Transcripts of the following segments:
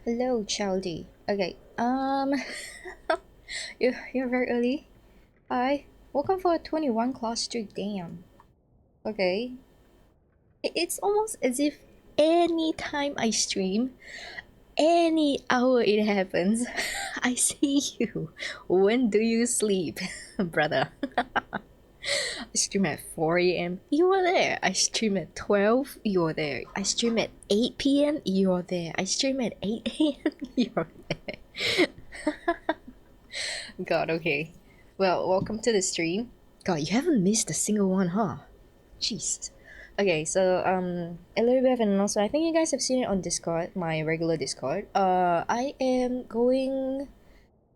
Hello, Childy. Okay, you're very early. Hi, welcome for a 21 class streak. Damn. Okay, it's almost as if any time I stream, any hour it happens, I see you. When do you sleep, brother? I stream at 4 a.m. You are there. I stream at 12. You are there. I stream at 8 p.m. You are there. I stream at 8 a.m. You're there. God, okay. Well, welcome to the stream. God, you haven't missed a single one, huh? Jeez. Okay, so a little bit of an announcement. I think you guys have seen it on Discord, my regular Discord. I am going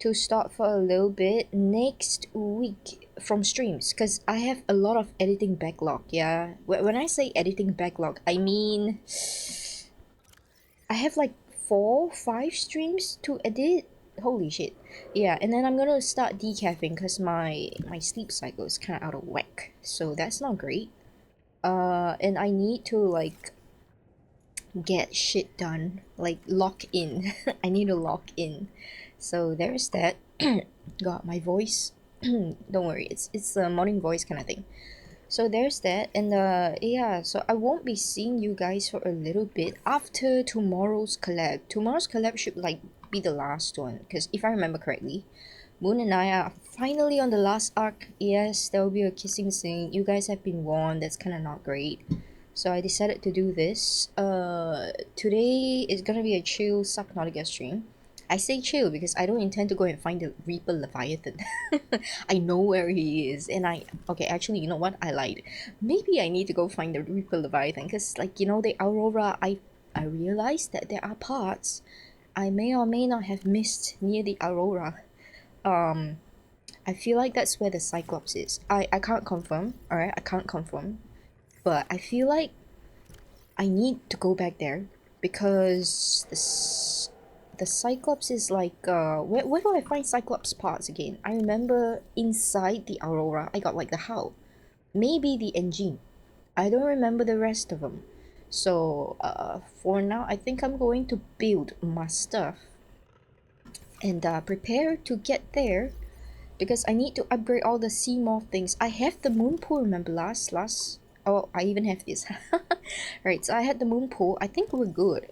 to start for a little bit next week from streams because I have a lot of editing backlog. Yeah, when I say editing backlog, I mean I have like 4, 5 streams to edit. Holy shit. Yeah, and then I'm gonna start decaffing because my sleep cycle is kind of out of whack, so that's not great. And I need to like get shit done, like lock in. I need to lock in. So there's that. God, my voice. Don't worry, it's a morning voice kind of thing. So there's that, and yeah, so I won't be seeing you guys for a little bit after tomorrow's collab. Tomorrow's collab should like be the last one, because if I remember correctly, Moon and I are finally on the last arc. Yes, there will be a kissing scene. You guys have been warned. That's kind of not great. So I decided to do this. Today is gonna be a chill Subnautica stream. I say chill because I don't intend to go and find the Reaper Leviathan. I know where he is, and okay, actually, you know what? I lied. Maybe I need to go find the Reaper Leviathan because, like, the Aurora. I realized that there are parts I may or may not have missed near the Aurora. Um, I feel like that's where the Cyclops is. I can't confirm. All right, I can't confirm, but I feel like I need to go back there because the Cyclops is like where do I find Cyclops parts again? I remember inside the Aurora I got like the hull, maybe the engine. I don't remember the rest of them. So for now I think I'm going to build my stuff and prepare to get there because I need to upgrade all the sea moth things. I have the moon pool, remember last oh, I even have this. Right, so I had the moon pool. I think we're good.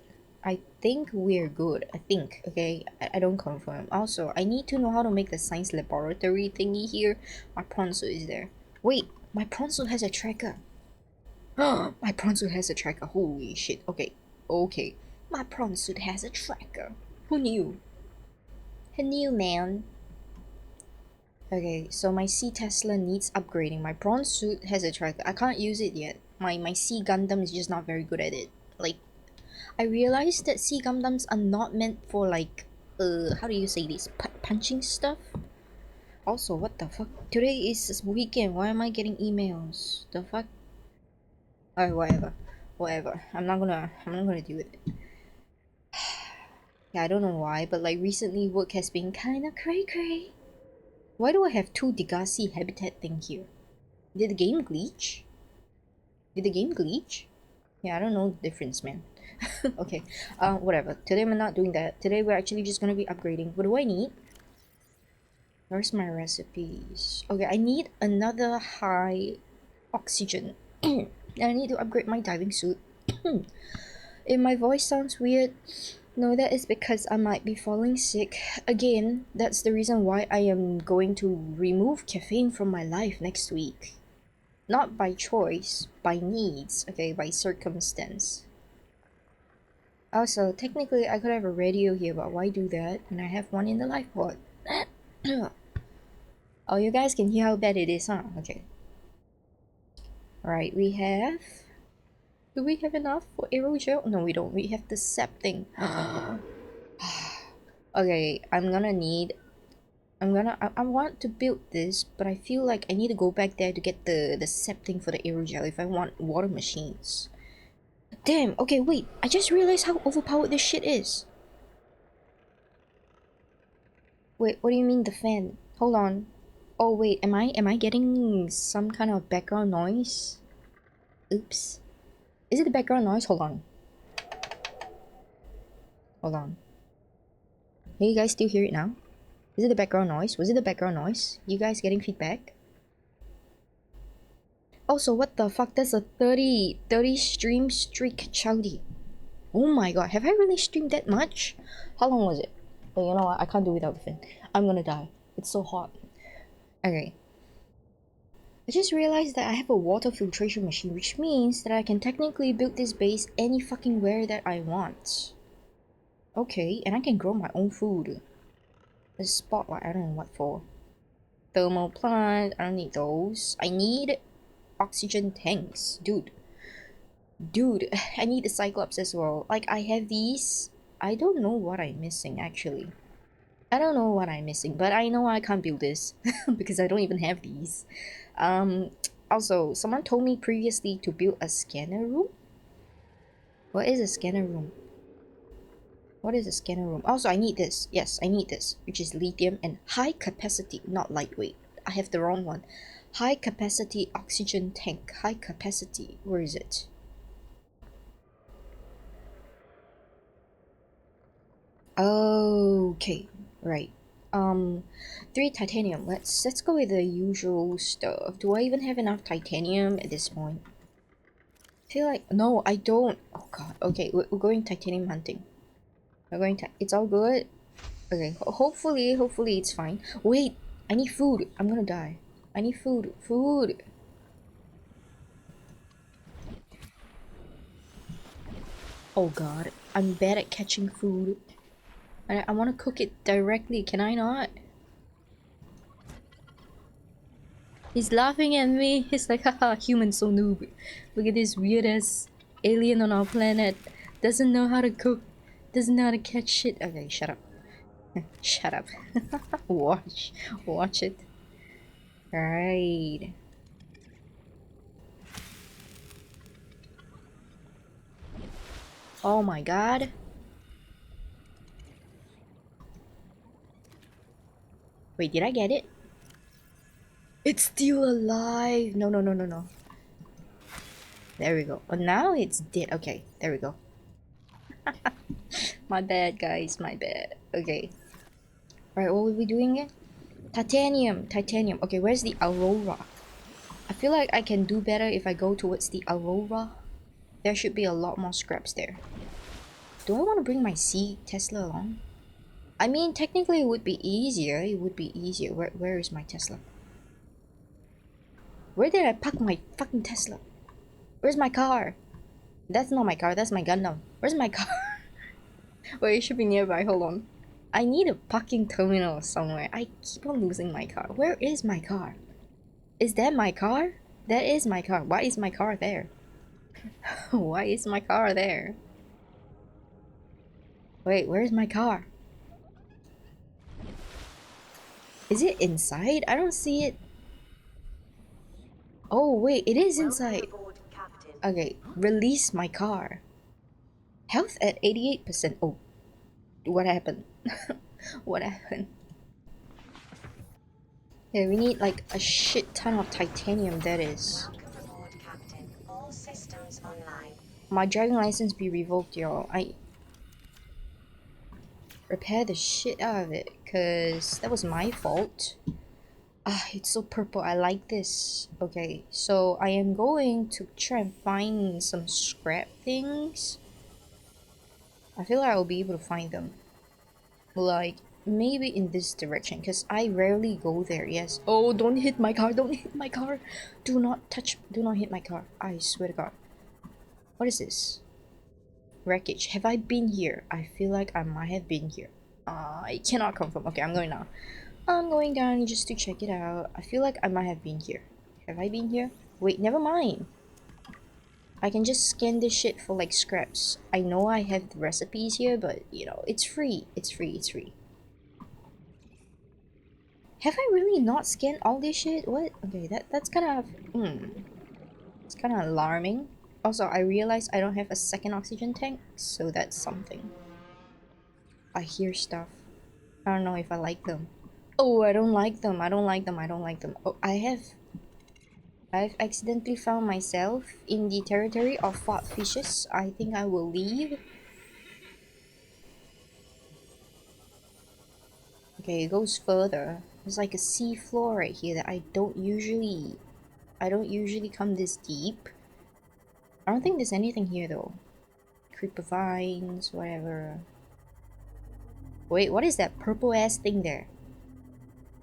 I think we're good. I think. Okay, I don't confirm. Also, I need to know how to make the science laboratory thingy here. My prawn suit is there. Wait, my prawn suit has a tracker. My prawn suit has a tracker. Holy shit. Okay, okay. My prawn suit has a tracker. Who knew? Who knew, man? Okay, so my Sea Tesla needs upgrading. My prawn suit has a tracker. I can't use it yet. My Sea Gundam is just not very good at it. Like, I realized that Sea Gundams are not meant for like, how do you say this? Punching stuff? Also, what the fuck? Today is weekend. Why am I getting emails? The fuck? Alright, whatever. Whatever. I'm not gonna deal with it. Yeah, I don't know why, but like recently work has been kinda cray. Why do I have two Degassi habitat thing here? Did the game glitch? Did the game glitch? Yeah, I don't know the difference, man. Okay, whatever. Today we're not doing that. Today we're actually just gonna be upgrading. What do I need? Where's my recipes? Okay, I need another high oxygen. And I need to upgrade my diving suit. If my voice sounds weird, no, that is because I might be falling sick. Again, that's the reason why I am going to remove caffeine from my life next week. Not by choice, by needs, okay, by circumstance. Also, technically I could have a radio here, but why do that when I have one in the life pod? Oh, you guys can hear how bad it is, huh? Okay. Alright, we have... Do we have enough for aerogel? No, we don't. We have the sap thing. Okay, I'm gonna need... I want to build this, but I feel like I need to go back there to get the sap thing for the aerogel if I want water machines. Damn, okay, wait. I just realized how overpowered this shit is. Wait, what do you mean the fan? Hold on. Oh wait, am I getting some kind of background noise? Oops. Is it the background noise? Hold on. Hold on. Hey, you guys still hear it now? Is it the background noise? Was it the background noise? You guys getting feedback? Also, what the fuck? That's a 30 stream streak, Chowdy. Oh my god, have I really streamed that much? How long was it? But you know what? I can't do without the fan. I'm gonna die. It's so hot. Okay. I just realized that I have a water filtration machine, which means that I can technically build this base any fucking where that I want. Okay, and I can grow my own food. A spotlight, I don't know what for. Thermal plant, I don't need those. I need oxygen tanks. Dude, I need the Cyclops as well. Like, I have these. I don't know what I'm missing, actually. I don't know what I'm missing, but I know I can't build this because I don't even have these. Um, Also, someone told me previously to build a scanner room. What is a scanner room? What is a scanner room? Also, I need this. Yes, I need this, which is lithium and high capacity, not lightweight. I have the wrong one. High capacity oxygen tank. High capacity. Where is it? Okay, right. Um, 3 titanium. Let's go with the usual stuff. Do I even have enough titanium at this point? I feel like no, I don't. Oh god. Okay, we're going titanium hunting. We're going to. It's all good. Okay. Hopefully it's fine. Wait, I need food. I'm gonna die. I need food. Food. Oh god, I'm bad at catching food. I want to cook it directly. Can I not? He's laughing at me. He's like, haha, human so noob. Look at this weird ass alien on our planet. Doesn't know how to cook. Doesn't know how to catch shit. Okay, shut up. Shut up. Watch it. Right. Oh my god. Wait, did I get it? It's still alive. No. There we go. Oh, now it's dead. Okay, there we go. My bad, guys. My bad. Okay. Alright, what were we doing again? Titanium. Okay, where's the Aurora? I feel like I can do better if I go towards the Aurora. There should be a lot more scraps there. Do I want to bring my sea Tesla along? I mean, technically it would be easier. Where is my Tesla? Where did I park my fucking Tesla? Where's my car? That's not my car, that's my Gundam. Where's my car? Wait, it should be nearby, hold on. I need a parking terminal somewhere. I keep on losing my car. Where is my car? Is that my car? That is my car. Why is my car there? Why is my car there? Wait, where's my car? Is it inside? I don't see it. Oh, wait, it is inside. Okay, release my car. Health at 88%. Oh, what happened? What happened? Yeah, we need like a shit ton of titanium, that is. My driving license be revoked, y'all. I repair the shit out of it, cause that was my fault. Ah, it's so purple. I like this. Okay, so I am going to try and find some scrap things. I feel like I'll be able to find them. Like, maybe in this direction, because I rarely go there. Yes. Oh, don't hit my car. Don't hit my car. Do not touch. Do not hit my car. I swear to God. What is this? Wreckage. Have I been here? I feel like I might have been here. I cannot confirm. Okay, I'm going now. I'm going down just to check it out. I feel like I might have been here. Have I been here? Wait, never mind. I can just scan this shit for like scraps. I know I have the recipes here, but you know, it's free. It's free. Have I really not scanned all this shit? What? Okay, that's kind of it's kind of alarming. Also, I realized I don't have a second oxygen tank, so that's something. I hear stuff. I don't know if I like them. Oh, I don't like them. I don't like them. I don't like them. Oh, I've accidentally found myself in the territory of fought fishes. I think I will leave. Okay, it goes further. There's like a sea floor right here that I don't usually come this deep. I don't think there's anything here though. Creeper vines, whatever. Wait, what is that purple ass thing there?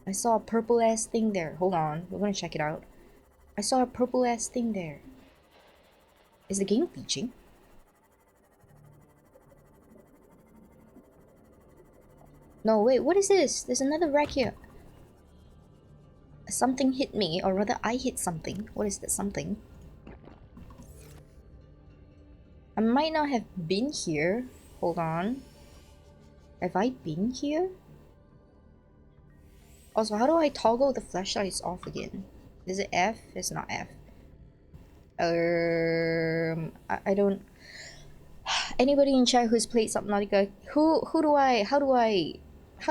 I saw a purple ass thing there. Hold on, we're gonna check it out. I saw a purple ass thing there. Is the game glitching? No, wait, what is this? There's another wreck here. Something hit me, or rather I hit something. What is that something? I might not have been here. Hold on. Have I been here? Also, how do I toggle the flashlights off again? Is it F? It's not F. I don't... Anybody in chat who's played Subnautica, how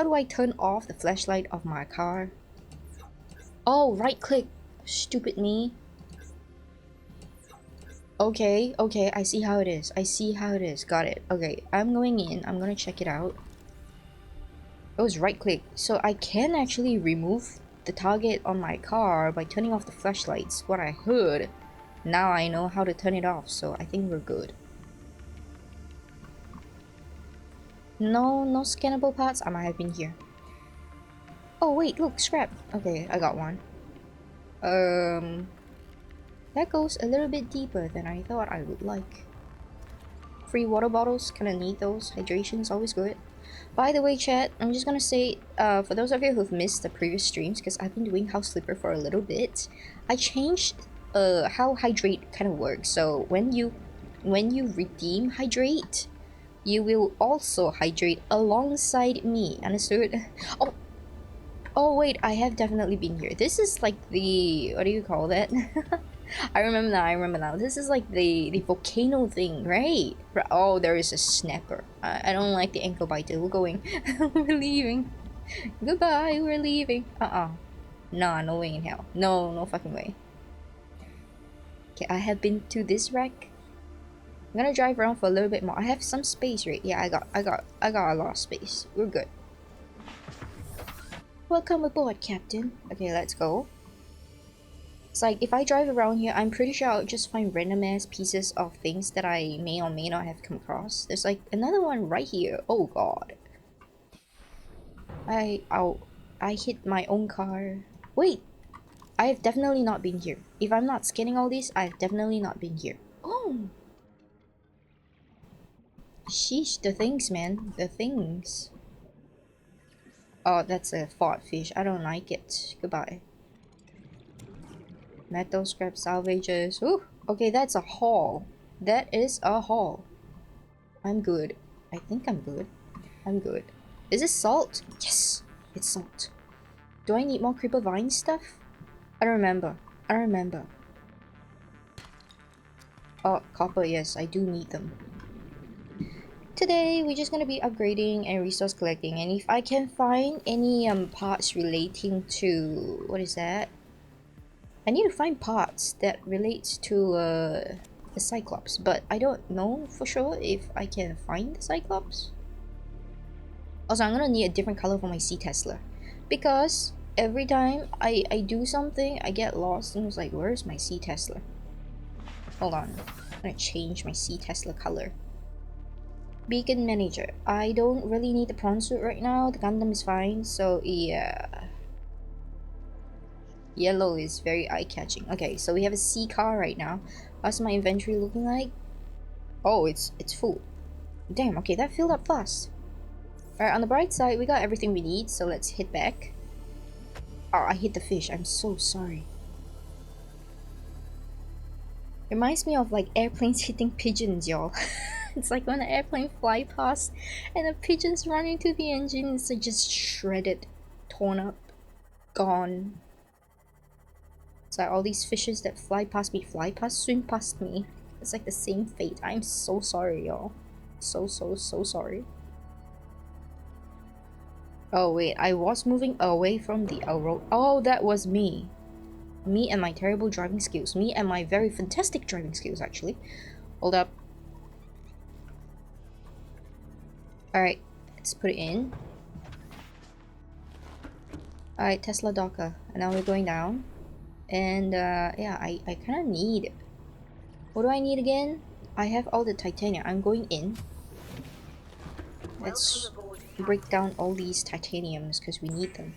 do I turn off the flashlight of my car? Oh, right click. Stupid me. Okay, okay, I see how it is. I see how it is. Got it. Okay, I'm going in. I'm gonna check it out. It was right click. So I can actually remove the target on my car by turning off the flashlights. What I heard. Now I know how to turn it off, so I think we're good. No scannable parts? I might have been here. Oh wait, look, scrap. Okay, I got one. That goes a little bit deeper than I thought I would like. Free water bottles, kinda need those. Hydration is always good. By the way, chat, I'm just gonna say, for those of you who've missed the previous streams, because I've been doing House Flipper for a little bit, I changed how hydrate kind of works. So when you redeem hydrate, you will also hydrate alongside me. Understood? Oh, oh wait, I have definitely been here. This is like the, what do you call that? I remember now. This is like the volcano thing, right? Oh, there is a snapper. I don't like the ankle biter. We're going. We're leaving. Goodbye, we're leaving. Nah, no way in hell. No fucking way. Okay, I have been to this wreck. I'm gonna drive around for a little bit more. I have some space, right? Yeah, I got a lot of space. We're good. Welcome aboard, Captain. Okay, let's go. It's like, if I drive around here, I'm pretty sure I'll just find random ass pieces of things that I may or may not have come across. There's like another one right here. Oh god. I hit my own car. Wait! I have definitely not been here. If I'm not scanning all these, I've definitely not been here. Oh! Sheesh, the things, man. The things. Oh, that's a fought fish. I don't like it. Goodbye. Metal scrap salvages. Ooh, okay, that's a haul. That is a haul. I'm good. I think I'm good. I'm good. Is this salt? Yes, it's salt. Do I need more creeper vine stuff? I don't remember. I don't remember. Oh, copper, yes, I do need them. Today, we're just gonna be upgrading and resource collecting, and if I can find any parts relating to... what is that? I need to find parts that relates to the Cyclops, but I don't know for sure if I can find the Cyclops. Also, I'm gonna need a different color for my Sea Tesla, because every time I do something, I get lost and it's like, where's my Sea Tesla? Hold on, I'm gonna change my Sea Tesla color. Beacon Manager. I don't really need the prawn suit right now, the Gundam is fine, so yeah. Yellow is very eye-catching. Okay, so we have a sea car right now. What's my inventory looking like? Oh, it's full. Damn, okay, that filled up fast. Alright, on the bright side, we got everything we need, so let's hit back. Oh, I hit the fish. I'm so sorry. Reminds me of like airplanes hitting pigeons, y'all. It's like when an airplane fly past and the pigeons run into the engine, it's like just shredded, torn up, gone. It's like all these fishes that fly past me, swim past me. It's like the same fate. I'm so sorry, y'all. So sorry. Oh wait, I was moving away from the road. Oh, that was me. Me and my terrible driving skills. Me and my very fantastic driving skills, actually. Hold up. Alright, let's put it in. Alright, Tesla Docker. And now we're going down. And yeah, I kind of need... What do I need again? I have all the titanium. I'm going in. Let's break down all these titaniums because we need them.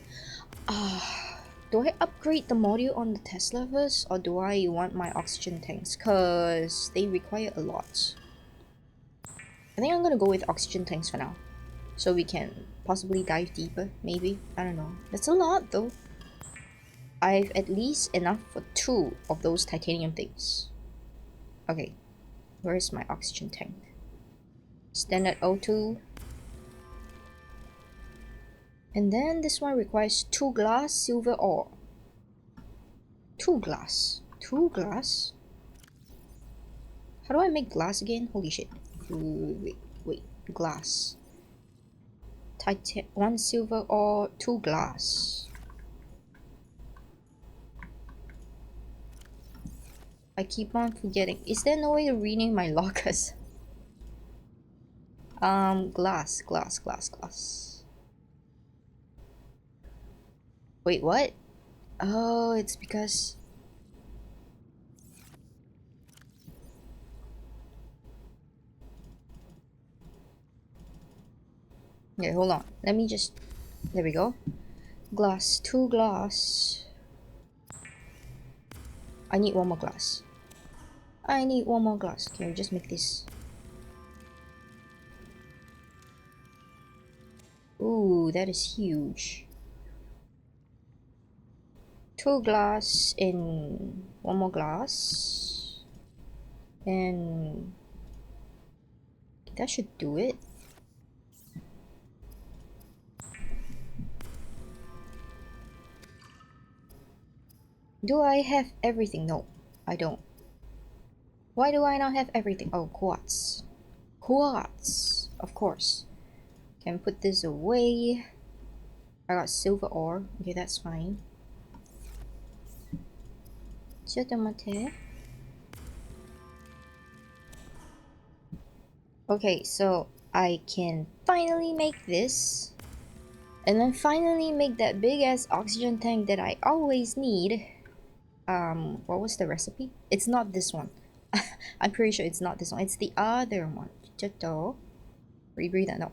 Do I upgrade the module on the Tesla first, or do I want my oxygen tanks? Because they require a lot. I think I'm gonna go with oxygen tanks for now. So we can possibly dive deeper, maybe. I don't know. That's a lot though. I've at least enough for 2 of those titanium things. Okay, where's my oxygen tank? Standard O2. And then this one requires 2 glass, silver ore. 2 glass. 2 glass? How do I make glass again? Holy shit. Wait. Glass. 1 silver ore, 2 glass. I keep on forgetting. Is there no way to rename my lockers? Glass. Wait, what? Oh, it's because... Okay, hold on. Let me just... There we go. Glass. 2 glass. I need 1 more glass. I need 1 more glass. Can we just make this? Ooh, that is huge. 2 glass in 1 more glass. And... that should do it. Do I have everything? No, I don't. Why do I not have everything? Oh, quartz. Quartz! Of course. Can put this away. I got silver ore. Okay, that's fine. Okay, so I can finally make this. And then finally make that big ass oxygen tank that I always need. What was the recipe? It's not this one. I'm pretty sure it's not this one. It's the other one. Rebreathe that. No.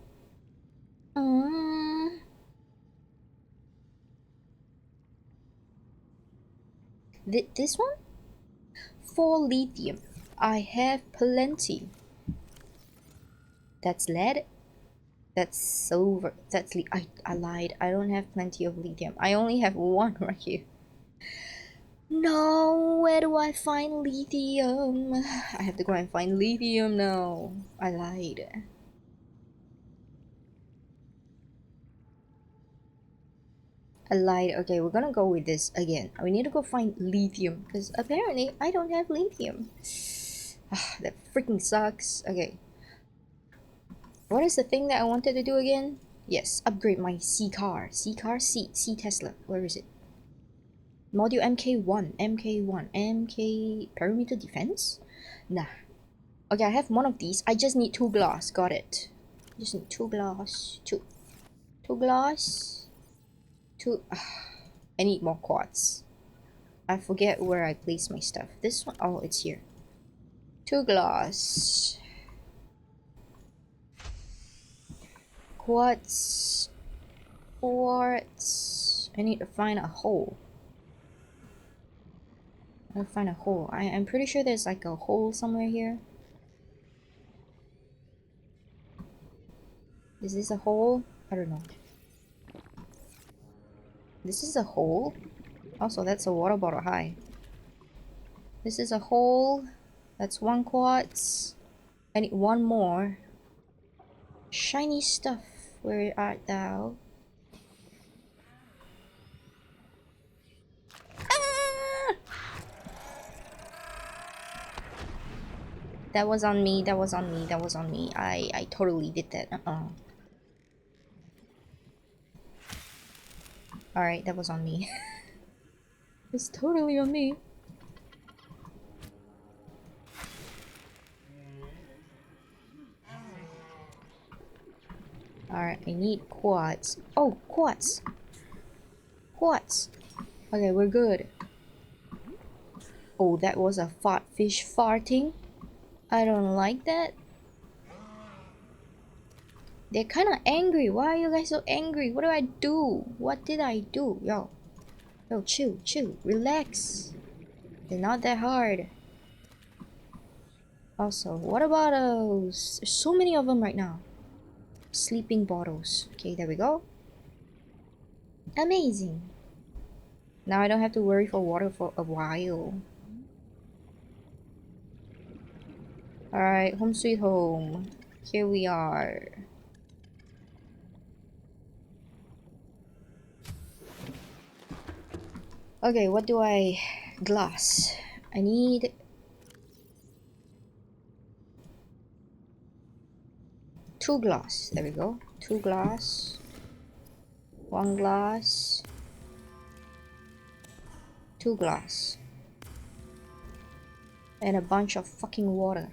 This one? For lithium. I have plenty. That's lead. That's silver. That's I lied. I don't have plenty of lithium. I only have 1 right here. No, where do I find lithium? I have to go and find lithium now. I lied. Okay, we're gonna go with this again. We need to go find lithium because apparently I don't have lithium. That freaking sucks. Okay. What is the thing that I wanted to do again? Yes, upgrade my C car. C Tesla. Where is it? Module MK perimeter defense? Nah. Okay, I have 1 of these. I just need 2 glass. Got it. Just need 2 glass. 2 glass. 2. I need more quartz. I forget where I place my stuff. This one, oh, it's here. 2 glass. Quartz. I need to find a hole. I'll find a hole. I'm pretty sure there's like a hole somewhere here. Is this a hole? I don't know. This is a hole? Also, that's a water bottle. Hi. This is a hole. That's 1 quartz. I need 1 more. Shiny stuff. Where art thou? Ah! That was on me. I totally did that. Alright, that was on me. It's totally on me. Alright, I need quartz. Oh, quartz! What? Okay, we're good. Oh, that was a fart fish farting. I don't like that. They're kind of angry. Why are you guys so angry? What do I do? What did I do? Yo, chill, chill, relax. They're not that hard. Also, what about those? There's so many of them right now. Sleeping bottles. Okay, there we go. Amazing. Now I don't have to worry for water for a while. Alright, home sweet home. Here we are. Okay, what do I... Glass. I need... 2 glass. There we go. 2 glass. 1 glass. 2 glass. And a bunch of fucking water.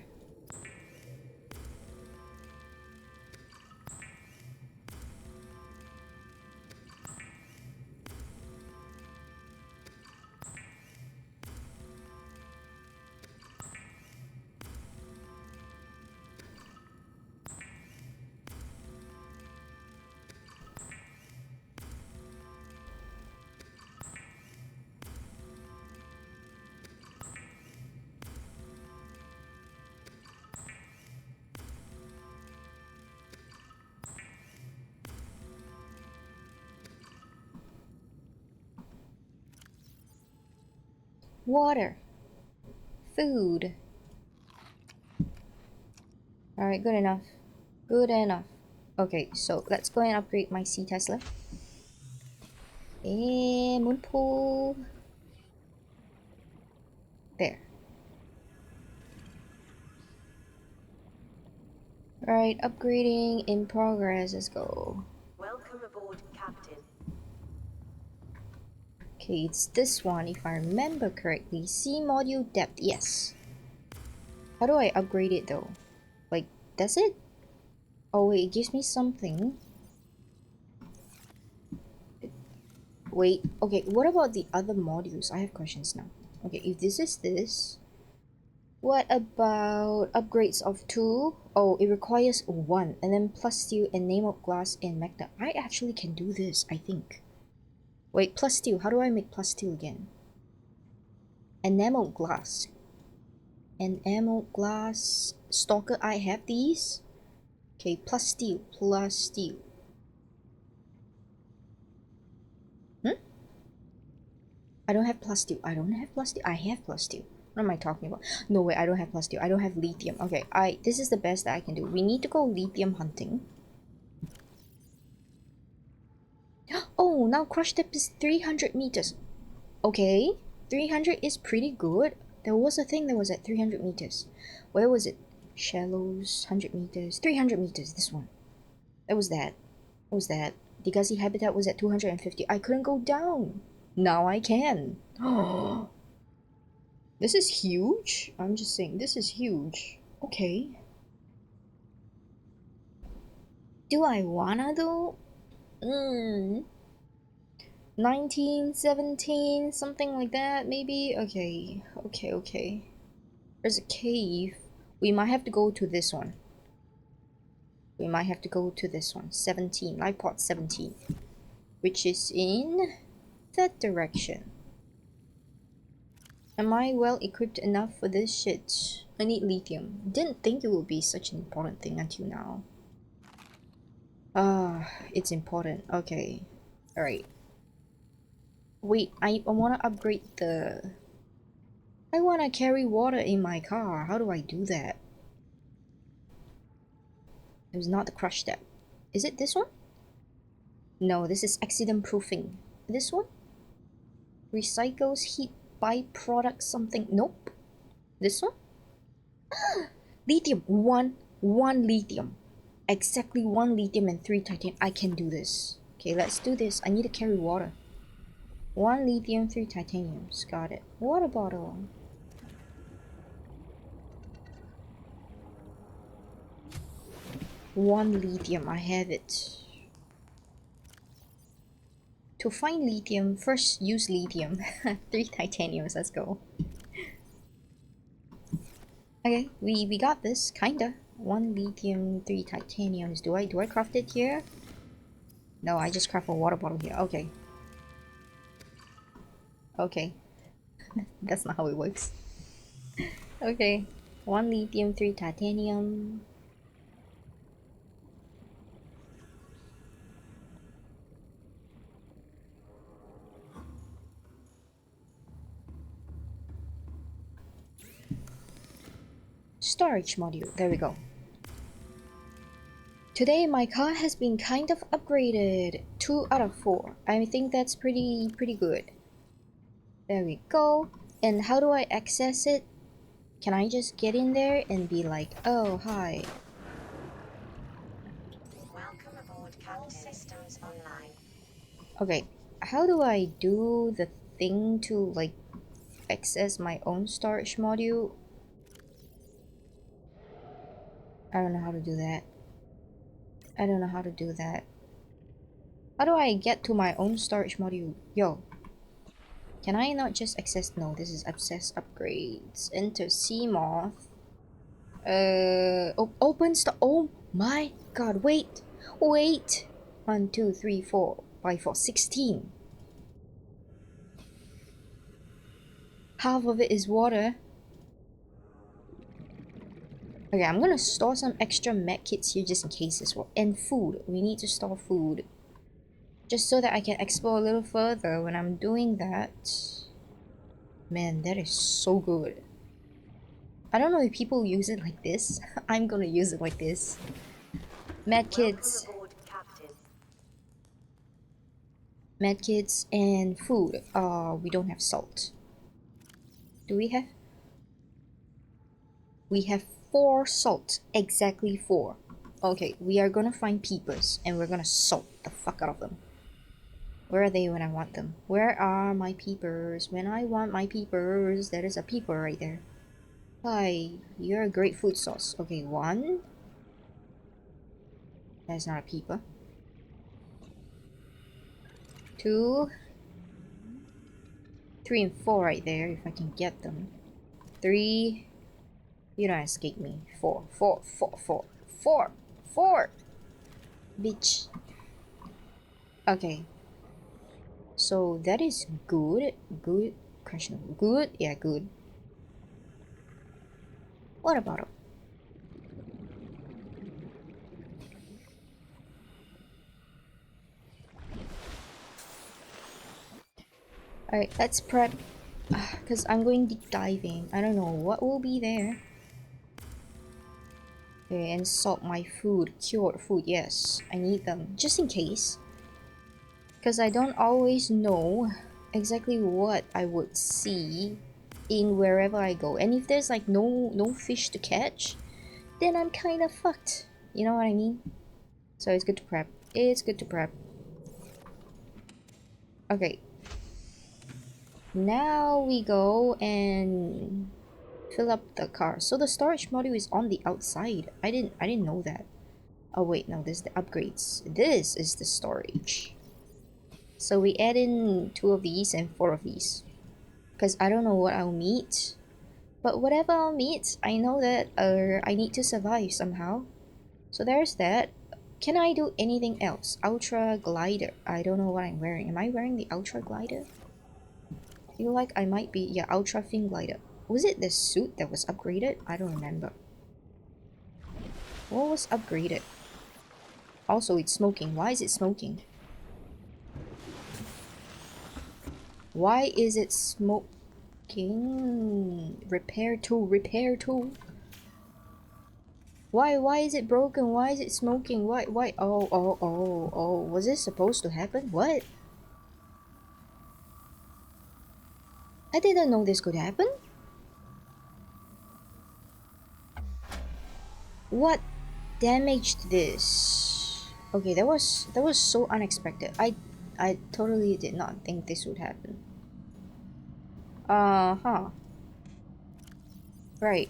Water. Food. Alright, good enough. Good enough. Okay, so let's go and upgrade my Sea Tesla. And moon pool. There. Alright, upgrading in progress. Let's go. Welcome aboard, Captain. Okay, it's this one if I remember correctly. C module depth, yes. How do I upgrade it though? Like, does it? Oh wait, it gives me something. Wait, okay, what about the other modules? I have questions now. Okay, if this is this, what about upgrades of 2? Oh, it requires 1, and then plus steel and name of glass and magna. I actually can do this, I think. Wait, plus steel, how do I make plus steel again? Enamel glass. Enamel glass. Stalker, I have these. Okay, plus steel, plus steel. I don't have plus steel. I don't have plus steel. I have plus steel. What am I talking about? No way, I don't have plus steel. I don't have lithium. Okay, this is the best that I can do. We need to go lithium hunting. Oh, now crush depth is 300 meters. Okay, 300 is pretty good. There was a thing that was at 300 meters. Where was it? Shallows, 100 meters, 300 meters. This one. That was that. What was that? The Gussie habitat was at 250. I couldn't go down. Now I can. This is huge. I'm just saying, this is huge. Okay. Do I wanna though? 19, 17, something like that, maybe? Okay, okay. There's a cave. We might have to go to this one. 17, life pod 17. Which is in that direction. Am I well equipped enough for this shit? I need lithium. Didn't think it would be such an important thing until now. It's important. Okay. Alright. Wait, I wanna upgrade the... I wanna carry water in my car. How do I do that? It was not the crush step. Is it this one? No, this is accident proofing. This one? Recycles heat byproduct something. Nope. This one? Lithium. One lithium. Exactly 1 lithium and 3 titanium. I can do this. Okay, let's do this. I need to carry water. 1 lithium, 3 titaniums. Got it. Water bottle. 1 lithium. I have it. To find lithium, first use lithium. 3 titaniums, let's go. Okay, we got this, kinda. 1 lithium, 3 titaniums. Do I craft it here? No, I just craft a water bottle here. Okay. Okay. That's not how it works. Okay. 1 lithium, 3 titanium. Storage module. There we go. Today my car has been kind of upgraded. 2 out of 4. I think that's pretty good. There we go. And how do I access it? Can I just get in there and be like, oh, hi. Welcome aboard, Captain. All systems online. Okay, how do I do the thing to like access my own storage module? I don't know how to do that. I don't know how to do that. How do I get to my own storage module? Yo, can I not just access? No, this is access upgrades. Enter Seamoth. Opens the. Oh my god! Wait. 1, 2, 3, 4, 5, 4, 16. Half of it is water. Okay, I'm gonna store some extra med kits here just in case as well. And food. We need to store food. Just so that I can explore a little further when I'm doing that. Man, that is so good. I don't know if people use it like this. I'm gonna use it like this. Med Welcome kits. aboard, Captain. Med kits and food. We don't have salt. Do we have? We have 4 salt. Exactly 4. Okay, we are gonna find peepers and we're gonna salt the fuck out of them. Where are they when I want them? Where are my peepers? When I want my peepers, there is a peeper right there. Hi, you're a great food source. Okay, 1. That's not a peeper. 2, 3 and 4 right there if I can get them. 3. You don't escape me. 4, 4, 4, 4, 4, 4. Bitch. Okay. So that is good. Good. Questionable. Good. Yeah, good. What about it? Alright, let's prep. Because I'm going deep diving. I don't know what will be there. Okay, and salt my food. Cured food, yes. I need them. Just in case. Because I don't always know exactly what I would see in wherever I go. And if there's like no fish to catch, then I'm kind of fucked. You know what I mean? So it's good to prep. It's good to prep. Okay. Now we go and fill up the car. So the storage module is on the outside. I didn't know that. Oh wait, no, this is the upgrades. This is the storage. So we add in 2 of these and 4 of these. Because I don't know what I'll meet. But whatever I'll meet, I know that I need to survive somehow. So there's that. Can I do anything else? Ultra glider. I don't know what I'm wearing. Am I wearing the ultra glider? I feel like I might be. Yeah, ultra fin glider. Was it the suit that was upgraded? I don't remember. What was upgraded? Also, it's smoking. Why is it smoking? Why is it smoking? Repair tool, repair tool. Why is it broken? Why is it smoking? Why? Oh. Was this supposed to happen? What? I didn't know this could happen. What damaged this? Okay, that was so unexpected. I totally did not think this would happen. Huh. Right.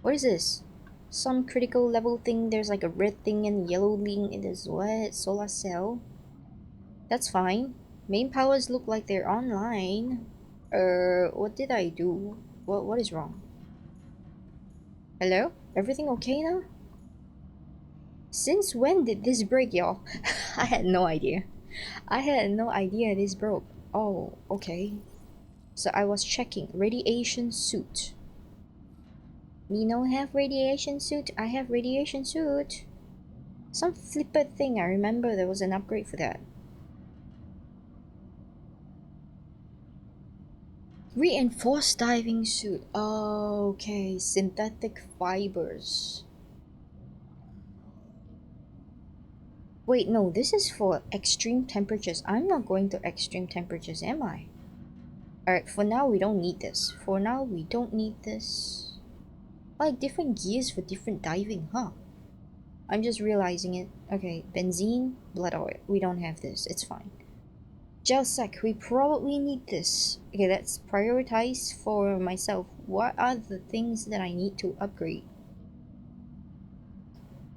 What is this? Some critical level thing. There's like a red thing and yellow thing. And there's what? Solar cell. That's fine. Main powers look like they're online. What did I do? What is wrong? Hello? Everything okay now? Since when did this break, y'all? I had no idea. I had no idea this broke. Oh, okay. So I was checking. Radiation suit. Me no have radiation suit. I have radiation suit. Some flipper thing. I remember there was an upgrade for that. Reinforced diving suit. Okay, synthetic fibers. Wait, no, this is for extreme temperatures. I'm not going to extreme temperatures, am I? Alright, for now we don't need this. For now we don't need this. Like different gears for different diving, huh? I'm just realizing it. Okay, benzene, blood oil. We don't have this. It's fine. Gel sec, we probably need this. Okay, let's prioritize for myself. What are the things that I need to upgrade?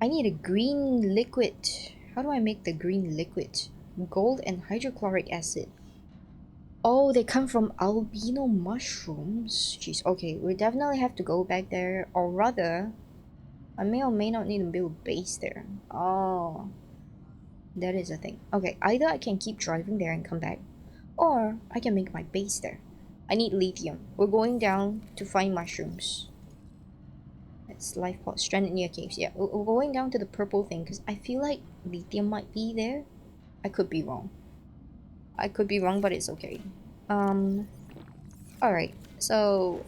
I need a green liquid. How do I make the green liquid? Gold and hydrochloric acid. Oh, they come from albino mushrooms. Jeez, okay, we definitely have to go back there. Or rather, I may or may not need to build a base there. Oh, that is a thing. Okay, either I can keep driving there and come back, or I can make my base there. I need lithium. We're going down to find mushrooms. It's life pod stranded near caves. Yeah, we're going down to the purple thing because I feel like lithium might be there. I could be wrong. I could be wrong, but it's okay. Alright. So,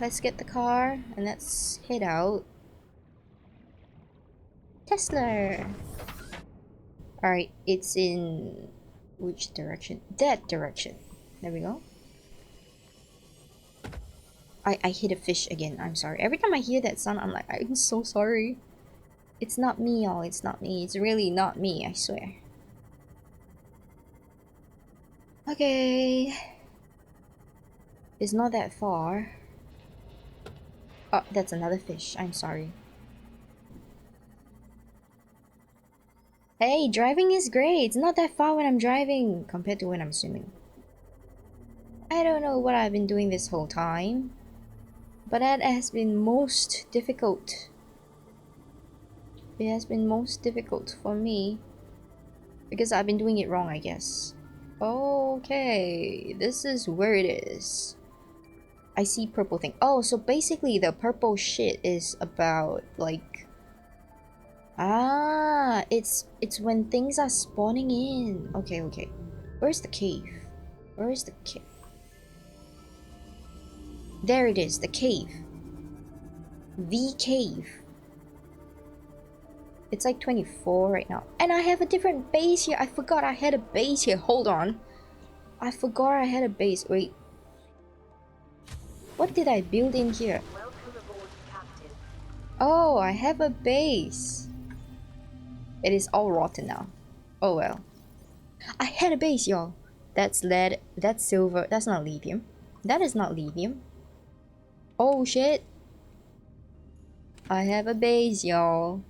let's get the car and let's head out. Tesla! Alright, it's in... which direction? That direction. There we go. I hit a fish again. I'm sorry. Every time I hear that sound, I'm like, I'm so sorry. It's not me, y'all. It's not me. It's really not me, I swear. Okay. It's not that far. Oh, that's another fish. I'm sorry. Hey, driving is great. It's not that far when I'm driving compared to when I'm swimming. I don't know what I've been doing this whole time, but that has been most difficult. It has been most difficult for me because I've been doing it wrong, I guess. Okay, this is where it is. I see purple thing. Oh, so basically the purple shit is about like it's when things are spawning in. Okay, okay. Where's the cave? Where is the cave? There it is, the cave. The cave. It's like 24 right now. And I have a different base here. I forgot I had a base here. Hold on. I forgot I had a base. Wait. What did I build in here? Welcome aboard, Captain. Oh, I have a base. It is all rotten now. Oh well. I had a base, y'all. That's lead. That's silver. That's not lithium. That is not lithium. Oh shit. I have a base, y'all.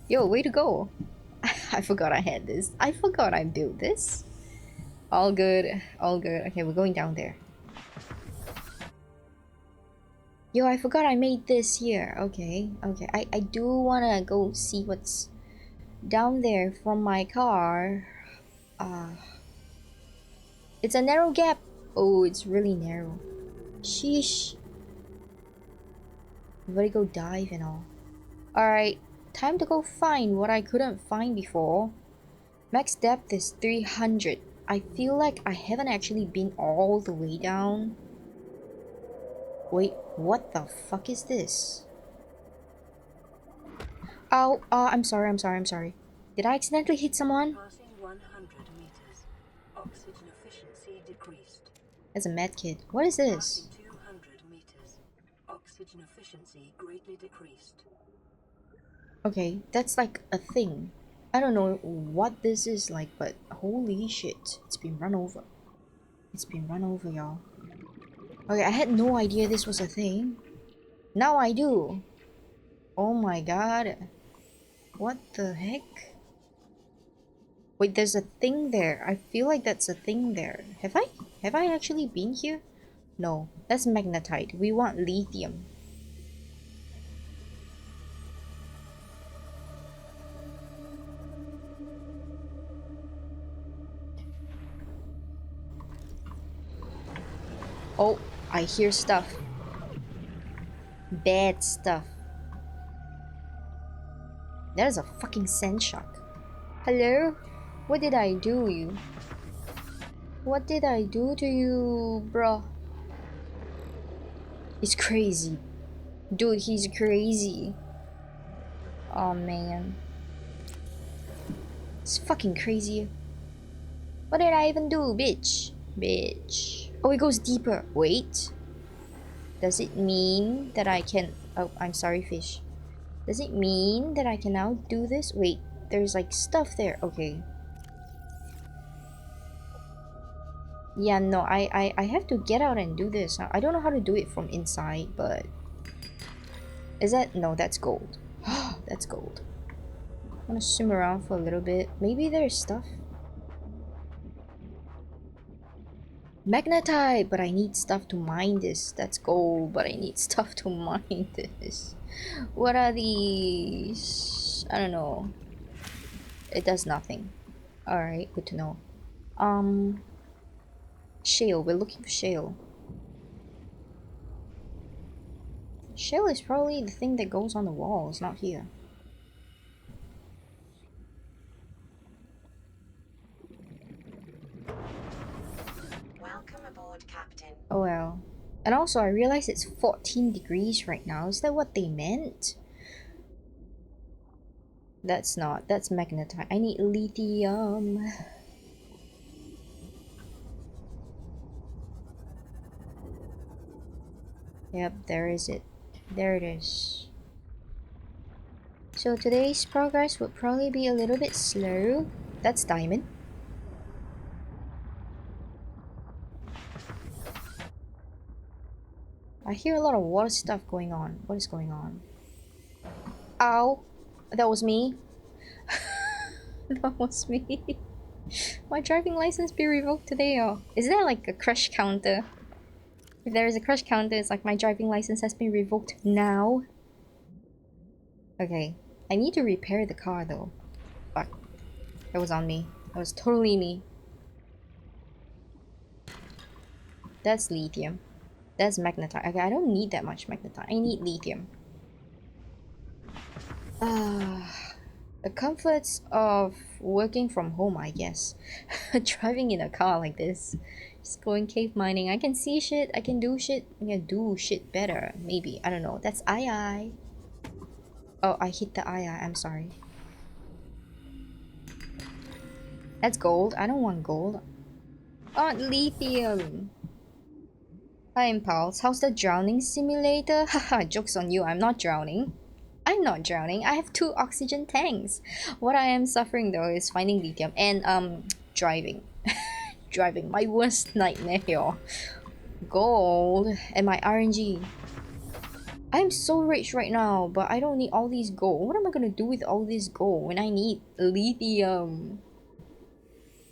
Yo, way to go. I forgot I had this. I forgot I built this. All good. All good. Okay, we're going down there. Yo, I forgot I made this here. Okay, okay. I do wanna go see what's down there from my car. Uh, it's a narrow gap. Oh, it's really narrow. Sheesh. We gotta go dive and all. Alright, time to go find what I couldn't find before. Max depth is 300. I feel like I haven't actually been all the way down. Wait, what the fuck is this? Oh, I'm sorry, I'm sorry, I'm sorry. Did I accidentally hit someone? Passing 100 meters. Oxygen efficiency decreased. That's a med kit. What is this? Passing 200 meters. Oxygen efficiency greatly decreased. Okay, that's like a thing. I don't know what this is like, but holy shit. It's been run over. It's been run over, y'all. Okay, I had no idea this was a thing. Now I do. Oh my god. What the heck? Wait, there's a thing there. I feel like that's a thing there. Have I? Have I actually been here? No, that's magnetite. We want lithium. Oh, I hear stuff. Bad stuff. That is a fucking sand shark. Hello? What did I do you? What did I do to you, bro? He's crazy. Dude, he's crazy. Oh man. It's fucking crazy. What did I even do, bitch? Bitch. Oh, it goes deeper. Wait. Does it mean that I can... Oh, I'm sorry, fish. Does it mean that I can now do this? Wait, there's like stuff there. Okay. Yeah, no, I have to get out and do this. I don't know how to do it from inside, but... Is that... No, that's gold. That's gold. I'm gonna swim around for a little bit. Maybe there's stuff. Magnetite! But I need stuff to mine this. That's gold, but I need stuff to mine this. What are these? I don't know. It does nothing. Alright, good to know. Shale. We're looking for shale. Shale is probably the thing that goes on the walls, not here. Welcome aboard, Captain. Oh well. And also, I realize it's 14 degrees right now. Is that what they meant? That's not. That's magnetite. I need lithium. Yep, there is it. There it is. So today's progress would probably be a little bit slow. That's diamond. I hear a lot of water stuff going on. What is going on? Ow! That was me. That was me. My driving license be revoked today, oh. Is there like a crash counter? If there is a crash counter, it's like my driving license has been revoked now. Okay. I need to repair the car though. Fuck. That was on me. That was totally me. That's lithium. That's magnetite. Okay, I don't need that much magnetite. I need lithium. The comforts of working from home, I guess. Driving in a car like this. Just going cave mining. I can see shit. I can do shit. I can do shit better. Maybe. I don't know. That's I. Oh, I hit the I. I'm sorry. That's gold. I don't want gold. I want lithium. Hi, Impulse. How's the drowning simulator? Haha, joke's on you. I'm not drowning. I'm not drowning. I have 2 oxygen tanks. What I am suffering though is finding lithium and driving. Driving. My worst nightmare here. Gold and my RNG. I'm so rich right now, but I don't need all these gold. What am I gonna do with all this gold when I need lithium?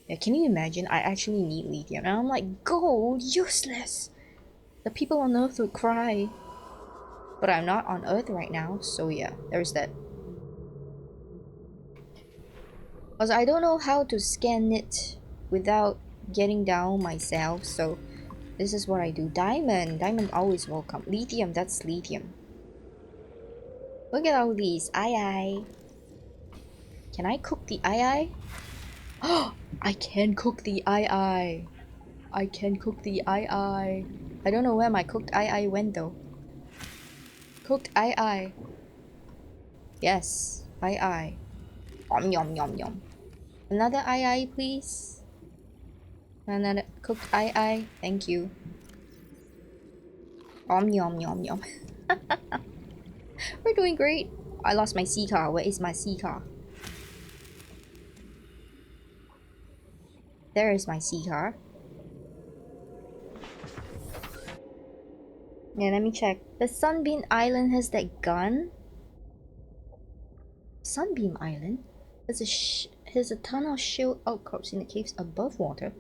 Yeah, can you imagine? I actually need lithium. And I'm like, gold? Useless! The people on Earth would cry. But I'm not on Earth right now, so yeah, there's that. Because I don't know how to scan it without getting down myself, so this is what I do. Diamond. Diamond always welcome. Lithium, that's lithium. Look at all these. Aye. Can I cook the aye? Oh, I can cook the aye. I can cook the aye. I don't know where my cooked aye went though. Cooked aye. Yes, aye. Yum yum yum yum. Another aye please. Another cooked aye. Thank you. Yum yum yum. We're doing great. I lost my sea car. Where is my sea car? There is my sea car. Yeah, let me check. The Sunbeam Island has that gun. Sunbeam Island? There's a ton of shield outcrops in the caves above water.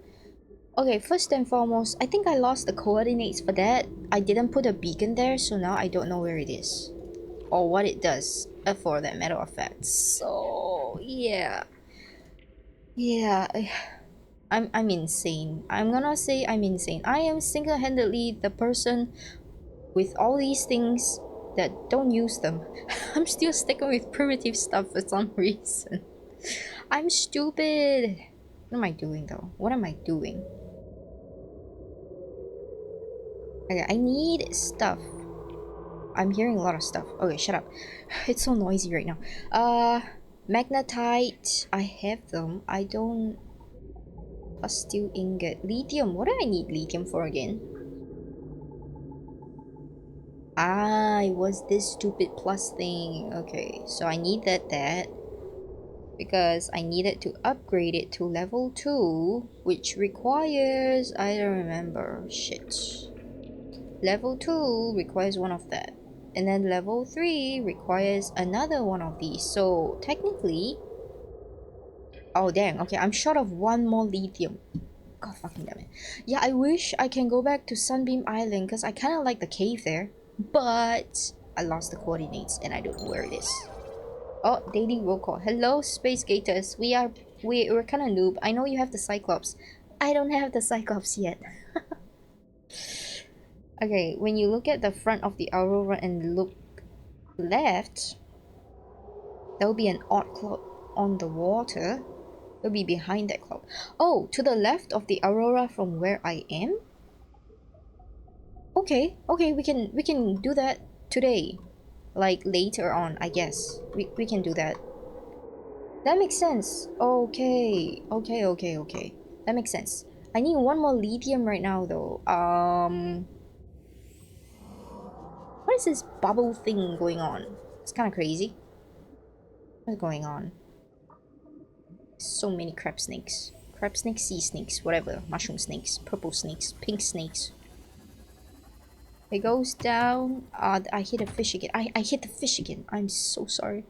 Okay, first and foremost, I think I lost the coordinates for that. I didn't put a beacon there, so now I don't know where it is. Or what it does, for that matter of fact. So, yeah. Yeah, I'm insane. I'm gonna say I'm insane. I am single-handedly the person with all these things that don't use them. I'm still sticking with primitive stuff for some reason. I'm stupid. What am I doing though? What am I doing? Okay, I need stuff. I'm hearing a lot of stuff. Okay, shut up. It's so noisy right now. Uh, magnetite. I have them. I don't. A steel ingot. Lithium. What do I need lithium for again? Ah, it was this stupid plus thing. Okay, so I need that because I needed to upgrade it to level 2, which requires, I don't remember, shit. Level 2 requires one of that. And then level 3 requires another one of these. So technically, oh dang, okay, I'm short of one more lithium. God fucking damn it. Yeah, I wish I can go back to Sunbeam Island because I kind of like the cave there. But I lost the coordinates and I don't know where it is. Oh, daily roll call. Hello, Space Gators. We're kind of noob. I know you have the Cyclops. I don't have the Cyclops yet. Okay, when you look at the front of the Aurora and look left, there will be an odd cloud on the water. It'll be behind that cloud. Oh, to the left of the Aurora from where I am? Okay, okay, we can do that today. Like later on, I guess. We can do that. That makes sense. Okay. Okay, okay, okay. That makes sense. I need one more lithium right now though. What is this bubble thing going on? It's kind of crazy. What's going on? So many crab snakes. Crab snakes, sea snakes, whatever. Mushroom snakes, purple snakes, pink snakes. It goes down. I hit a fish again. I hit the fish again. I'm so sorry.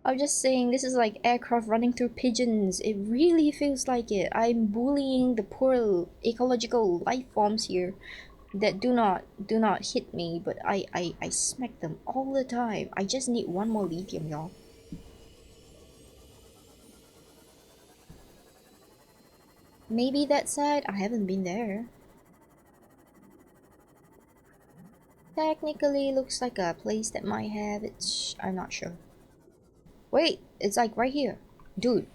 I'm just saying, this is like aircraft running through pigeons. It really feels like it. I'm bullying the poor ecological life forms here that do not hit me, but I smack them all the time. I just need one more lithium, y'all. Maybe that side? I haven't been there. Technically, looks like a place that might have it. I'm not sure. Wait, it's like right here. Dude,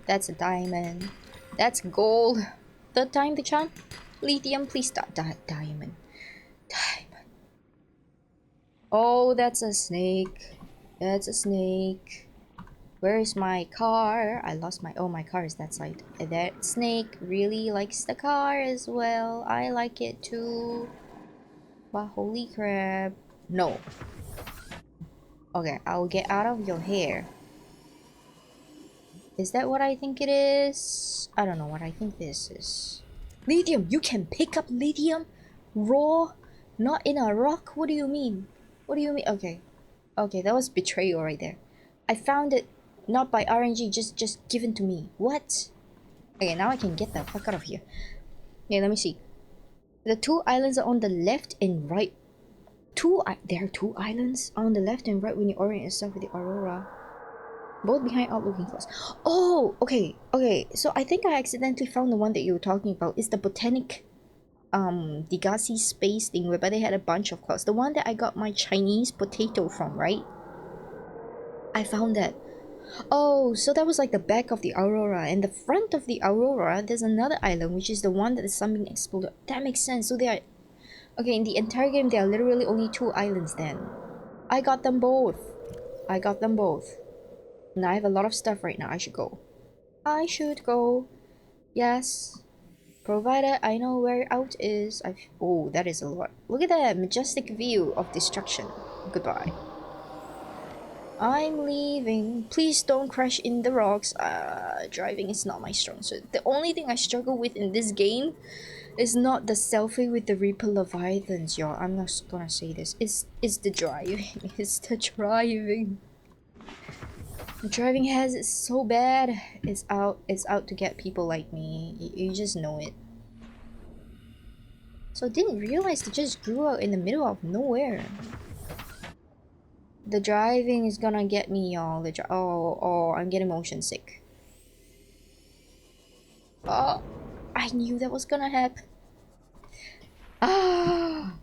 that's a diamond. That's gold. Third time the charm? Lithium, please stop. Diamond. Diamond. Oh, that's a snake. That's a snake. Where is my car? I lost my... Oh, my car is that side. That snake really likes the car as well. I like it too. But holy crap. No. Okay, I'll get out of your hair. Is that what I think it is? I don't know what I think this is. Lithium! You can pick up lithium? Raw? Not in a rock? What do you mean? What do you mean? Okay. Okay, that was betrayal right there. I found it not by RNG, just given to me. What? Okay, now I can get the fuck out of here. Yeah, let me see. The two islands are on the left and right. There are two islands on the left and right when you orient yourself with the Aurora. Both behind outlooking glass. Oh, okay, okay. So I think I accidentally found the one that you were talking about. It's the botanic Degassi space thing whereby they had a bunch of clouds. The one that I got my Chinese potato from, right? I found that. Oh, so that was like the back of the Aurora, and the front of the Aurora, there's another island, which is the one that the sun being exploded. That makes sense. So they are okay in the entire game. There are literally only two islands. Then I got them both. I got them both. And I have a lot of stuff right now. I should go. I should go. Yes. Provided I know where out is. Oh, that is a lot. Look at that majestic view of destruction. Goodbye. I'm leaving. Please don't crash in the rocks. Driving is not my strong suit. The only thing I struggle with in this game is not the selfie with the Reaper Leviathans, y'all. I'm not gonna say this. It's the driving. It's the driving. Driving has it so bad. It's out to get people like me. You just know it. So I didn't realize they just grew out in the middle of nowhere. The driving is gonna get me, y'all. Oh, I'm getting motion sick. Oh, I knew that was gonna happen. Ah,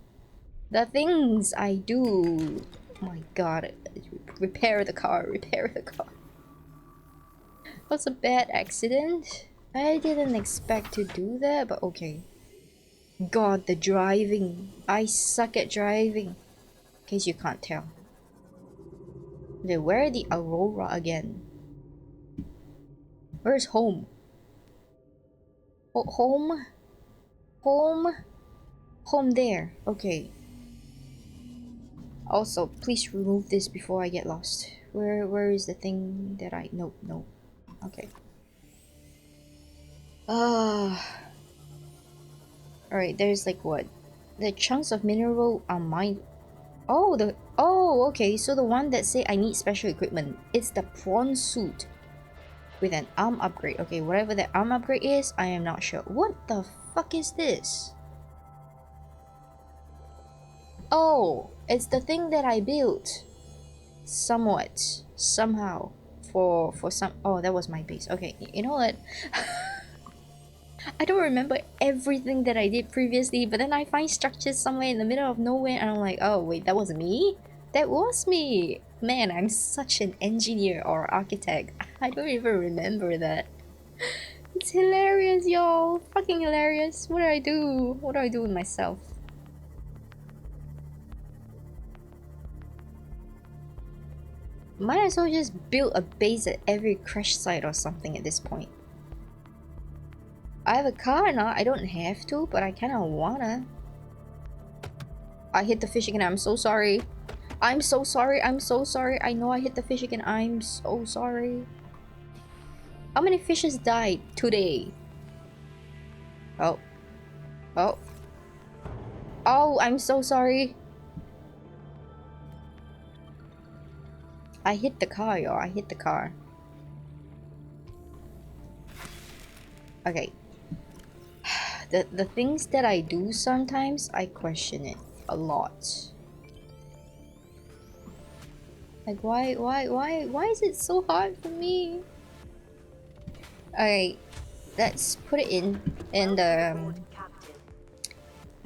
the things I do. Oh my god. Repair the car, repair the car. Was a bad accident. I didn't expect to do that, but okay. God, the driving. I suck at driving. In case you can't tell. Okay, where are the Aurora again? Where's home? Home? Home? Home there. Okay. Also, please remove this before I get lost. Where is the thing that I... Nope, nope. Okay. Alright, there's like what? The chunks of mineral are mine. Oh, okay, so the one that say I need special equipment. It's the prawn suit with an arm upgrade. Okay, whatever the arm upgrade is, I am not sure. What the fuck is this? Oh, it's the thing that I built. Somewhat. Somehow. For some... Oh, that was my base. Okay, you know what? I don't remember everything that I did previously, but then I find structures somewhere in the middle of nowhere and I'm like, oh wait, that wasn't me? That was me! Man, I'm such an engineer or architect. I don't even remember that. It's hilarious, y'all. Fucking hilarious. What do I do? What do I do with myself? Might as well just build a base at every crash site or something at this point. I have a car now. I don't have to, but I kinda wanna. I hit the fish again. I'm so sorry. I'm so sorry. I'm so sorry. I know I hit the fish again. I'm so sorry. How many fishes died today? Oh. Oh. Oh, I'm so sorry. I hit the car, y'all. I hit the car. Okay. The things that I do sometimes, I question it a lot. Like, why is it so hard for me? Alright, let's put it in. And, I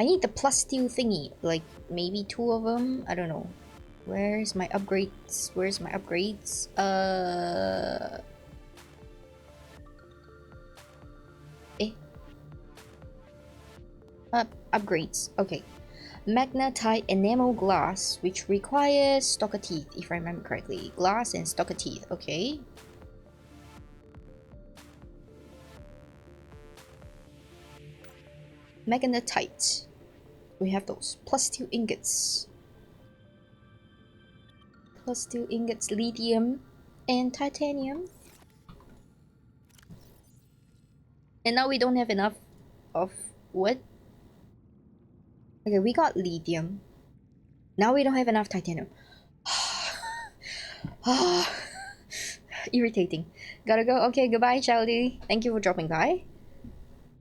need the plus steel thingy. Like, maybe 2 of them? I don't know. Where's my upgrades? Where's my upgrades? Eh. Upgrades. Okay. Magnetite enamel glass, which requires stalker teeth, if I remember correctly. Glass and stalker teeth, okay. Magnetite. We have those. Plus 2 ingots. Plus 2 ingots, lithium and titanium. And now we don't have enough of what? Okay, we got lithium. Now we don't have enough titanium. Irritating. Gotta go. Okay, goodbye, Childy. Thank you for dropping by.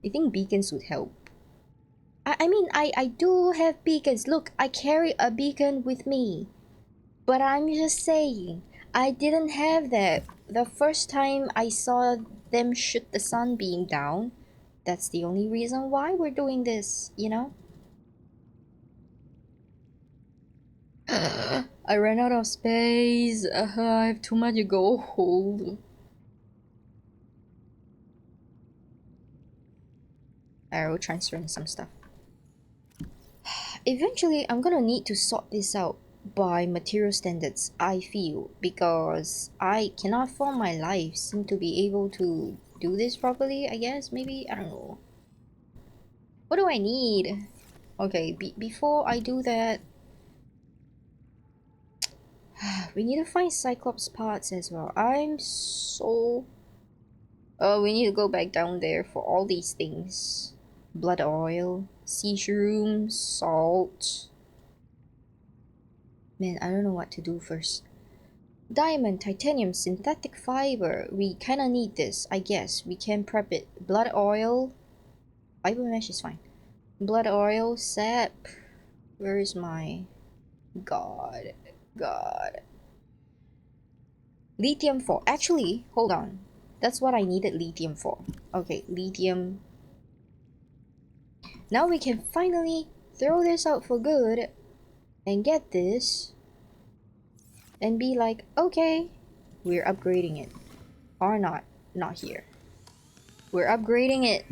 You think beacons would help? I mean, I do have beacons. Look, I carry a beacon with me. But I'm just saying, I didn't have that. The first time I saw them shoot the sunbeam down, that's the only reason why we're doing this, you know? I ran out of space. I have too much gold. I will transfer in some stuff. Eventually, I'm gonna need to sort this out by material standards, I feel, because I cannot for my life seem to be able to do this properly, I guess, maybe, I don't know. What do I need? Okay, before I do that, we need to find Cyclops parts as well. I'm so... Oh, we need to go back down there for all these things. Blood oil, sea shrooms, salt. Man, I don't know what to do first. Diamond, titanium, synthetic fiber. We kinda need this, I guess. We can prep it. Blood oil. Fiber mesh is fine. Blood oil, sap. Where is my... God. God. Lithium for... Actually, hold on. That's what I needed lithium for. Okay, lithium. Now we can finally throw this out for good and get this and be like, okay, we're upgrading it. Or not. Not here. We're upgrading it.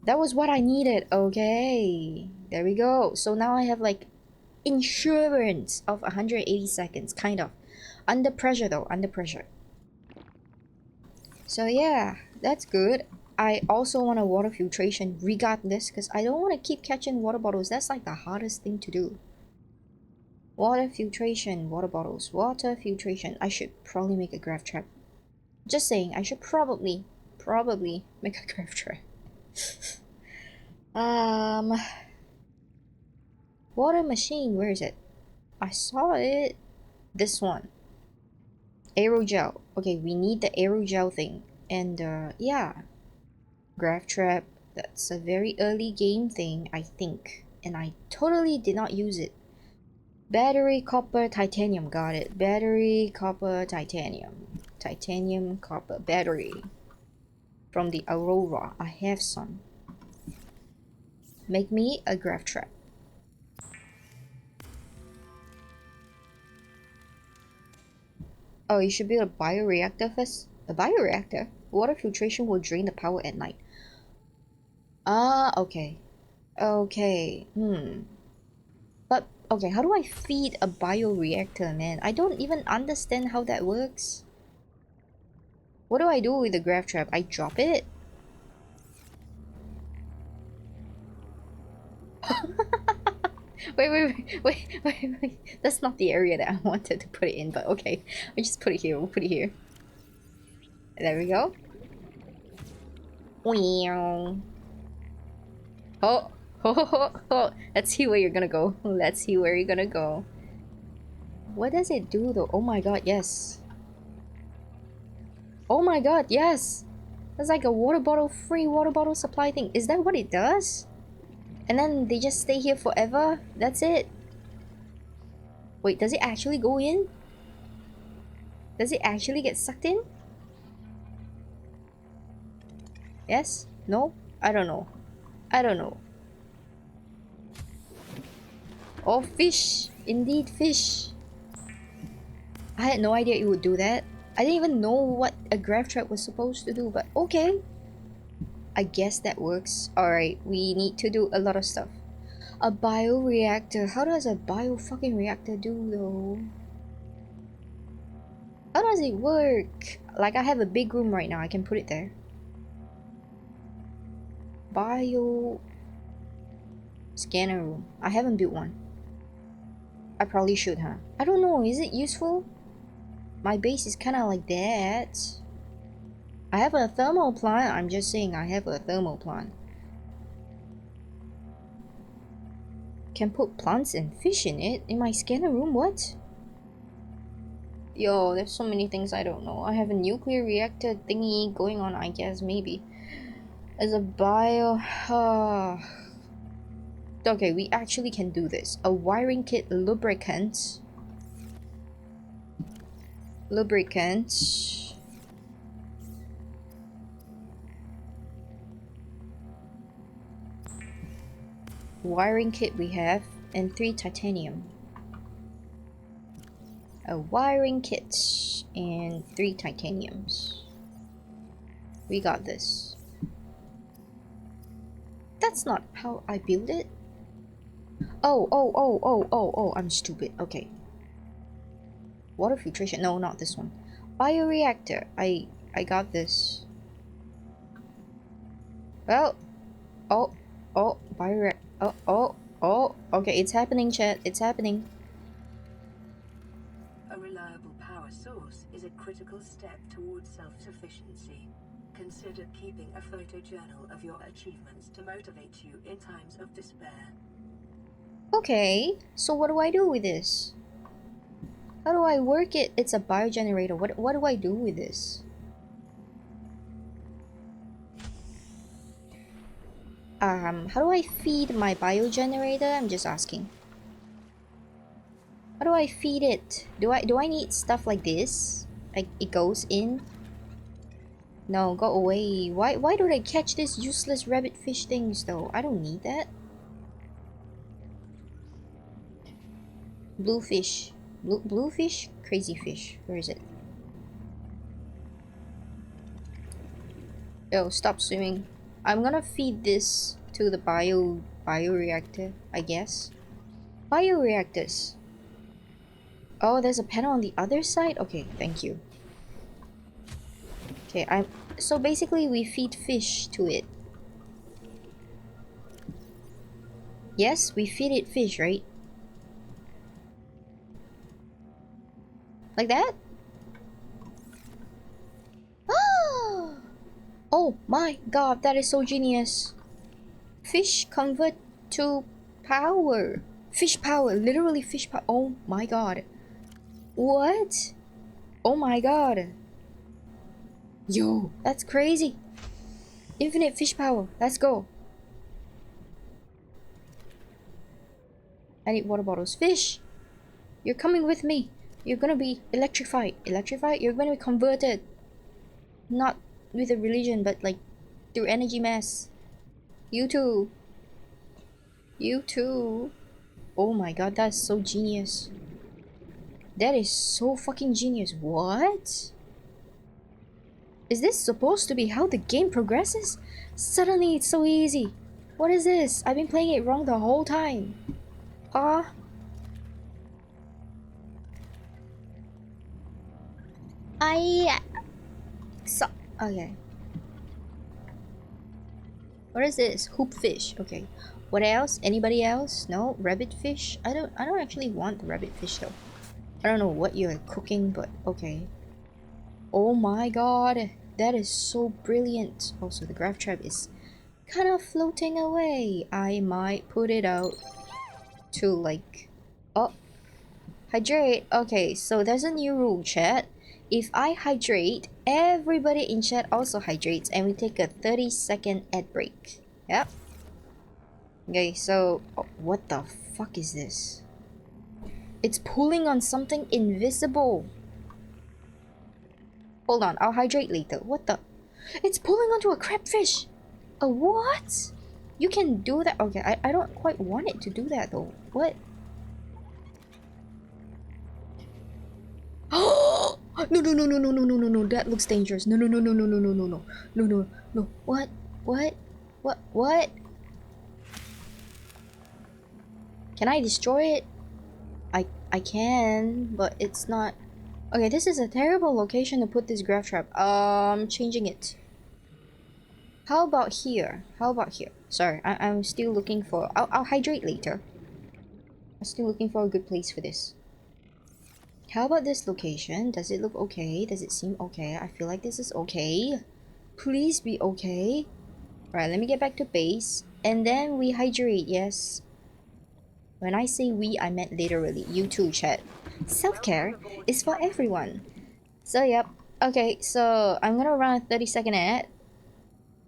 That was what I needed. Okay. There we go. So now I have like insurance of 180 seconds. Kind of. Under pressure though. Under pressure. So yeah. That's good. I also want a water filtration regardless because I don't want to keep catching water bottles. That's like the hardest thing to do. Water filtration. Water bottles. Water filtration. I should probably make a graph trap. Just saying. I should probably make a graph trap. Water machine, where is it? I saw it. This one. Aerogel. Okay, we need the aerogel thing. And yeah. Graph trap. That's a very early game thing, I think. And I totally did not use it. Battery, copper, titanium. Got it. Battery, copper, titanium. Titanium, copper, battery. From the Aurora. I have some. Make me a graph trap. Oh, you should build a bioreactor first. A bioreactor? Water filtration will drain the power at night. Ah, okay. Okay. But, okay, how do I feed a bioreactor, man? I don't even understand how that works. What do I do with the graph trap? I drop it? Wait. That's not the area that I wanted to put it in, but okay. I just put it here. We'll put it here. There we go. Wow. Oh, oh. Let's see where you're gonna go. Let's see where you're gonna go. What does it do though? Oh my god, yes. Oh my god, yes. That's like a water bottle, free water bottle supply thing. Is that what it does? And then they just stay here forever? That's it? Wait, does it actually go in? Does it actually get sucked in? Yes? No? I don't know. I don't know. Oh, fish! Indeed, fish! I had no idea it would do that. I didn't even know what a graph trap was supposed to do, but okay. I guess that works. Alright, we need to do a lot of stuff. A bioreactor. How does a bio fucking reactor do though? How does it work? Like I have a big room right now, I can put it there. Bio scanner room. I haven't built one. I probably should, huh? I don't know, is it useful? My base is kinda like that. I have a thermal plant. I'm just saying I have a thermal plant. Can put plants and fish in it? In my scanner room? What? Yo, there's so many things I don't know. I have a nuclear reactor thingy going on, I guess, maybe. As a bio... okay, we actually can do this. A wiring kit, lubricant. Lubricant. Wiring kit we have. And 3 titanium. A wiring kit. And 3 titaniums. We got this. That's not how I build it. Oh, I'm stupid. Okay. Water filtration. No, not this one. Bioreactor. I got this. Well. Oh, bioreactor. Oh. Okay, it's happening, chat. It's happening. A reliable power source is a critical step towards self-sufficiency. Consider keeping a photojournal of your achievements to motivate you in times of despair. Okay, so what do I do with this? How do I work it? It's a biogenerator. What do I do with this? How do I feed my biogenerator? I'm just asking. How do I feed it? Do I need stuff like this? Like it goes in? No, go away. Why do they catch these useless rabbit fish things though? I don't need that. Bluefish. Bluefish? Crazy fish. Where is it? Oh, stop swimming. I'm gonna feed this to the bioreactor, I guess. Bioreactors. Oh, there's a panel on the other side? Okay, thank you. Okay, so basically we feed fish to it. Yes, we feed it fish, right? Like that? Oh my god, that is so genius. Fish convert to power. Fish power, literally fish power. Oh my god. What? Oh my god. Yo, that's crazy. Infinite fish power. Let's go. I need water bottles. Fish, you're coming with me. You're gonna be electrified. Electrified? You're gonna be converted. Not with a religion, but like through energy mass. You too. You too. Oh my god, that's so genius. That is so fucking genius. What? Is this supposed to be how the game progresses? Suddenly it's so easy. What is this? I've been playing it wrong the whole time. Ah. I... So... Okay. What is this? Hoop fish. Okay. What else? Anybody else? No? Rabbit fish? I don't actually want the rabbit fish though. I don't know what you're cooking, but okay. Oh my god. That is so brilliant. Also, the graph trap is kind of floating away. I might put it out to like... Oh, hydrate. Okay, so there's a new rule, chat. If I hydrate, everybody in chat also hydrates and we take a 30-second ad break. Yep. Okay, so... Oh, what the fuck is this? It's pulling on something invisible. Hold on, I'll hydrate later. What the... It's pulling onto a crabfish! A what? You can do that? Okay, I don't quite want it to do that though. What? Oh! No, no, no, no, no, no, no, no, no. That looks dangerous. No, no, no, no, no, no, no, no, no. No, no, no. What? What? What? Can I destroy it? I can, but it's not... Okay, this is a terrible location to put this graph trap. Changing it. How about here? How about here? Sorry, I'm still looking for... I'll hydrate later. I'm still looking for a good place for this. How about this location? Does it look okay? Does it seem okay? I feel like this is okay. Please be okay. Right, let me get back to base. And then we hydrate, yes. When I say we, I meant literally. You too, chat. Self-care is for everyone. So, yep. Okay, so I'm gonna run a 30-second ad.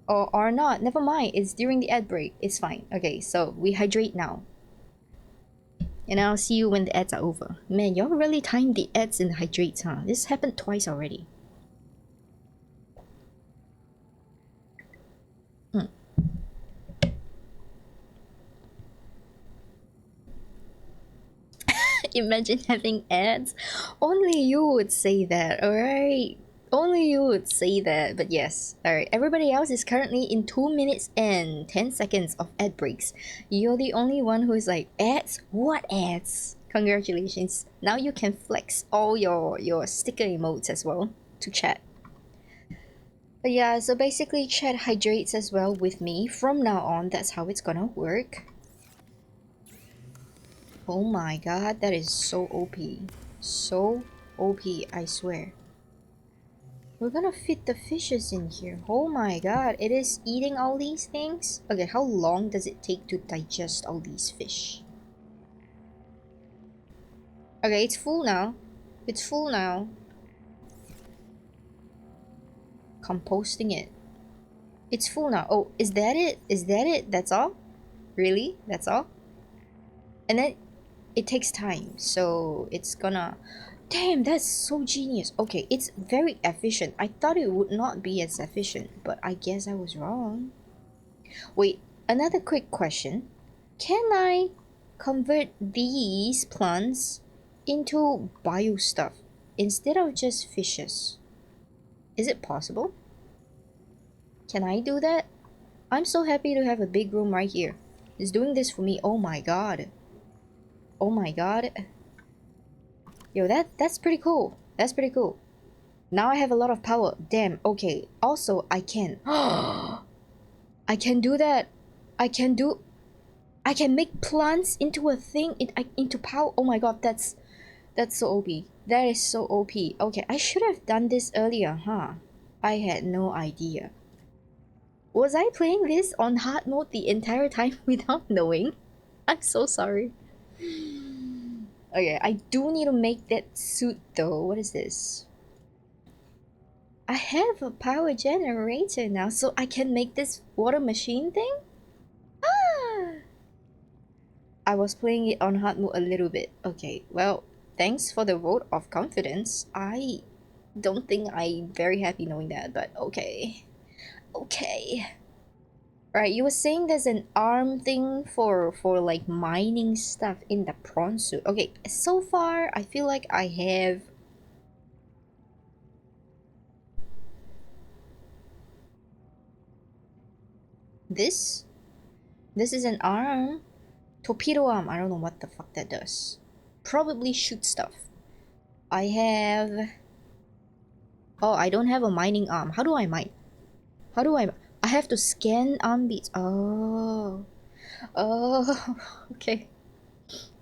Or not. Never mind. It's during the ad break. It's fine. Okay, so we hydrate now. And I'll see you when the ads are over. Man, y'all really timed the ads and hydrates, huh? This happened twice already. Hmm. Imagine having ads. Only you would say that, alright? Only you would say that, but yes. Alright, everybody else is currently in 2 minutes and 10 seconds of ad breaks. You're the only one who is like, ads? What ads? Congratulations. Now you can flex all your sticker emotes as well to chat. But yeah, so basically chat hydrates as well with me. From now on, that's how it's gonna work. Oh my god, that is so OP. So OP, I swear. We're gonna fit the fishes in here. Oh my god, it is eating all these things? Okay, how long does it take to digest all these fish? Okay, it's full now. It's full now. Composting it. It's full now. Oh, is that it? Is that it? That's all? Really? That's all? And then it takes time, so it's gonna... Damn, that's so genius. Okay, it's very efficient. I thought it would not be as efficient, but I guess I was wrong. Wait, another quick question. Can I convert these plants into bio stuff instead of just fishes? Is it possible? Can I do that? I'm so happy to have a big room right here. It's doing this for me. Oh my god. Oh my god. Yo, that's pretty cool. That's pretty cool. Now I have a lot of power. Damn. Okay. Also, I can. I can do that. I can do. I can make plants into a thing. Into power. Oh my god. That's so OP. That is so OP. Okay, I should have done this earlier, huh? I had no idea. Was I playing this on hard mode the entire time without knowing? I'm so sorry. Okay, I do need to make that suit though. What is this? I have a power generator now, so I can make this water machine thing? Ah! I was playing it on hard mode a little bit. Okay, well, thanks for the vote of confidence. I don't think I'm very happy knowing that, but okay. Okay. Right, you were saying there's an arm thing for like mining stuff in the prawn suit. Okay, so far I feel like I have this. This is an arm. Torpedo arm. I don't know what the fuck that does. Probably shoot stuff. I have... Oh, I don't have a mining arm. How do I mine? How do I... I have to scan arm beats. Oh. Oh. Okay.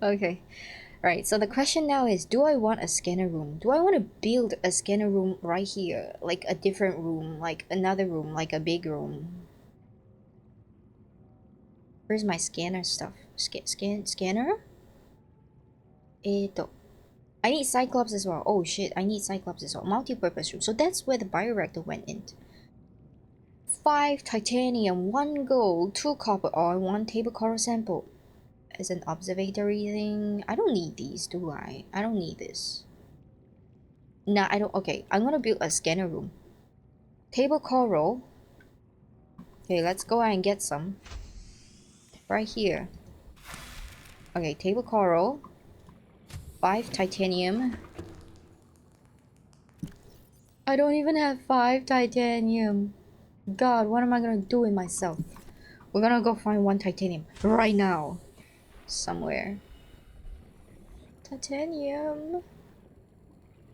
Okay. Right, so the question now is, do I want a scanner room? Do I want to build a scanner room right here? Like a different room, like another room, like a big room. Where's my scanner stuff? Scanner? Eto. I need Cyclops as well. Oh shit, I need Cyclops as well. Multi-purpose room. So that's where the bioreactor went in. 5 titanium, 1 gold, 2 copper ore, 1 table coral sample. As an observatory thing. I don't need these, do I? I don't need this. Nah, I don't. Okay, I'm gonna build a scanner room. Table coral. Okay, let's go and get some. Right here. Okay, table coral. 5 titanium. I don't even have 5 titanium. God, what am I gonna do with myself? We're gonna go find 1 titanium right now. Somewhere. Titanium.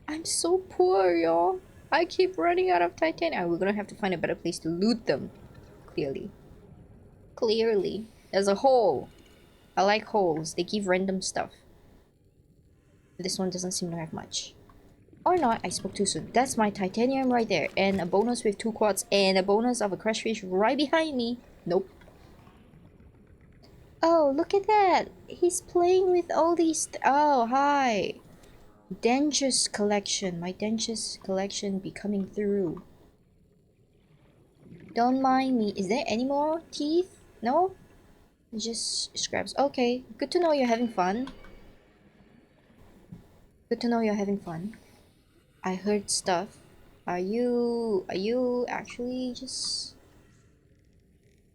I'm so poor, y'all. I keep running out of titanium. We're gonna have to find a better place to loot them. Clearly. Clearly. There's a hole. I like holes. They give random stuff. This one doesn't seem to have much. Or not, I spoke too soon. That's my titanium right there. And a bonus with 2 quartz. And a bonus of a crushed fish right behind me. Nope. Oh, look at that. He's playing with all these... Oh, hi. Dentures collection. My dentures collection be coming through. Don't mind me. Is there any more teeth? No? Just scraps. Okay. Good to know you're having fun. Good to know you're having fun. I heard stuff. Are you actually just...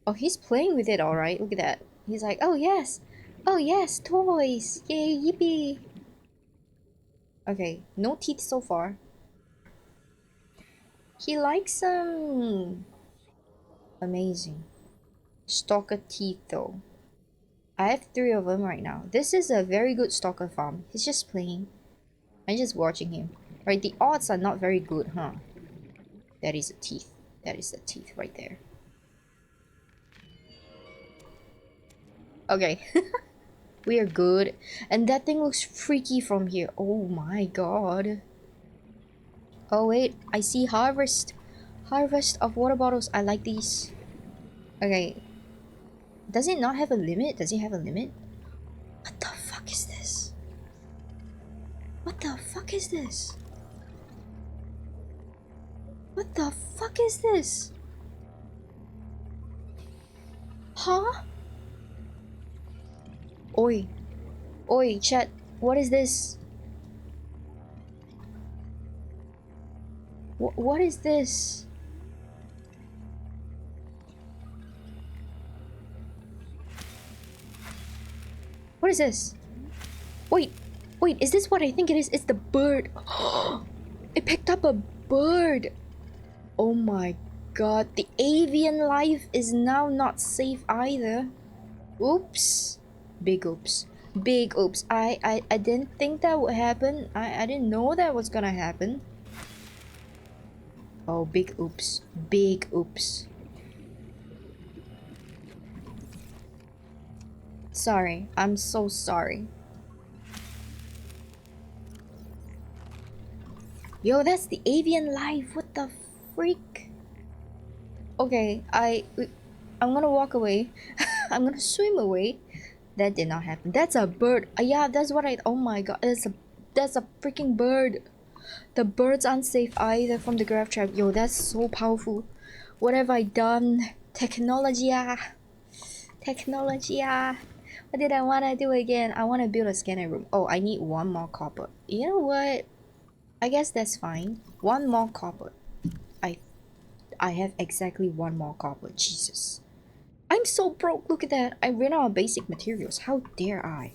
Oh, he's playing with it alright. Look at that. He's like, oh yes. Oh yes, toys. Yay, yippee. Okay, no teeth so far. He likes them. Amazing. Stalker teeth though. I have 3 of them right now. This is a very good stalker farm. He's just playing. I'm just watching him. Right, the odds are not very good, huh? That is a teeth. That is the teeth right there. Okay. We are good. And that thing looks freaky from here. Oh my god. Oh wait, I see harvest. Harvest of water bottles. I like these. Okay. Does it not have a limit? Does it have a limit? What the fuck is this? What the fuck is this? What the fuck is this? Huh? Oi. Oi, chat. What is this? What is this? What is this? Wait. Wait, is this what I think it is? It's the bird. It picked up a bird. Oh my god. The avian life is now not safe either. Oops. Big oops. Big oops. I didn't think that would happen. I didn't know that was gonna happen. Oh, big oops. Big oops. Sorry. I'm so sorry. Yo, that's the avian life. What the freak? Okay, I'm gonna walk away. I'm gonna swim away. That did not happen. That's a bird. Yeah, that's what I. Oh my god, that's a freaking bird. The bird's unsafe either from the graph trap. Yo, that's so powerful. What have I done? Technologia. Technologia. What did I wanna do again? I wanna build a scanner room. Oh, I need one more copper. You know what? I guess that's fine. One more copper. I I have exactly one more copper. Jesus. I'm so broke. Look at that. I ran out of basic materials. How dare I?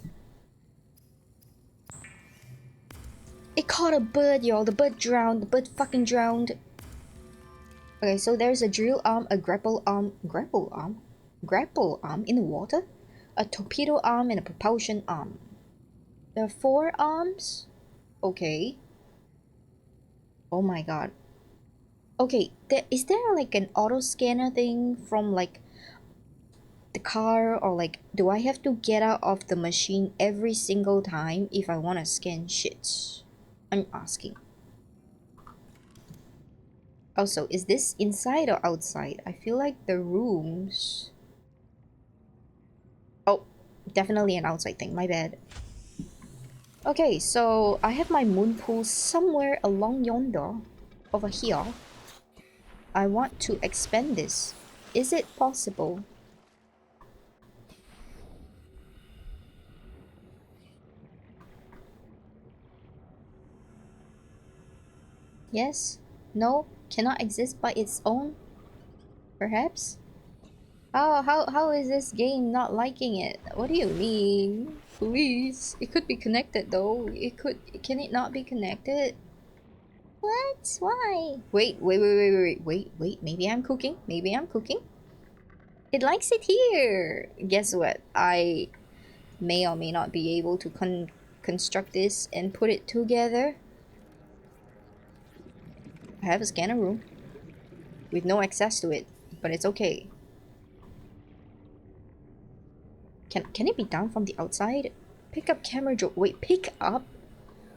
It caught a bird, y'all. The bird drowned. The bird fucking drowned. Okay, so there's a drill arm, a grapple arm in the water, a torpedo arm, and a propulsion arm. There are 4 arms? Okay. Oh my god. Okay, is there like an auto scanner thing from like the car, or like do I have to get out of the machine every single time if I want to scan shit? I'm asking. Also, is this inside or outside? I feel like the rooms... Oh, definitely an outside thing, my bad. Okay, so I have my moon pool somewhere along yonder, over here. I want to expand this. Is it possible? Yes? No? Cannot exist by its own? Perhaps? How is this game not liking it? What do you mean? Please. It could be connected though. Can it not be connected? What? Why? Wait. Maybe I'm cooking. Maybe I'm cooking. It likes it here. Guess what? I may or may not be able to construct this and put it together. I have a scanner room with no access to it, but it's okay. Can it be done from the outside? Pick up camera drone. Wait, pick up?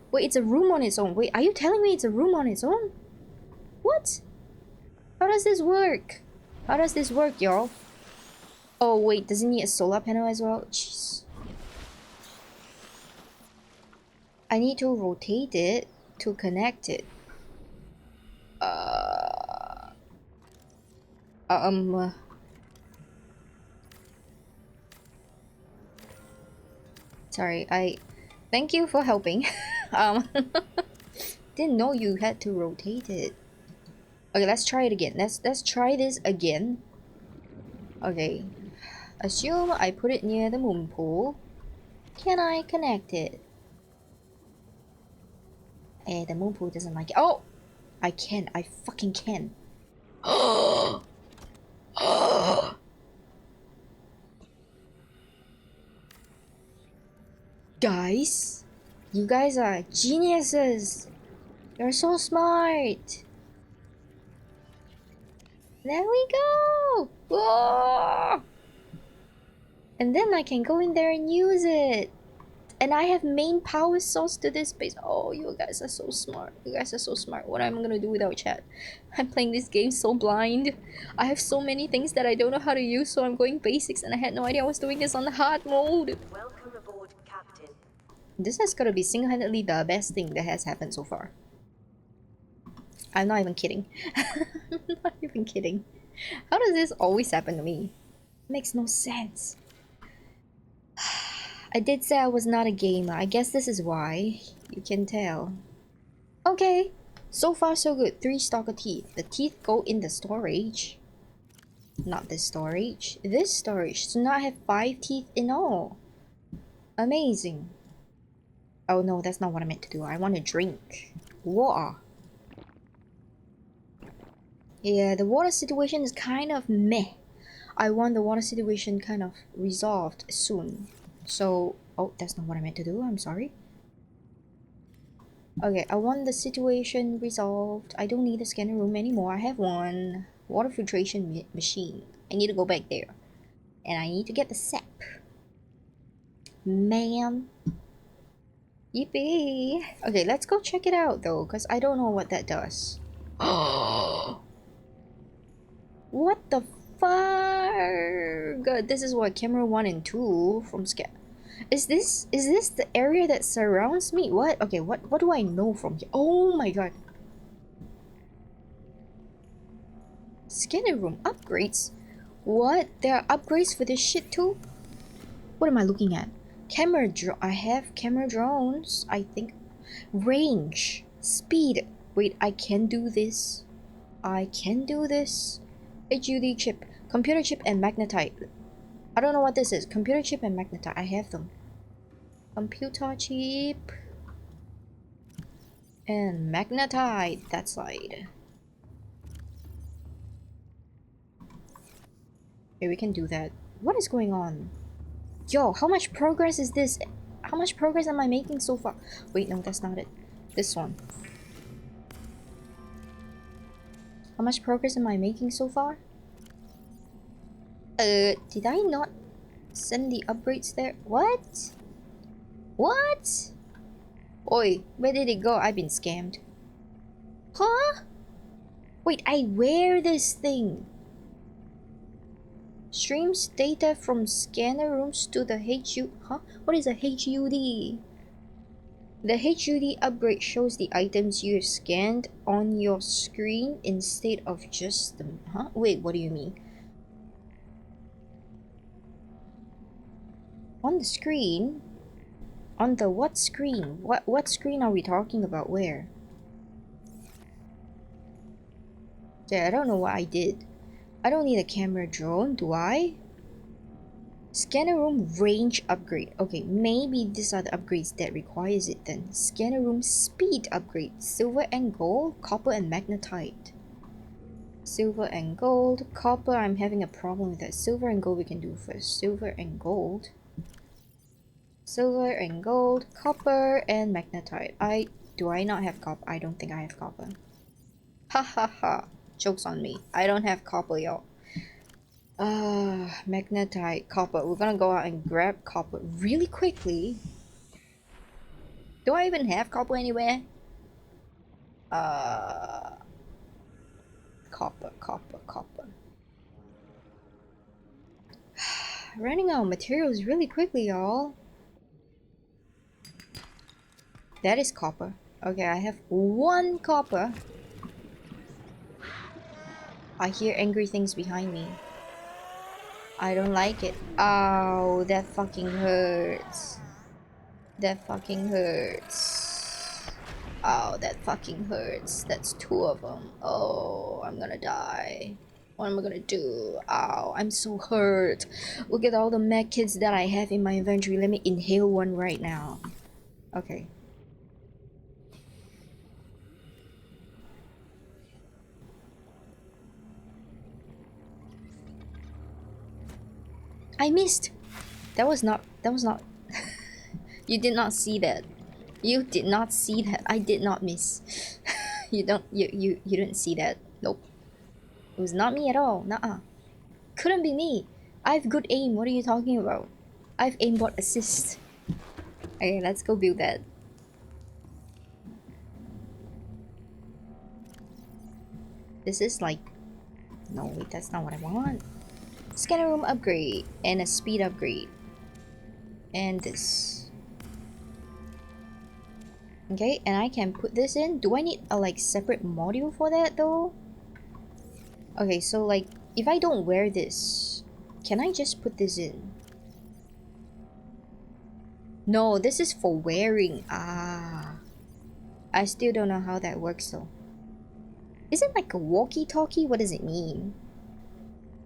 Wait, it's a room on its own. Wait, are you telling me it's a room on its own? What? How does this work? How does this work, y'all? Oh, wait, does it need a solar panel as well? Jeez. I need to rotate it to connect it. Uh... Um... Sorry, Thank you for helping. um... Didn't know you had to rotate it. Okay, let's try it again. Let's try this again. Okay. Assume I put it near the moon pool. Can I connect it? Eh, the moon pool doesn't like it. Oh! I can. I fucking can. Guys, you guys are geniuses. You're so smart. There we go. Whoa! And then I can go in there and use it. And I have main power source to this base. Oh, you guys are so smart. You guys are so smart. What am I gonna do without chat? I'm playing this game so blind. I have so many things that I don't know how to use, so I'm going basics, and I had no idea I was doing this on the hard mode. Welcome aboard, Captain. This has gotta be single-handedly the best thing that has happened so far. I'm not even kidding. I'm not even kidding. How does this always happen to me? Makes no sense. I did say I was not a gamer. I guess this is why. You can tell. Okay. So far so good. 3 stalker teeth. The teeth go in the storage. Not this storage. This storage. So now I have 5 teeth in all. Amazing. Oh no, that's not what I meant to do. I want to drink water. Yeah, the water situation is kind of meh. I want the water situation kind of resolved soon. So, oh, that's not what I meant to do. I'm sorry. Okay, I want the situation resolved. I don't need a scanner room anymore. I have one water filtration machine. I need to go back there. And I need to get the sap. Man. Yippee. Okay, let's go check it out though, because I don't know what that does. What the fuck? God, this is what camera 1 and 2 from scan. Is this the area that surrounds me? What? Okay, what do I know from here? Oh my god. Scanner room upgrades? What? There are upgrades for this shit too? What am I looking at? I have camera drones, I think. Range. Speed. Wait, I can do this. I can do this. HUD chip. Computer chip and magnetite. I don't know what this is. Computer chip and magnetite. I have them. Computer chip. And magnetite. That side. Okay, we can do that. What is going on? Yo, how much progress is this? How much progress am I making so far? Wait, no, that's not it. This one. How much progress am I making so far? Did I not send the upgrades there? What? What? Oi, where did it go? I've been scammed. Huh? Wait, I wear this thing. Streams data from scanner rooms to the HUD. Huh? What is a HUD? The HUD upgrade shows the items you scanned on your screen instead of just them. Huh? Wait, what do you mean? On the screen? On the what screen? What screen are we talking about? Where? Yeah, I don't know what I did. I don't need a camera drone, do I? Scanner room range upgrade. Okay, maybe these are the upgrades that requires it then. Scanner room speed upgrade. Silver and gold, copper and magnetite. Silver and gold, copper, I'm having a problem with that. Silver and gold we can do first. Silver and gold. Silver and gold, copper and magnetite. Do I not have copper? I don't think I have copper. Ha ha ha. Joke's on me. I don't have copper, y'all. Magnetite, copper. We're gonna go out and grab copper really quickly. Do I even have copper anywhere? Copper, copper, copper. Running out of materials really quickly, y'all. That is copper. Okay, I have 1 copper. I hear angry things behind me. I don't like it. Ow, that fucking hurts. That fucking hurts. Oh, that fucking hurts. That's 2 of them. Oh, I'm gonna die. What am I gonna do? Ow, I'm so hurt. Look at all the mech kits that I have in my inventory. Let me inhale one right now. Okay. I missed! That was not... You did not see that. You did not see that. I did not miss. You didn't see that. Nope. It was not me at all. Nuh-uh. Couldn't be me. I have good aim. What are you talking about? I have aimbot assist. Okay, let's go build that. This is like... No, wait, that's not what I want. Scanner room upgrade. And a speed upgrade. And this. Okay, and I can put this in. Do I need a like separate module for that though? Okay, so like if I don't wear this, can I just put this in? No, this is for wearing. Ah, I still don't know how that works though. Is it like a walkie-talkie? What does it mean?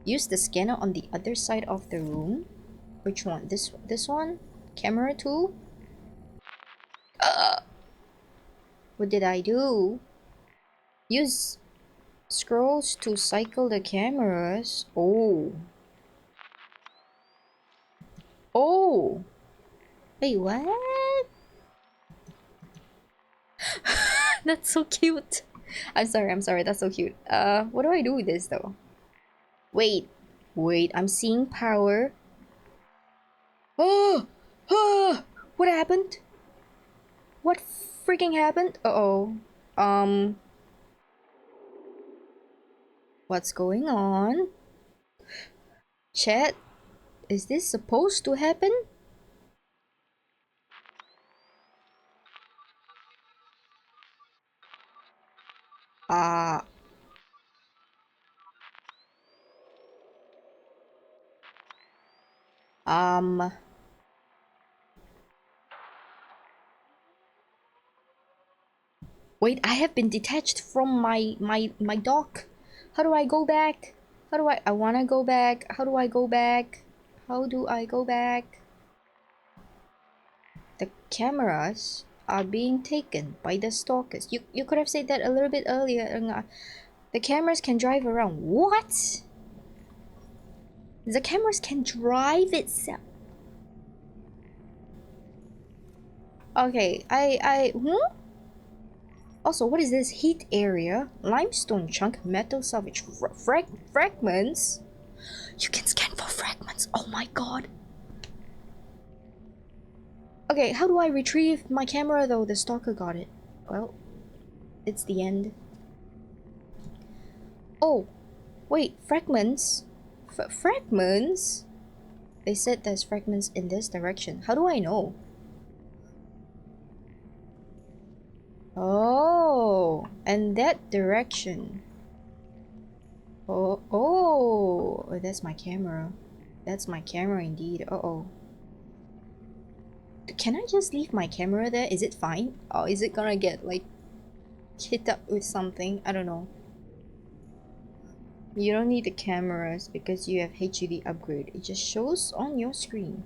Use the scanner on the other side of the room. Which one? This one? Camera tool? What did I do? Use scrolls to cycle the cameras. Oh. Oh. Wait, what? That's so cute. I'm sorry, that's so cute. What do I do with this though? Wait, wait, I'm seeing power. Oh! Oh! What happened? What freaking happened? Uh-oh. Um, what's going on? Chat, is this supposed to happen? Uh, um, wait, I have been detached from my dock. How do I go back? How do I wanna go back. How do I go back? How do I go back? The cameras are being taken by the stalkers. You could have said that a little bit earlier. The cameras can drive around. What? The cameras can drive itself. Okay, Also, what is this? Heat area, limestone chunk, metal salvage, fragments. You can scan for fragments. Oh my god. Okay, how do I retrieve my camera though? The stalker got it. Well, it's the end. Oh, wait, fragments? Fragments? They said there's fragments in this direction. How do I know? Oh, and that direction. Oh, that's my camera. That's my camera indeed. Uh-oh. Can I just leave my camera there? Is it fine? Or is it gonna get, like, hit up with something? I don't know. You don't need the cameras because you have HUD upgrade. It just shows on your screen.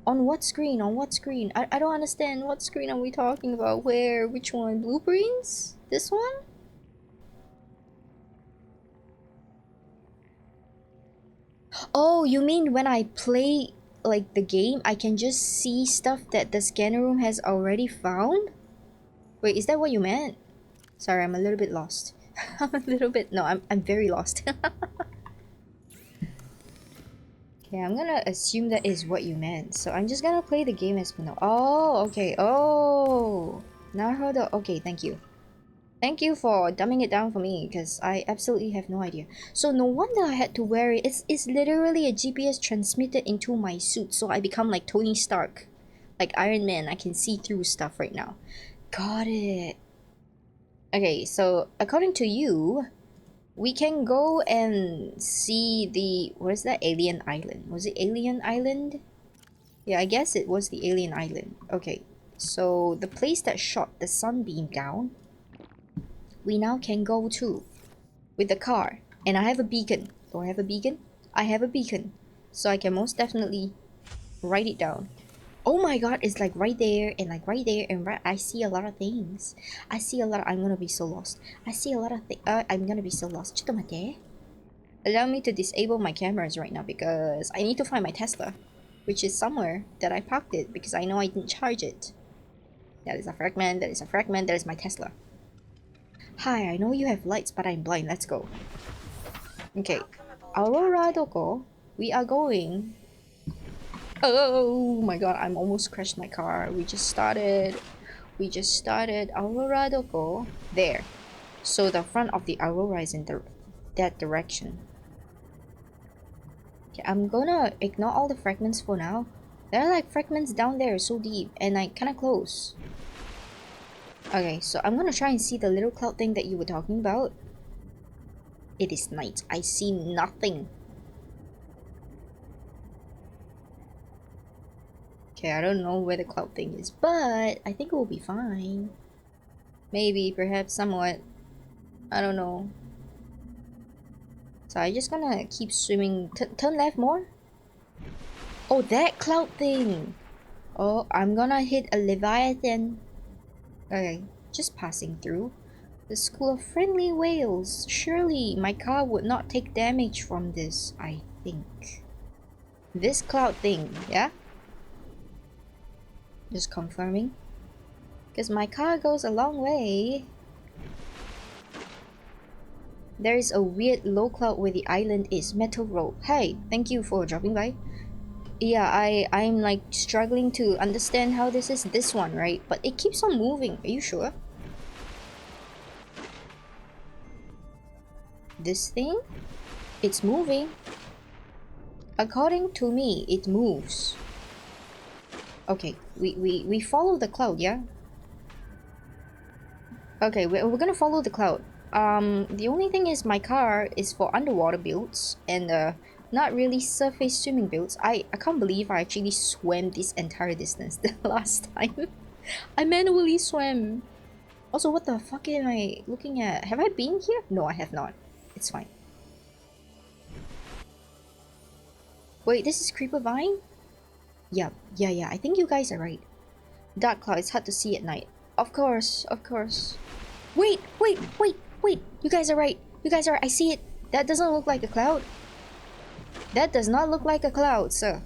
On what screen? On what screen? I don't understand. What screen are we talking about? Where? Which one? Blueprints? This one? Oh, you mean when I play like the game, I can just see stuff that the scanner room has already found? Wait, is that what you meant? Sorry, I'm a little bit lost. I'm a little bit no, I'm very lost. Okay, I'm gonna assume that is what you meant. So I'm just gonna play the game as we know. Oh, okay. Oh, now I heard. Okay, thank you. Thank you for dumbing it down for me because I absolutely have no idea. So no wonder I had to wear it. It's literally a GPS transmitted into my suit, so I become like Tony Stark, like Iron Man. I can see through stuff right now. Got it. Okay, so according to you, we can go and see the what is that alien island? Was it Alien Island? Yeah, I guess it was the Alien Island. Okay, so the place that shot the sunbeam down, we now can go to with the car. And I have a beacon. Do I have a beacon? I have a beacon. So I can most definitely write it down. Oh my god, it's like right there and like right there and right. I see a lot of things. I see a lot of, I'm gonna be so lost. I see a lot of things. I'm gonna be so lost. ちょっと待って. Allow me to disable my cameras right now because I need to find my Tesla, which is somewhere that I parked it because I know I didn't charge it. That is a fragment, that is a fragment, that is my Tesla. Hi, I know you have lights, but I'm blind. Let's go. Okay. Aurora Doko. We are going. Oh my god, I'm almost crashed my car. We just started. Aurora Doko. There. So the front of the Aurora is in that direction. Okay, I'm gonna ignore all the fragments for now. There are like fragments down there so deep and like kinda close. Okay, so I'm gonna try and see the little cloud thing that you were talking about. It is night. I see nothing. Okay, I don't know where the cloud thing is, but I think it will be fine. Maybe, perhaps, somewhat. I don't know. So I'm just gonna keep swimming. Turn left more. Oh, that cloud thing. Oh, I'm gonna hit a Leviathan. Okay, just passing through. The school of friendly whales. Surely my car would not take damage from this, I think. This cloud thing, yeah? Just confirming. Because my car goes a long way. There is a weird low cloud where the island is. Metal Road. Hey, thank you for dropping by. Yeah, I'm like struggling to understand how this is this one, right? But it keeps on moving. Are you sure? This thing? It's moving. According to me, it moves. Okay, we follow the cloud, yeah? Okay, we're gonna follow the cloud. The only thing is my car is for underwater builds and not really surface swimming builds. I can't believe I actually swam this entire distance the last time. I manually swam. Also, what the fuck am I looking at? Have I been here? No, I have not. It's fine. Wait, this is Creeper Vine? Yeah, I think you guys are right. Dark cloud, it's hard to see at night. Of course, of course. Wait. You guys are right. You guys are right. I see it. That doesn't look like a cloud. That does not look like a cloud, sir.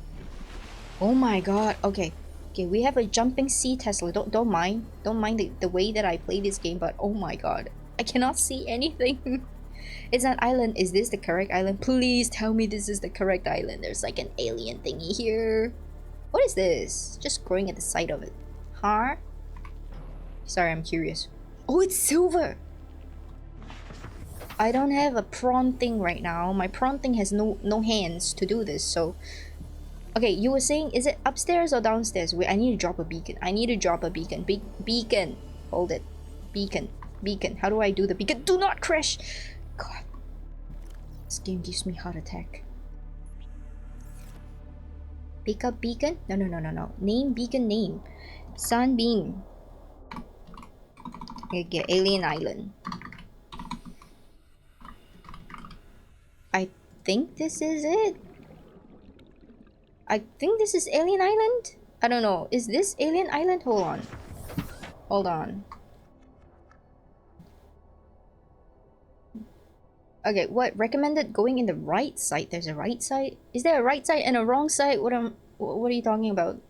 Oh my god. Okay. Okay, we have a jumping sea Tesla. Don't mind. Don't mind the way that I play this game, but oh my god. I cannot see anything. It's an island. Is this the correct island? Please tell me this is the correct island. There's like an alien thingy here. What is this? Just growing at the side of it. Huh? Sorry, I'm curious. Oh, it's silver! I don't have a prawn thing right now. My prawn thing has no hands to do this, so... Okay, you were saying, is it upstairs or downstairs? Wait, I need to drop a beacon. I need to drop a beacon. Beacon! Hold it. Beacon. How do I do the beacon? Do not crash! God. This game gives me heart attack. Pick up beacon? No. Name beacon name. Sunbeam. Okay, Alien Island. I think this is it. I think this is Alien Island? I don't know. Is this Alien Island? Hold on. Okay, what? Recommended going in the right side. There's a right side? Is there a right side and a wrong side? What are you talking about?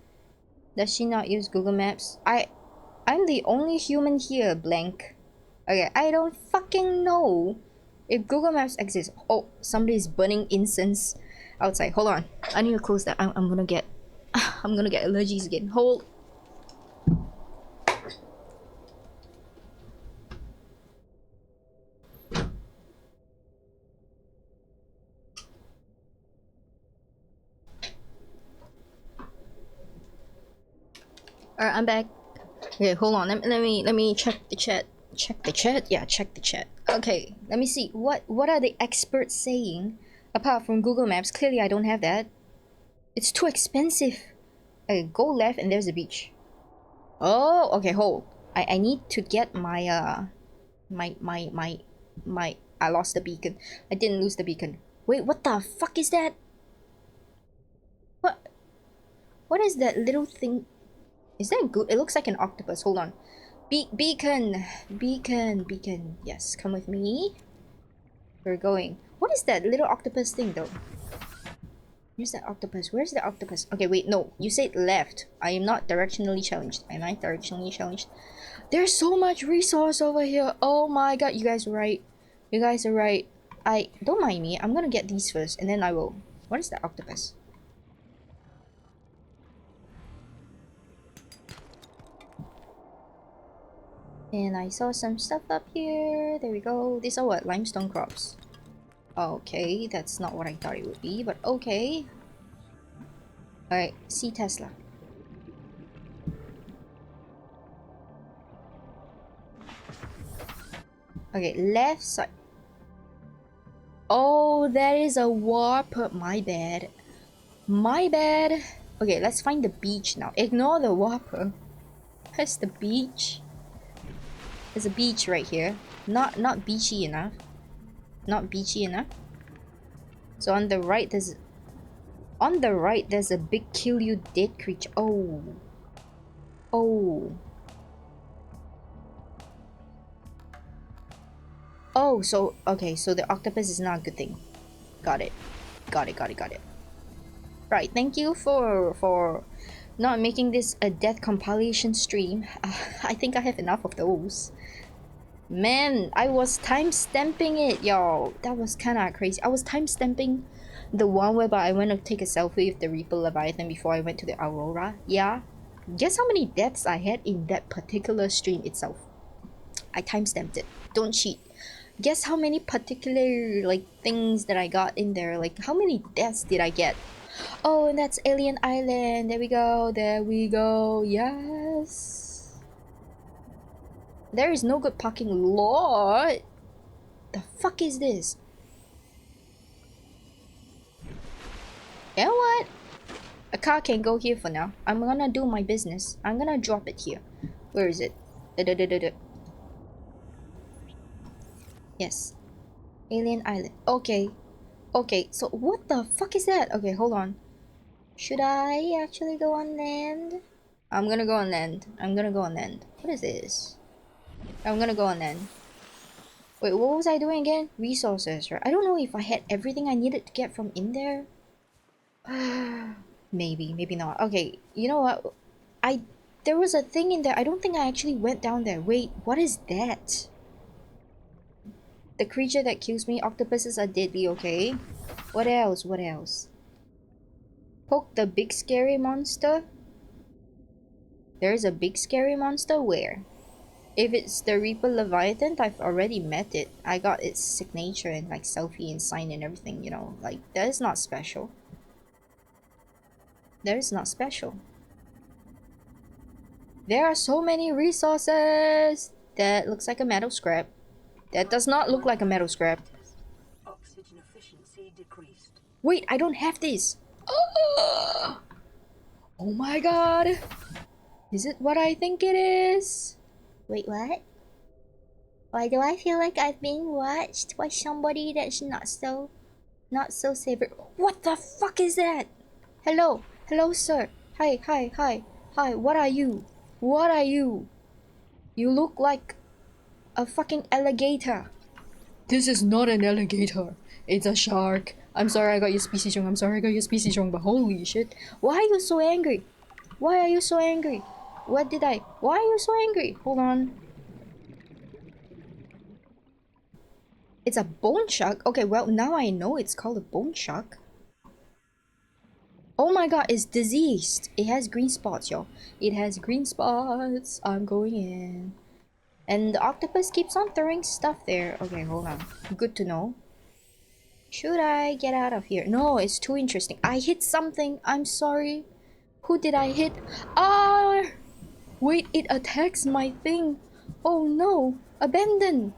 Does she not use Google Maps? I'm the only human here, blank. Okay, I don't fucking know if Google Maps exists. Oh, somebody's burning incense outside. Hold on. I need to close that. I'm gonna get I'm gonna get allergies again. Hold. Alright, I'm back. Okay, hold on. Let me check the chat. Check the chat? Yeah, check the chat. Okay, let me see. What are the experts saying? Apart from Google Maps, clearly I don't have that. It's too expensive. Okay, go left and there's the beach. Oh, okay, hold. I need to get my my I lost the beacon. I didn't lose the beacon. Wait, what the fuck is that? What what is that little thing? Is that good? It looks like an octopus. Hold on. Beacon. Yes, come with me. We're going. What is that little octopus thing though? Where's that octopus? Where's the octopus? Okay, wait, no. You said left. I am not directionally challenged. Am I directionally challenged? There's so much resource over here. Oh my god, you guys are right. You guys are right. I don't mind me. I'm gonna get these first and then I will. What is that octopus? And I saw some stuff up here. There we go. These are what? Limestone crops. Okay, that's not what I thought it would be, but okay. Alright, see Tesla. Okay, left side. Oh, that is a warp. My bad. My bad. Okay, let's find the beach now. Ignore the warper. Where's the beach? There's a beach right here. Not beachy enough. Not beachy enough. So on the right there's a big kill you dead creature. Oh. Oh. Oh, so okay, so the octopus is not a good thing. Got it. Got it, got it, got it. Right, thank you for not making this a death compilation stream. I think I have enough of those. Man, I was time stamping it, yo. That was kinda crazy. I was time stamping the one whereby I went to take a selfie with the Reaper Leviathan before I went to the Aurora. Yeah. Guess how many deaths I had in that particular stream itself? I time stamped it. Don't cheat. Guess how many particular like things that I got in there? Like how many deaths did I get? Oh, and that's Alien Island. There we go. There we go. Yes. There is no good parking lot. The fuck is this? You know what? A car can go here for now. I'm gonna do my business. I'm gonna drop it here. Where is it? Da-da-da-da-da. Yes. Alien Island. Okay. Okay, so what the fuck is that? Okay, hold on. Should I actually go on land? I'm gonna go on land. I'm gonna go on land. What is this? I'm gonna go on land. Wait, what was I doing again? Resources, right? I don't know if I had everything I needed to get from in there. Maybe, maybe not. Okay, you know what? There was a thing in there. I don't think I actually went down there. Wait, what is that? The creature that kills me. Octopuses are deadly, okay? What else? What else? Poke the big scary monster? There's a big scary monster? Where? If it's the Reaper Leviathan, I've already met it. I got its signature and like selfie and sign and everything, you know. Like, that is not special. That is not special. There are so many resources! That looks like a metal scrap. That does not look like a metal scrap. Oxygen efficiency decreased. Wait, I don't have this! Oh, oh my god! Is it what I think it is? Wait, what? Why do I feel like I've been watched by somebody that's not so saver? What the fuck is that? Hello, hello, sir. Hi, hi, hi, hi. What are you? What are you? You look like a fucking alligator. This is not an alligator. It's a shark. I'm sorry I got your species wrong. I'm sorry I got your species wrong, but holy shit. Why are you so angry? Why are you so angry? What did I? Why are you so angry? Hold on. It's a bone shark? Okay, well, now I know it's called a bone shark. Oh my god, it's diseased. It has green spots, yo. It has green spots. I'm going in. And the octopus keeps on throwing stuff there. Okay, hold on. Good to know. Should I get out of here? No, it's too interesting. I hit something. I'm sorry. Who did I hit? Ah! Wait, it attacks my thing. Oh no. Abandon.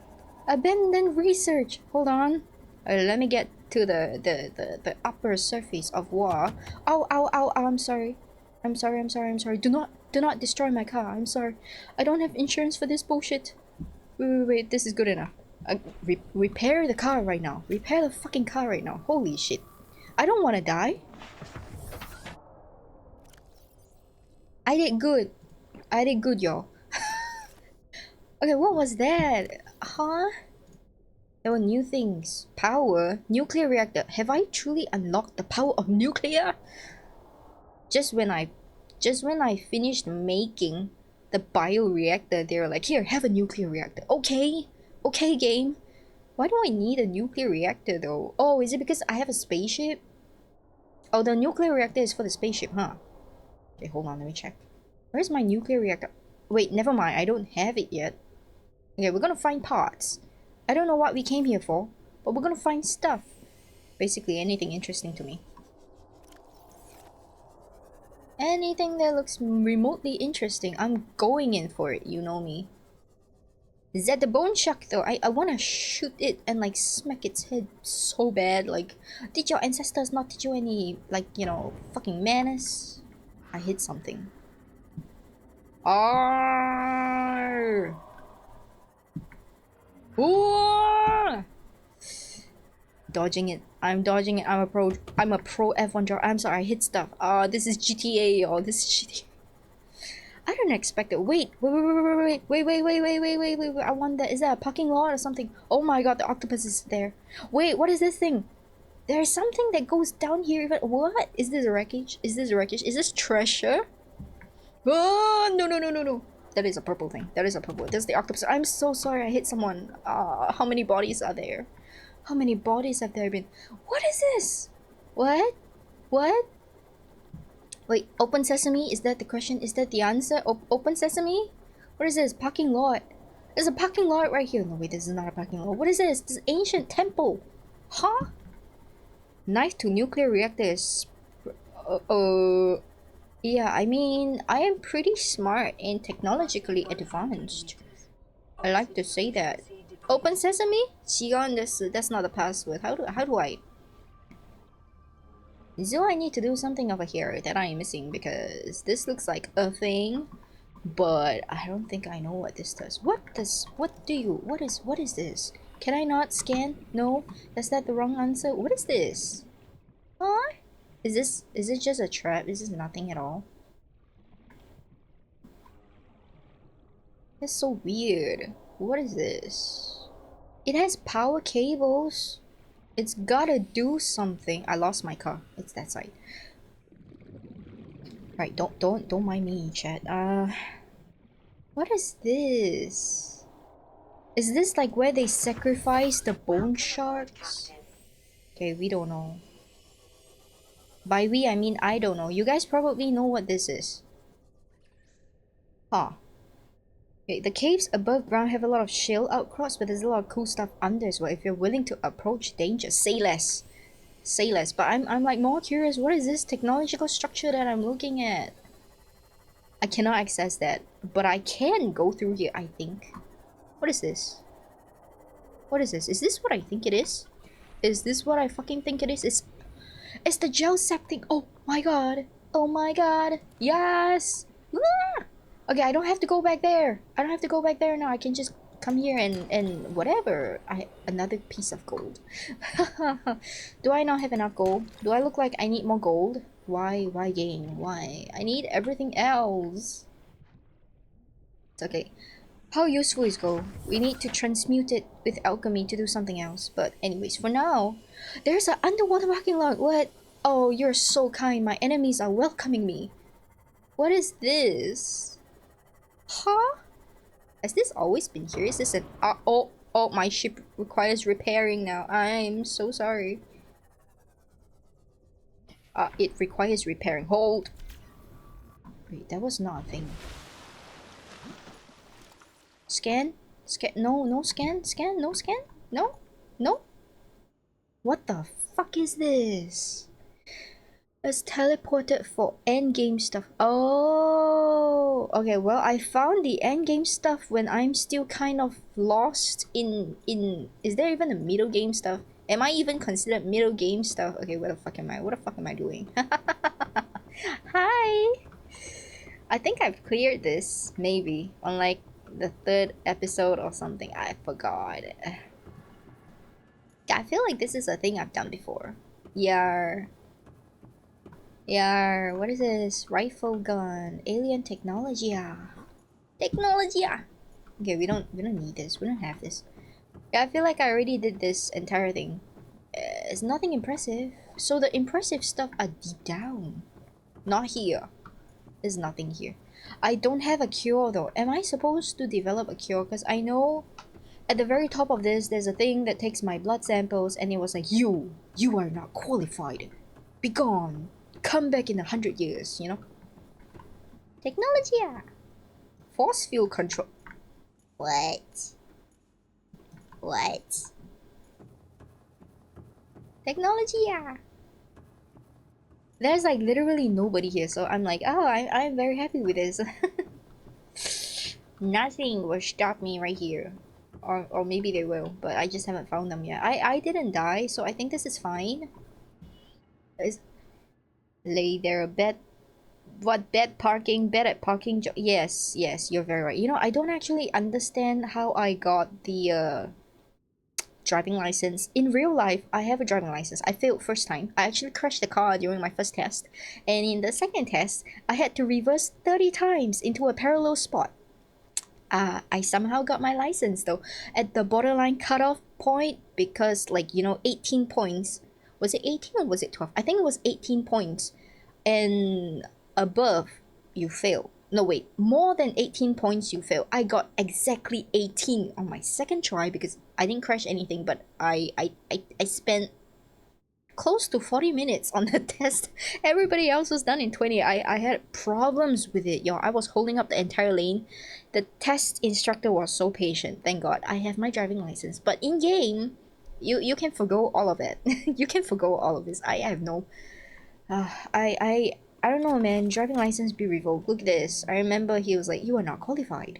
Abandon research. Hold on. Let me get to the upper surface of war. Ow, ow, ow, ow. I'm sorry. I'm sorry, I'm sorry, I'm sorry. Do not destroy my car. I'm sorry. I don't have insurance for this bullshit. Wait. This is good enough. Repair the car right now. Repair the fucking car right now. Holy shit. I don't want to die. I did good. I did good, y'all. Okay, what was that? Huh? There were new things. Power? Nuclear reactor. Have I truly unlocked the power of nuclear? Just when I finished making the bioreactor, they were like, here, have a nuclear reactor. Okay. Okay, game. Why do I need a nuclear reactor though? Oh, is it because I have a spaceship? Oh, the nuclear reactor is for the spaceship, huh? Okay, hold on, let me check. Where's my nuclear reactor? Wait, never mind, I don't have it yet. Okay, we're gonna find parts. I don't know what we came here for, but we're gonna find stuff. Basically, anything interesting to me. Anything that looks remotely interesting, I'm going in for it, you know me. Is that the bone shark though? I wanna shoot it and like smack its head so bad. Like, did your ancestors not teach you any, like, fucking manners? I hit something. Arr! Ooh! Dodging it. I'm dodging it. I'm a pro F1 driver. I'm sorry, I hit stuff. This is GTA, y'all. This is GTA. I didn't expect it. Wait. I want that. Is that a parking lot or something? Oh my god, the octopus is there. Wait, what is this thing? There's something that goes down here. What? Is this a wreckage? Is this a wreckage? Is this treasure? Oh, no. That is a purple thing. That is a purple. That's the octopus. I'm so sorry I hit someone. How many bodies are there? How many bodies have there been? What is this? What? What? Wait, open sesame? Is that the question? Is that the answer? Open sesame? What is this? Parking lot. There's a parking lot right here. No, wait, this is not a parking lot. What is this? This ancient temple. Huh? Knife to nuclear reactors. Yeah, I mean, I am pretty smart and technologically advanced. I like to say that. Open sesame? That's not a password. How do I? Do I need to do something over here that I am missing? Because this looks like a thing, but I don't think I know what this does. What is this? Can I not scan? No? Is that the wrong answer? What is this? Huh? Is it just a trap? Is this nothing at all? That's so weird. What is this? It has power cables. It's gotta do something. I lost my car. It's that side. Right, don't mind me, chat. What is this? Is this like where they sacrifice the bone sharks? Okay, we don't know. By we, I mean I don't know. You guys probably know what this is. Huh. Okay, the caves above ground have a lot of shale outcrops, but there's a lot of cool stuff under as well. If you're willing to approach danger, say less. Say less. But I'm like more curious, what is this technological structure that I'm looking at? I cannot access that, but I can go through here, I think. What is this? What is this? Is this what I think it is? Is this what I fucking think it is? It's the gel sack thing. Oh my god. Oh my god. Yes. Ah! Okay, I don't have to go back there. I don't have to go back there now. I can just come here and whatever. Another piece of gold. Do I not have enough gold? Do I look like I need more gold? Why game? Why? I need everything else. It's okay. How useful is gold? We need to transmute it with alchemy to do something else. But anyways, for now, there's an underwater parking lot. What? Oh, you're so kind. My enemies are welcoming me. What is this? Huh? Has this always been here? Is this an... oh, my ship requires repairing now. I'm so sorry. It requires repairing. Hold. Wait, that was not a thing. Scan? Scan? No scan? Scan? No scan? No? No? What the fuck is this? It's teleported for endgame stuff. Oh, okay. Well, I found the endgame stuff when I'm still kind of lost in. Is there even a middle game stuff? Am I even considered middle game stuff? Okay, what the fuck am I? What the fuck am I doing? Hi. I think I've cleared this maybe on like the third episode or something. I forgot. I feel like this is a thing I've done before. Yeah. Yeah, what is this? Rifle gun. Alien Technologia. Technologia! Okay, we don't need this. We don't have this. Yeah, I feel like I already did this entire thing. It's nothing impressive. So the impressive stuff are deep down. Not here. There's nothing here. I don't have a cure though. Am I supposed to develop a cure? Because I know at the very top of this, there's a thing that takes my blood samples and it was like, you are not qualified. Be gone. Come back in 100 years, you know? Technologia! Force field control. What? What? Technologia! There's like literally nobody here, so I'm like, oh, I'm very happy with this. Nothing will stop me right here. or maybe they will, but I just haven't found them yet. I didn't die, so I think this is fine. Is lay there a bed. What bed parking? Bed at parking. Yes, yes, you're very right. You know, I don't actually understand how I got the driving license. In real life, I have a driving license. I failed first time. I actually crashed the car during my first test, and in the second test, I had to reverse 30 times into a parallel spot. I somehow got my license though at the borderline cutoff point because, like, you know, 18 points. Was it 18 or was it 12? I think it was 18 points. And above, you fail. No, wait, more than 18 points, you fail. I got exactly 18 on my second try because I didn't crash anything, but I spent close to 40 minutes on the test. Everybody else was done in 20. I had problems with it, yo. I was holding up the entire lane. The test instructor was so patient. Thank God. I have my driving license. But in game, you can forgo all of it. You can forgo all of this. I have no I don't know, man. Driving license be revoked. Look at this. I remember he was like, "You are not qualified."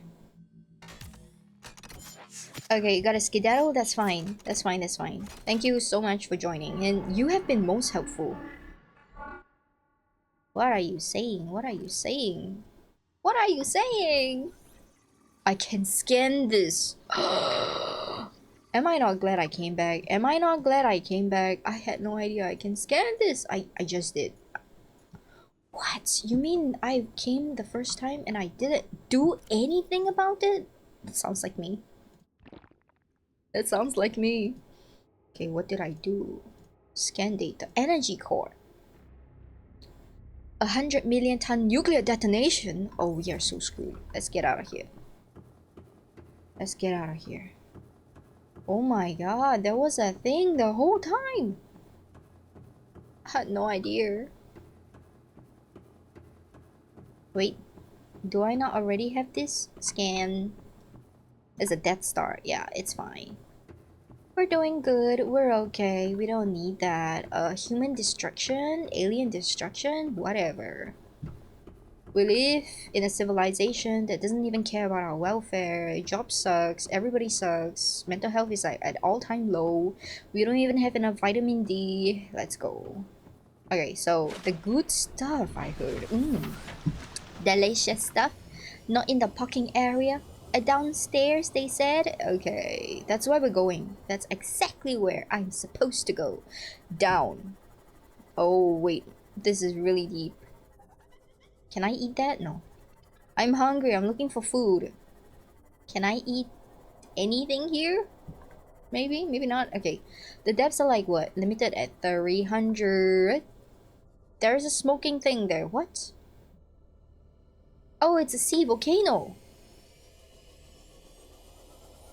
Okay, you got a skedaddle? That's fine. That's fine, that's fine. Thank you so much for joining, and you have been most helpful. What are you saying? What are you saying? What are you saying? I can scan this. Am I not glad I came back? Am I not glad I came back? I had no idea I can scan this. I just did. What? You mean I came the first time and I didn't do anything about it? That sounds like me. That sounds like me. Okay, what did I do? Scan data. Energy core. 100 million ton nuclear detonation? Oh, we are so screwed. Let's get out of here. Let's get out of here. Oh my god, there was a thing the whole time. I had no idea. Wait, do I not already have this? Scan. It's a Death Star. Yeah, it's fine. We're doing good. We're okay. We don't need that. Human destruction, alien destruction, whatever. We live in a civilization that doesn't even care about our welfare. Job sucks. Everybody sucks. Mental health is like at all-time low. We don't even have enough vitamin D. Let's go. Okay, so the good stuff I heard. Delicious stuff. Not in the parking area. Downstairs, they said. Okay, that's where we're going. That's exactly where I'm supposed to go. Down. Oh, wait. This is really deep. Can I eat that? No. I'm hungry. I'm looking for food. Can I eat anything here? Maybe? Maybe not? Okay. The depths are like what? Limited at 300. There's a smoking thing there. What? Oh, it's a sea volcano.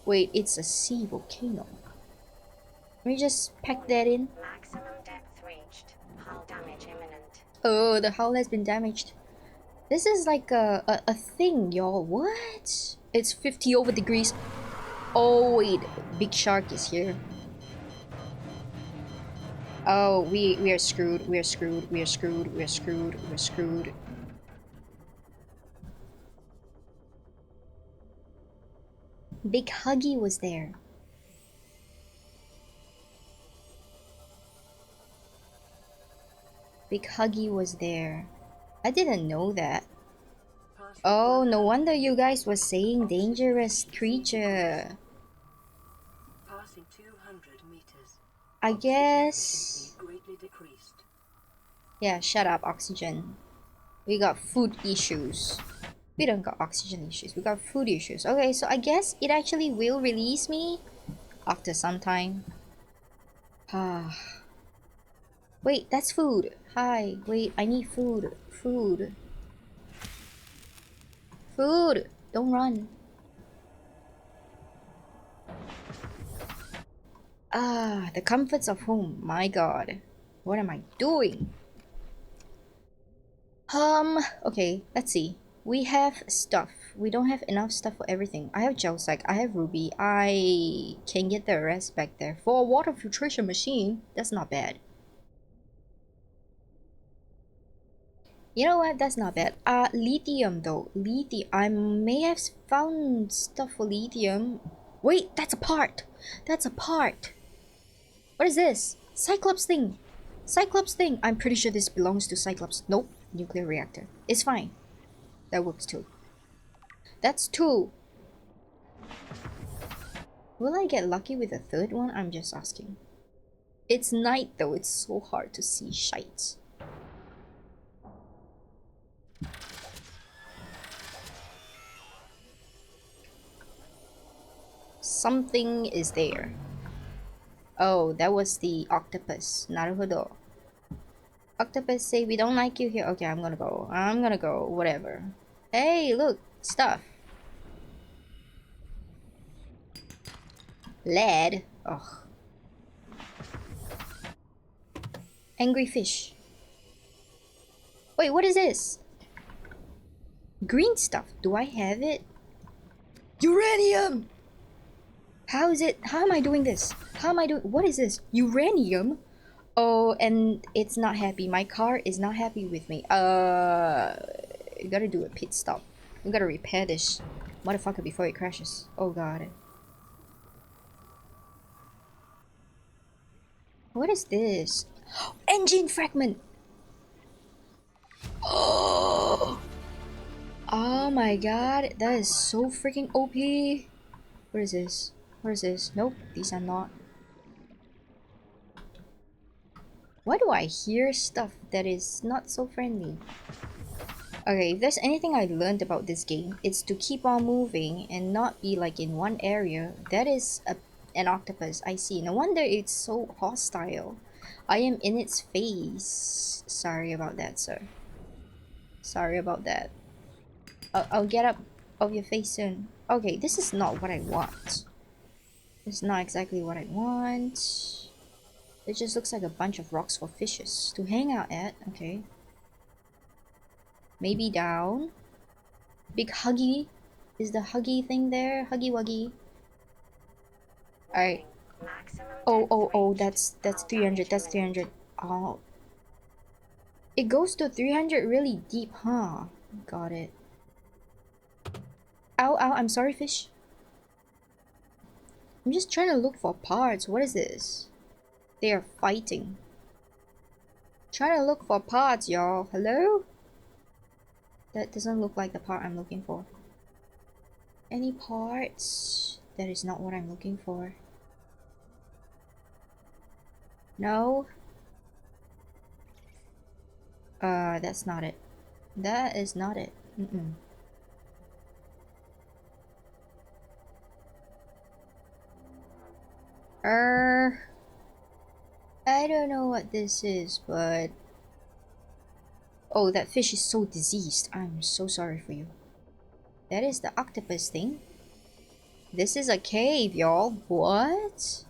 Wait, it's a sea volcano. Let me just pack that in. Maximum depth reached. Hull damage imminent. Oh, the hull has been damaged. This is like a thing, y'all. What? It's 50 over degrees. Oh, wait. Big shark is here. Oh, we are screwed. We are screwed. We are screwed. We are screwed. We are screwed. Big Huggy was there. Big Huggy was there. I didn't know that. Oh, no wonder you guys were saying dangerous creature. Passing 200 meters. I Oxygen guess... efficiency greatly decreased. Yeah, shut up, oxygen. We got food issues. We don't got oxygen issues. We got food issues. Okay, so I guess it actually will release me after some time. Ah. Wait, that's food. Hi. Wait, I need food. Food. Food! Don't run. Ah, the comforts of home. My god. What am I doing? Okay, let's see. We have stuff. We don't have enough stuff for everything. I have gel sack. I have ruby. I can get the rest back there. For a water filtration machine, that's not bad. You know what? That's not bad. Lithium though. Lithium. I may have found stuff for lithium. Wait, that's a part. That's a part. What is this? Cyclops thing. Cyclops thing. I'm pretty sure this belongs to Cyclops. Nope. Nuclear reactor. It's fine. That works too. That's two. Will I get lucky with a third one? I'm just asking. It's night though. It's so hard to see shite. Something is there. Oh, that was the octopus. Naruhodo. Octopus say we don't like you here. Okay, I'm gonna go. I'm gonna go. Whatever. Hey, look. Stuff. Lead. Ugh. Angry fish. Wait, what is this? Green stuff. Do I have it? Uranium! How is it? How am I doing this? How am I doing? What is this? Uranium? Oh, and it's not happy. My car is not happy with me. You gotta do a pit stop. We gotta repair this motherfucker before it crashes. Oh god. What is this? Engine fragment! Oh! Oh my god, that is so freaking OP. What is this? What is this? Nope, these are not. Why do I hear stuff that is not so friendly? Okay, if there's anything I learned about this game, it's to keep on moving and not be like in one area. That is an octopus, I see. No wonder it's so hostile. I am in its face. Sorry about that, sir. Sorry about that. I'll get up of your face soon. Okay, this is not what I want. This is not exactly what I want. It just looks like a bunch of rocks for fishes to hang out at. Okay. Maybe down. Big huggy. Is the huggy thing there? Huggy wuggy. Alright. Oh, that's 300. That's 300. Oh. It goes to 300 really deep, huh? Got it. Ow, ow, I'm sorry, fish. I'm just trying to look for parts. What is this? They are fighting. Trying to look for parts, y'all. Hello? That doesn't look like the part I'm looking for. Any parts? That is not what I'm looking for. No. That's not it. That is not it. Mm-mm. I don't know what this is, but... Oh, that fish is so diseased. I'm so sorry for you. That is the octopus thing. This is a cave, y'all. What?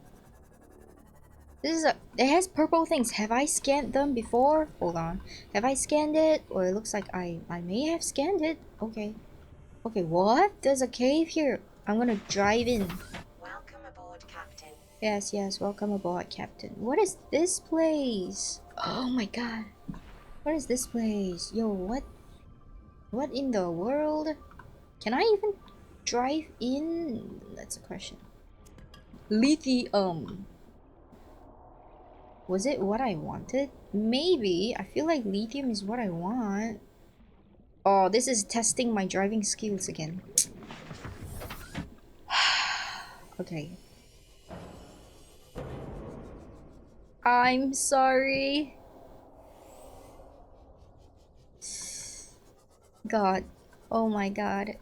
This is a... It has purple things. Have I scanned them before? Hold on. Have I scanned it? Or it looks like I may have scanned it. Okay. Okay, what? There's a cave here. I'm gonna drive in. Welcome aboard, Captain. Yes, yes. Welcome aboard, Captain. What is this place? Oh my god. What is this place? Yo, what? What in the world? Can I even drive in? That's a question. Lithium. Was it what I wanted? Maybe. I feel like lithium is what I want. Oh, this is testing my driving skills again. Okay. I'm sorry. God. Oh my god.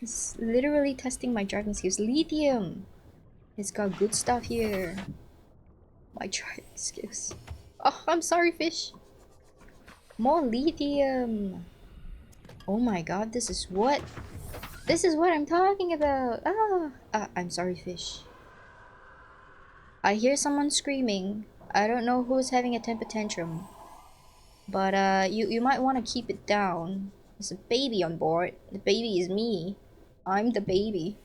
It's literally testing my driving skills. Lithium! It's got good stuff here. My driving skills. Oh, I'm sorry, fish. More lithium. Oh my god, this is what I'm talking about. I'm sorry, fish. I hear someone screaming. I don't know who's having a temper tantrum. But you might want to keep it down. There's a baby on board. The baby is me. I'm the baby.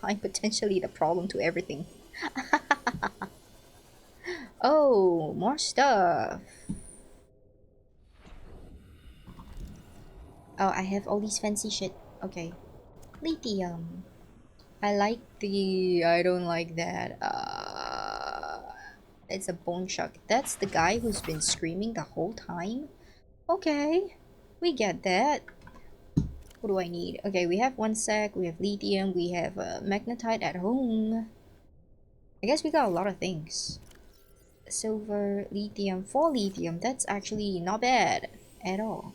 I'm potentially the problem to everything. Oh, more stuff. Oh, I have all these fancy shit. Okay. Lithium. I like the. I don't like that. It's a bone shark. That's the guy who's been screaming the whole time. Okay, we get that. What do I need? Okay, we have one sec. We have lithium. We have magnetite at home. I guess we got a lot of things. Silver, lithium, 4 lithium. That's actually not bad at all.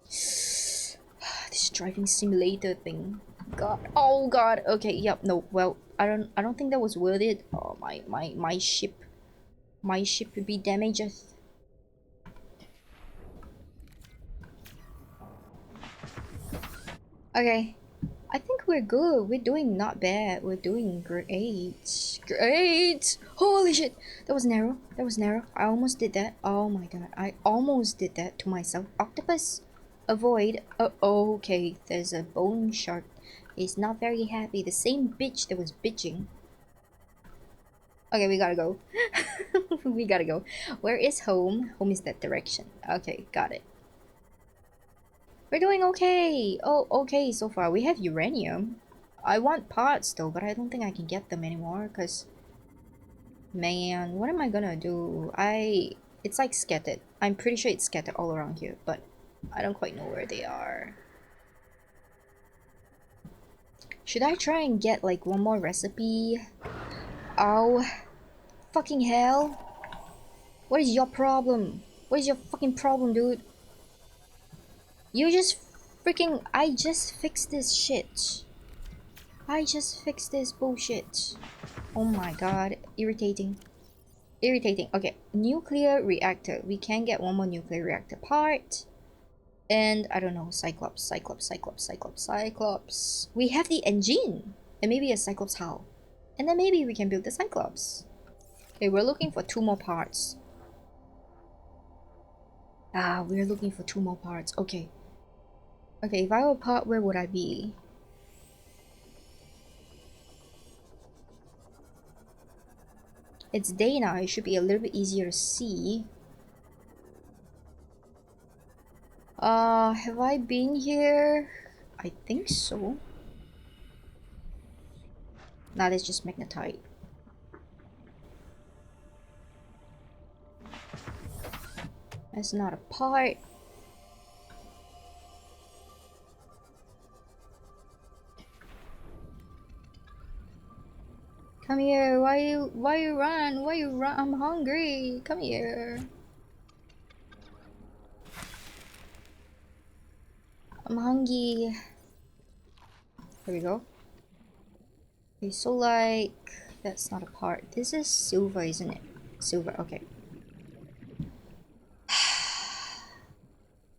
This driving simulator thing. God. Oh god. Okay, yep, no. Well, I don't think that was worth it. Oh my ship. My ship would be damaged. Okay. I think we're good. We're doing not bad. We're doing great. Great! Holy shit! That was narrow. That was narrow. I almost did that. Oh my god. I almost did that to myself. Octopus! Avoid. Okay. There's a bone shark. He's not very happy. The same bitch that was bitching. Okay, we gotta go. We gotta go. Where is home? Home is that direction. Okay, got it. We're doing okay. Oh, okay so far. We have uranium. I want parts though, but I don't think I can get them anymore because, man, what am I gonna do? It's like scattered. I'm pretty sure it's scattered all around here, but I don't quite know where they are. Should I try and get like one more recipe? Oh, fucking hell. What is your problem? What is your fucking problem, dude? You just freaking... I just fixed this shit. I just fixed this bullshit. Oh my god. Irritating. Irritating. Okay. Nuclear reactor. We can get one more nuclear reactor part. And I don't know. Cyclops. Cyclops. Cyclops. Cyclops. Cyclops. We have the engine. And maybe a Cyclops hull. And then maybe we can build the Cyclops. Okay, we're looking for 2 more parts. Ah, we're looking for 2 more parts. Okay. Okay, if I were a part, where would I be? It's day now. It should be a little bit easier to see. Have I been here? I think so. Nah, that's just magnetite. That's not a part. Come here. Why you run? Why you run? I'm hungry. Come here. I'm hungry. There we go. Okay, so like that's not a part. This is silver, isn't it? Silver, okay.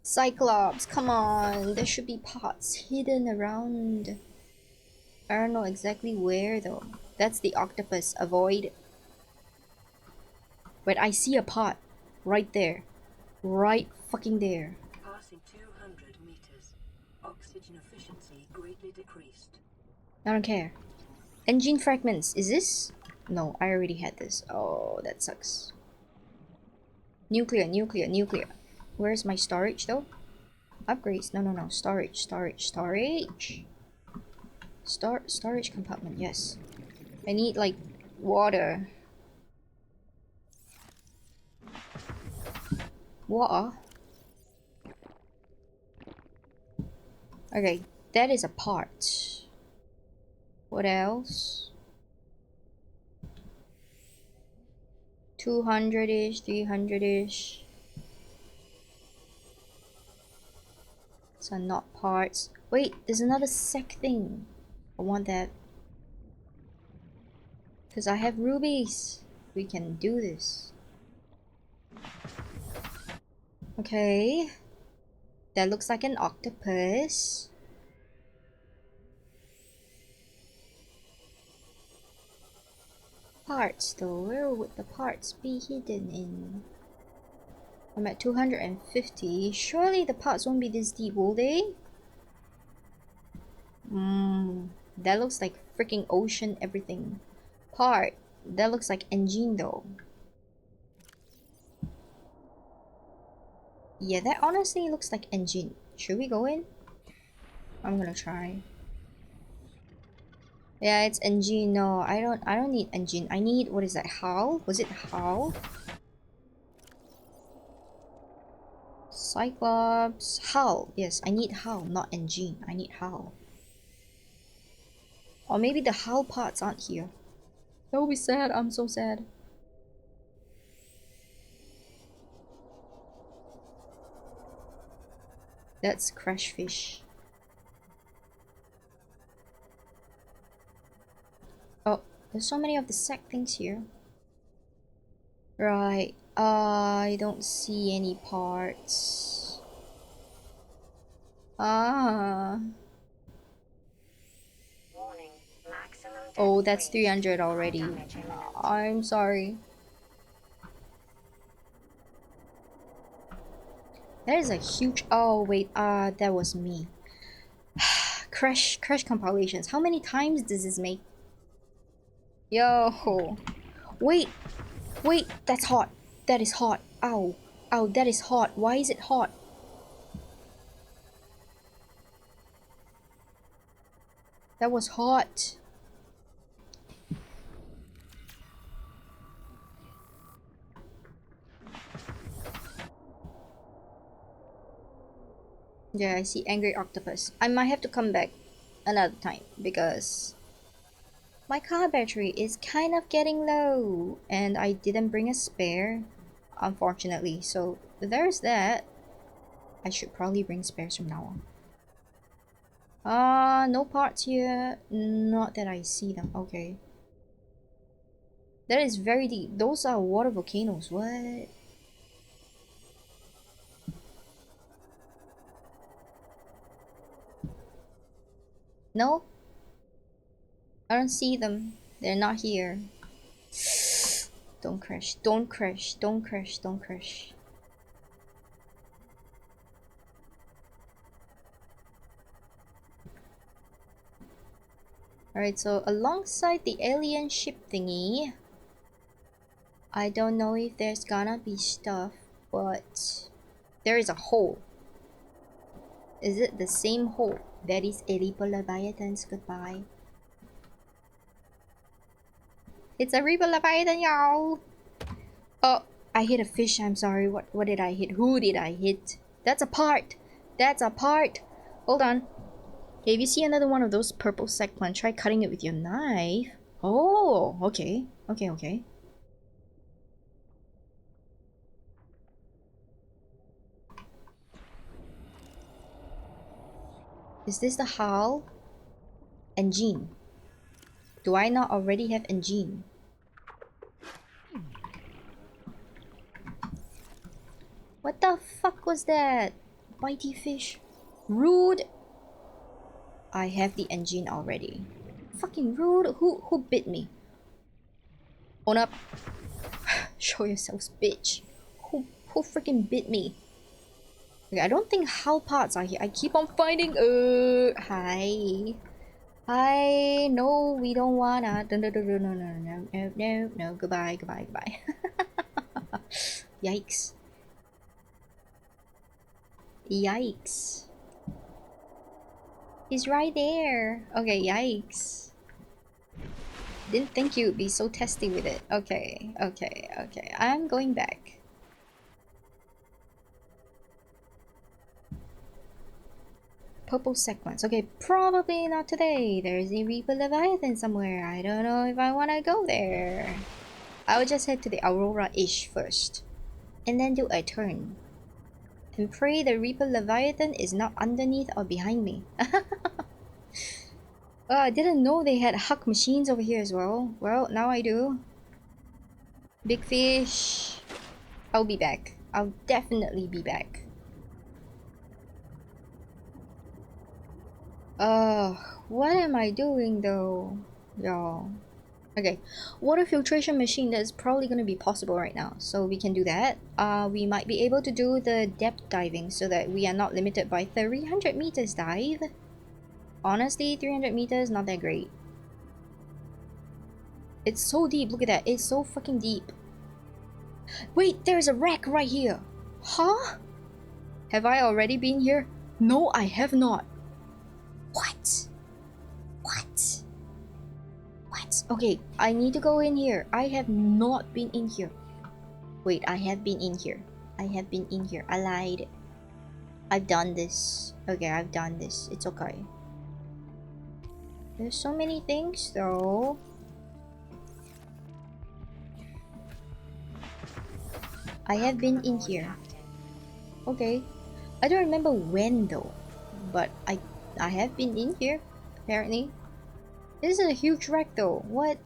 Cyclops, come on. There should be pots hidden around. I don't know exactly where though. That's the octopus. Avoid. Wait, I see a pot. Right there. Right fucking there. Passing 200 meters. Oxygen efficiency greatly decreased. I don't care. Engine fragments. Is this? No, I already had this. Oh, that sucks. Nuclear, nuclear, nuclear. Where's my storage though? Upgrades. No. Storage, storage, storage. Storage compartment, yes. I need like water. Water? Okay, that is a part. What else? 200-ish, 300-ish. These are not parts. Wait, there's another sec thing. I want that. Because I have rubies. We can do this. Okay. That looks like an octopus. Parts though, where would the parts be hidden in? I'm at 250. Surely the parts won't be this deep, will they? That looks like freaking ocean everything. Part. That looks like engine though. Yeah, that honestly looks like engine. Should we go in? I'm gonna try. Yeah, it's engine. No, I don't need engine. I need, what is that? Hull? Was it hull? Cyclops. Hull. Yes, I need hull, not engine. I need hull. Or maybe the hull parts aren't here. That would be sad. I'm so sad. That's crash fish. Oh, there's so many of the sack things here. Right. I don't see any parts. Ah. Warning. Maximum Oh, depth that's reached. 300 Hull already. damage imminent. I'm sorry. That is a huge. Oh wait, that was me. Crash compilations. How many times does this make? Yo, wait, that's hot. That is hot. Ow, ow, that is hot. Why is it hot? That was hot. Yeah, I see angry octopus. I might have to come back another time because my car battery is kind of getting low and I didn't bring a spare, unfortunately. So there's that. I should probably bring spares from now on. No parts here. Not that I see them. Okay. That is very deep. Those are water volcanoes. What? No? I don't see them. They're not here. Don't crash. Don't crash. Don't crash. Don't crash. Alright, so alongside the alien ship thingy, I don't know if there's gonna be stuff, but there is a hole. Is it the same hole? That is a Reaper Leviathan's goodbye. It's a Reaper Leviathan, y'all! Oh, I hit a fish. I'm sorry. What did I hit? Who did I hit? That's a part. That's a part. Hold on. Okay, if you see another one of those purple sack plant, try cutting it with your knife. Oh, okay. Okay, okay. Is this the hull? Engine. Do I not already have engine? What the fuck was that? Bitey fish. Rude. I have the engine already. Fucking rude. Who bit me? Own up. Show yourselves, bitch. Who freaking bit me? Okay, I don't think hull parts are here. I keep on finding. Hi. Hi. No, we don't wanna. No, no, no, no, no, no, no, no, no, no. Goodbye, goodbye, goodbye. Yikes. Yikes. He's right there. Okay, yikes. Didn't think you'd be so testy with it. Okay, okay, okay. I'm going back. Purple sequence. Okay, probably not today. There's a Reaper Leviathan somewhere. I don't know if I want to go there. I would just head to the Aurora-ish first. And then do a turn. And pray the Reaper Leviathan is not underneath or behind me. Oh, I didn't know they had huck machines over here as well. Well, now I do. Big fish. I'll be back. I'll definitely be back. What am I doing though, y'all? Okay, water filtration machine, that's probably gonna be possible right now, so we can do that. We might be able to do the depth diving so that we are not limited by 300 meters dive. Honestly, 300 meters, not that great. It's so deep, look at that, it's so fucking deep. Wait, there's a wreck right here. Huh? Have I already been here? No, I have not. What? What? What? Okay, I need to go in here. I have not been in here. Wait, I have been in here. I have been in here. I lied. I've done this. Okay, I've done this. It's okay. There's so many things though. I have been in here. Okay. I don't remember when though. But I have been in here, apparently. This is a huge wreck though. What?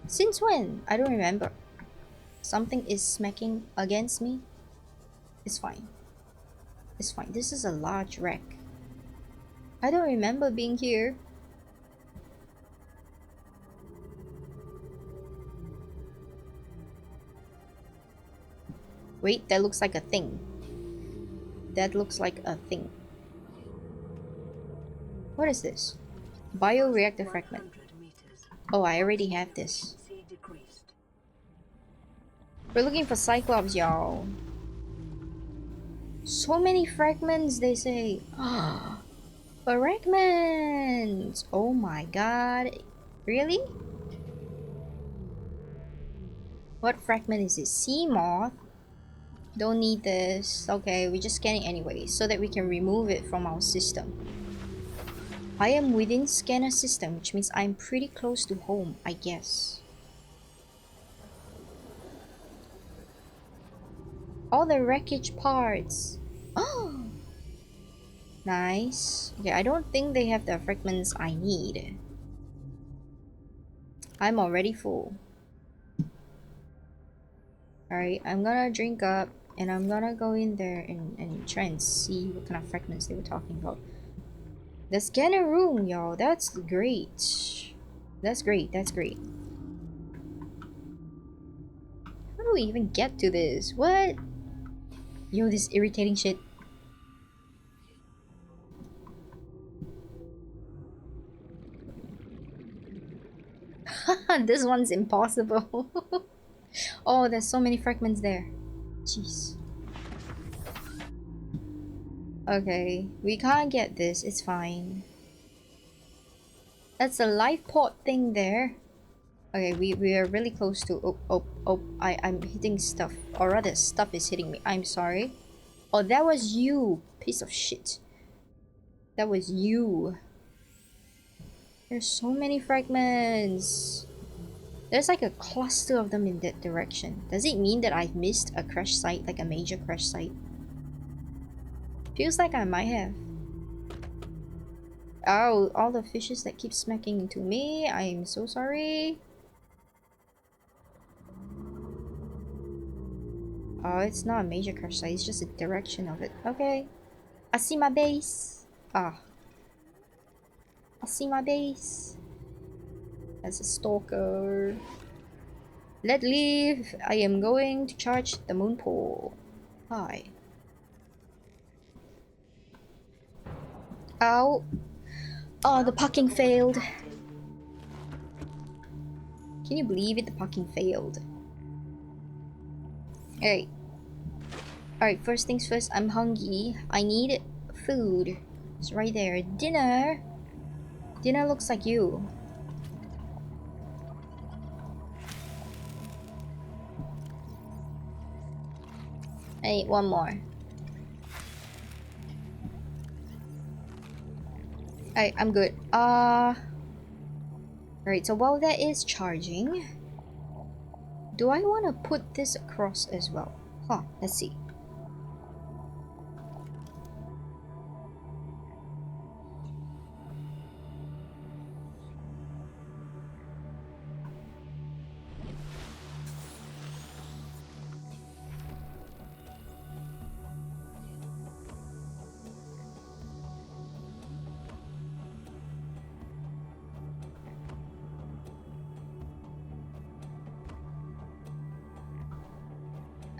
Since when? I don't remember. Something is smacking against me. It's fine. It's fine. This is a large wreck. I don't remember being here. Wait, that looks like a thing. That looks like a thing. What is this? Bioreactor fragment. 100 meters. Oh, I already have this. Efficiency decreased. We're looking for Cyclops, y'all. So many fragments, they say. Ah, fragments! Oh my god. Really? What fragment is it? Sea moth? Don't need this. Okay, we just scan it anyway, so that we can remove it from our system. I am within scanner system, which means I'm pretty close to home, I guess. All the wreckage parts. Oh, nice. Okay, I don't think they have the fragments I need. I'm already full. Alright, I'm gonna drink up and I'm gonna go in there and try and see what kind of fragments they were talking about. The scanner room, y'all. That's great. That's great. That's great. How do we even get to this? What? Yo, this irritating shit. This one's impossible. Oh, there's so many fragments there. Jeez. Okay, we can't get this. It's fine. That's a life pod thing there. Okay, we are really close to. I'm hitting stuff. Or rather, stuff is hitting me. I'm sorry. Oh, that was you, piece of shit. That was you. There's so many fragments. There's like a cluster of them in that direction. Does it mean that I've missed a crash site, like a major crash site? Feels like I might have. Oh, all the fishes that keep smacking into me. I'm so sorry. Oh, it's not a major crash site. It's just a direction of it. Okay. I see my base. Ah. I see my base. That's a stalker. Let leave. I am going to charge the moon pool. Hi. Ow. Oh, the parking failed. Can you believe it? The parking failed. Alright. Alright, first things first, I'm hungry. I need food. It's right there. Dinner. Dinner looks like you. I need one more. Alright, I'm good. Alright, so while that is charging, do I want to put this across as well? Huh, let's see.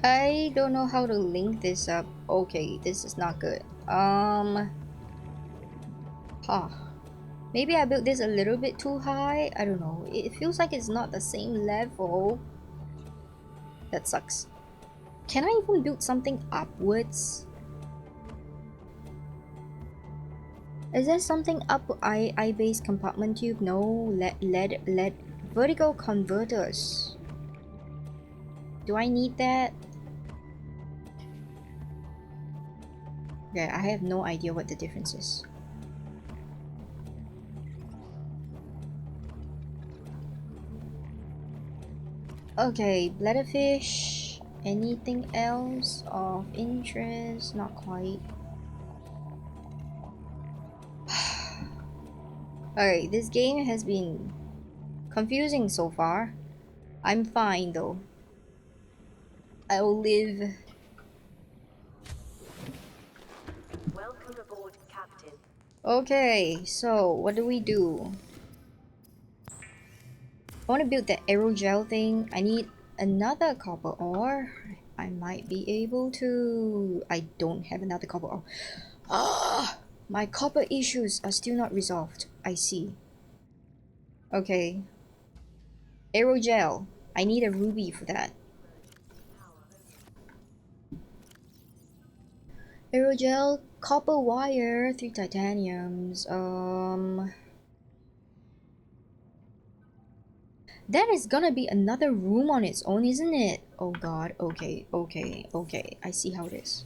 I don't know how to link this up. Okay, this is not good. Huh. Maybe I built this a little bit too high. I don't know. It feels like it's not the same level. That sucks. Can I even build something upwards? Is there something up I base compartment tube? No. Lead vertical converters. Do I need that? Yeah, I have no idea what the difference is. Okay, bladderfish. Anything else of interest? Not quite. Alright, this game has been confusing so far. I'm fine though. I will live. Welcome aboard, Captain. Okay, so what do we do? I want to build the aerogel thing. I need another copper ore. I might be able to. I don't have another copper ore. Ah, my copper issues are still not resolved. I see. Okay. Aerogel. I need a ruby for that. Aerogel, copper wire, 3 titaniums. That is gonna be another room on its own, isn't it? Oh god, okay, okay, okay. I see how it is.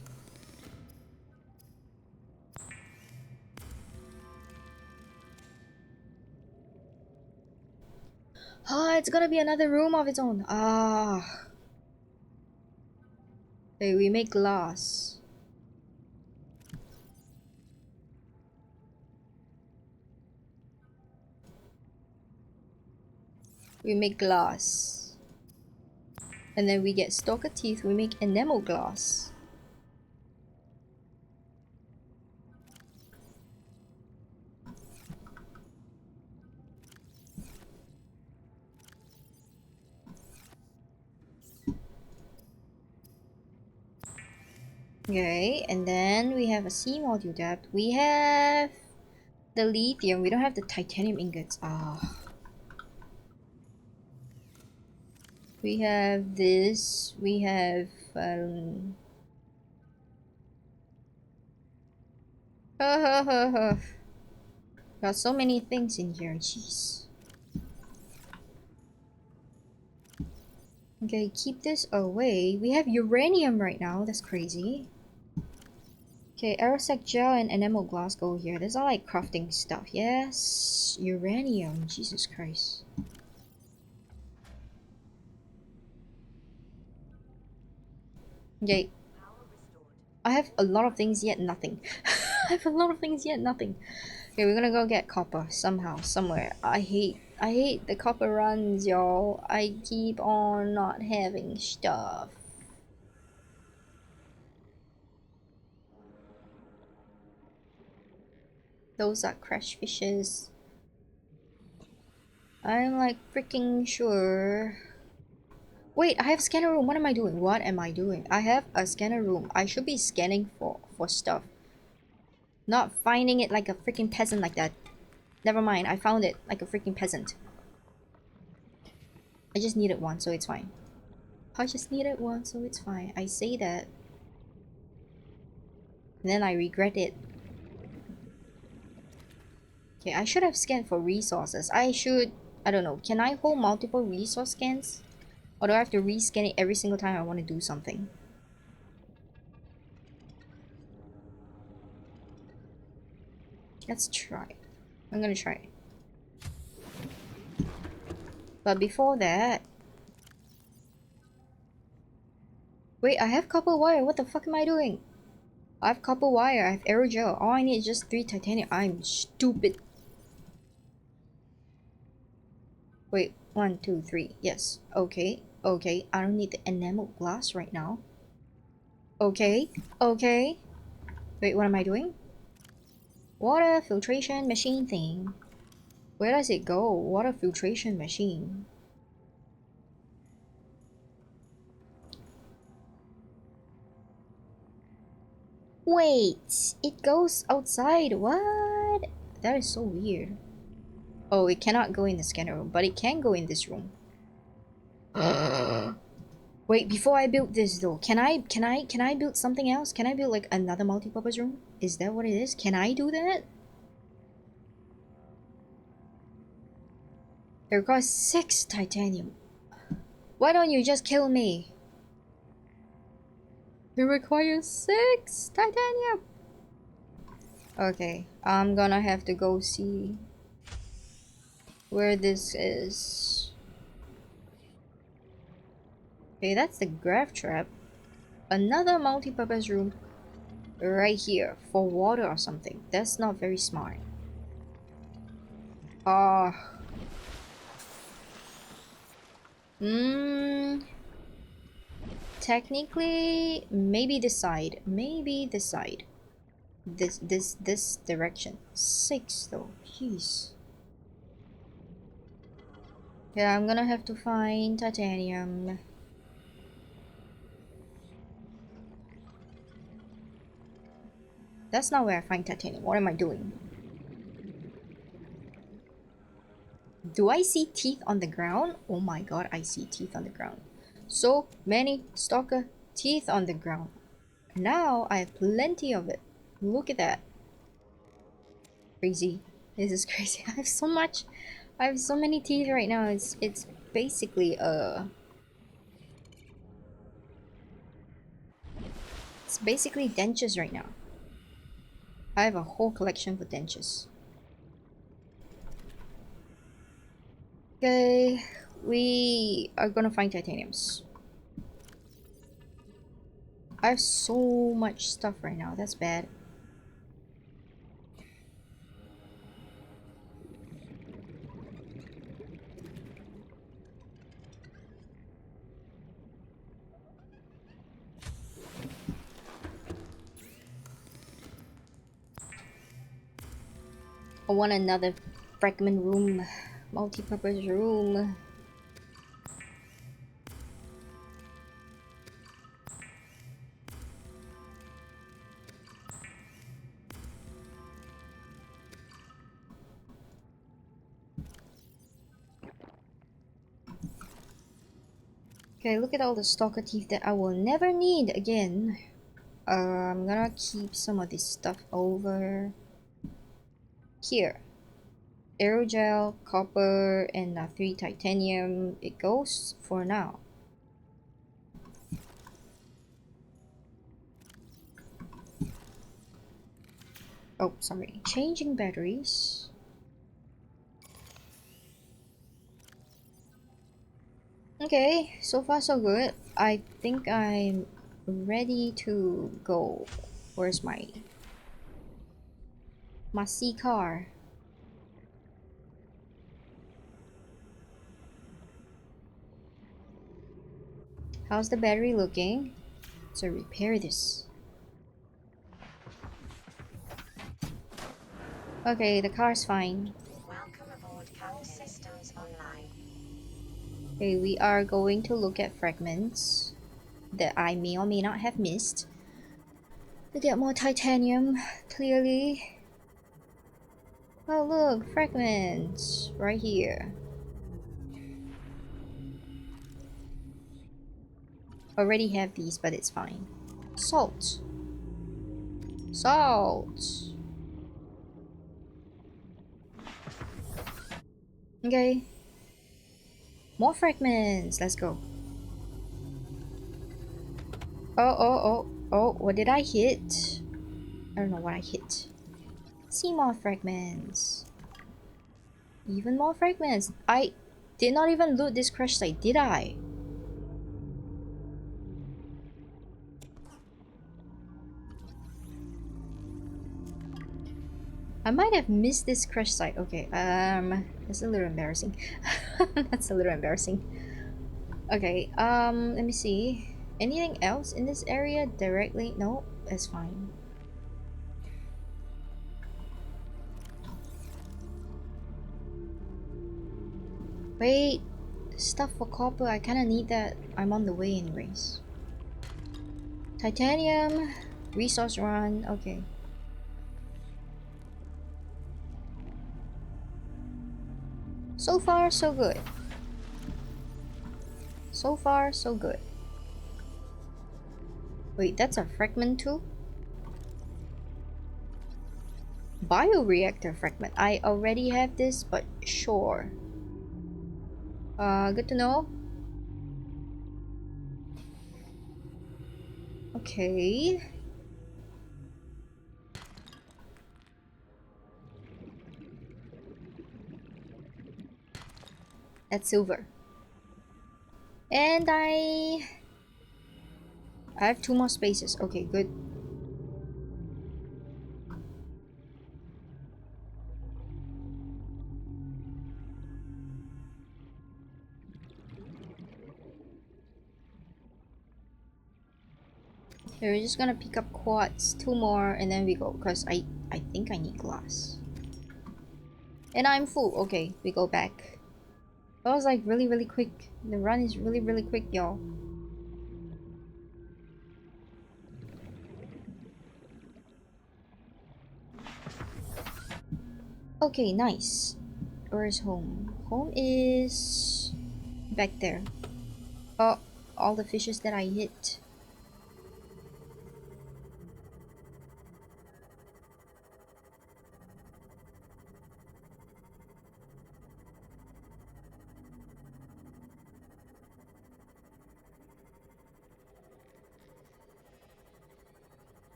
Ah, it's gonna be another room of its own. Ah. Okay, we make glass. We make glass. And then we get stalker teeth, we make enamel glass. Okay, and then we have a C module depth. We have the lithium. We don't have the titanium ingots. Ah. We have this. We have got so many things in here. Jeez. Okay, keep this away. We have uranium right now. That's crazy. Okay, aerosec gel and enamel glass go here. These are like crafting stuff. Yes, uranium. Jesus Christ. Okay, I have a lot of things yet nothing. I have a lot of things yet nothing. Okay, we're gonna go get copper somehow, somewhere. I hate the copper runs, y'all. I keep on not having stuff. Those are crash fishes. I'm like freaking sure. Wait, I have scanner room. What am I doing? What am I doing? I have a scanner room. I should be scanning for stuff. Not finding it like a freaking peasant like that. Never mind, I found it like a freaking peasant. I just needed one, so it's fine. I just needed one, so it's fine. I say that. And then I regret it. Okay, I should have scanned for resources. I should... I don't know. Can I hold multiple resource scans? Or do I have to rescan it every single time I want to do something? Let's try. I'm gonna try. But before that... Wait, I have copper wire. What the fuck am I doing? I have copper wire. I have aerogel. All I need is just 3 titanium. I'm stupid. Wait, 1, 2, 3. Yes. Okay. Okay. I don't need the enamel glass right now. Okay. Okay. Wait, what am I doing? Water filtration machine thing. Where does it go? Water filtration machine. Wait, it goes outside. What? That is so weird. Oh, it cannot go in the scanner room, but it can go in this room. Wait, before I build this though, can I build something else? Can I build like another multi-purpose room? Is that what it is? Can I do that? It requires 6 titanium. Why don't you just kill me? It requires 6 titanium. Okay, I'm gonna have to go see where this is. Okay, that's the graph trap. Another multi-purpose room right here for water or something. That's not very smart. Ah. Technically, maybe this side. Maybe this side. This direction. 6 though. Jeez. Yeah, I'm gonna have to find titanium. That's not where I find titanium. What am I doing? Do I see teeth on the ground? Oh my god, I see teeth on the ground. So many stalker teeth on the ground. Now I have plenty of it. Look at that. Crazy. This is crazy. I have so much. I have so many teeth right now. It's basically it's basically dentures right now. I have a whole collection for dentures. Okay, we are gonna find titaniums. I have so much stuff right now. That's bad. I want another fragment room, multi-purpose room. Okay, look at all the stalker teeth that I will never need again. I'm gonna keep some of this stuff over here. Aerogel, copper, and 3 titanium. It goes for now. Oh, sorry. Changing batteries. Okay, so far so good. I think I'm ready to go. Where's my C car? How's the battery looking? So repair this. Okay, the car's fine. Welcome aboard CAN systems online. Okay, we are going to look at fragments that I may or may not have missed. To get more titanium, clearly. Oh look, fragments! Right here. Already have these, but it's fine. Salt. Salt! Okay. More fragments! Let's go. Oh, what did I hit? I don't know what I hit. See more fragments. Even more fragments. I did not even loot this crash site, did I? I might have missed this crash site. Okay, that's a little embarrassing. That's a little embarrassing. Okay, let me see. Anything else in this area directly? No, that's fine. Wait, stuff for copper. I kinda need that. I'm on the way anyways. Titanium, resource run. Okay. So far, so good. So far, so good. Wait, that's a fragment too? Bioreactor fragment. I already have this, but sure. Good to know. Okay. That's silver. And I have 2 more spaces. Okay, good. Okay, we're just gonna pick up quartz, 2 more, and then we go. Cause I think I need glass. And I'm full. Okay, we go back. That was like really quick. The run is really quick, y'all. Okay, nice. Where's home? Home is back there. Oh, all the fishes that I hit.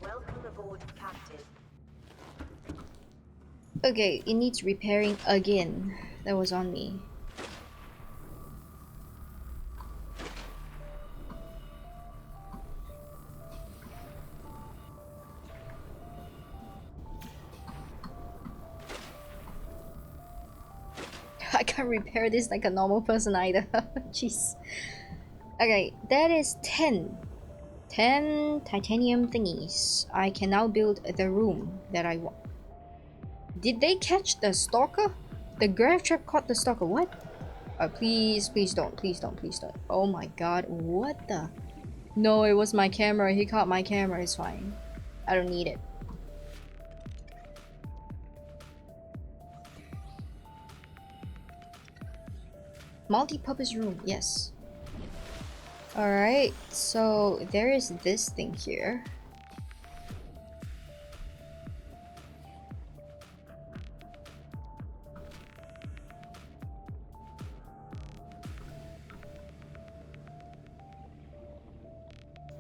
Welcome aboard, Captain. Okay, it needs repairing again. That was on me. I can't repair this like a normal person either. Jeez. Okay, that is 10. 10 titanium thingies. I can now build the room that I want. Did they catch the stalker? The grav trap caught the stalker. What? Please, please don't. Please don't. Please don't. Oh my god. What the? No, it was my camera. He caught my camera. It's fine. I don't need it. Multi-purpose room. Yes. Alright. So there is this thing here.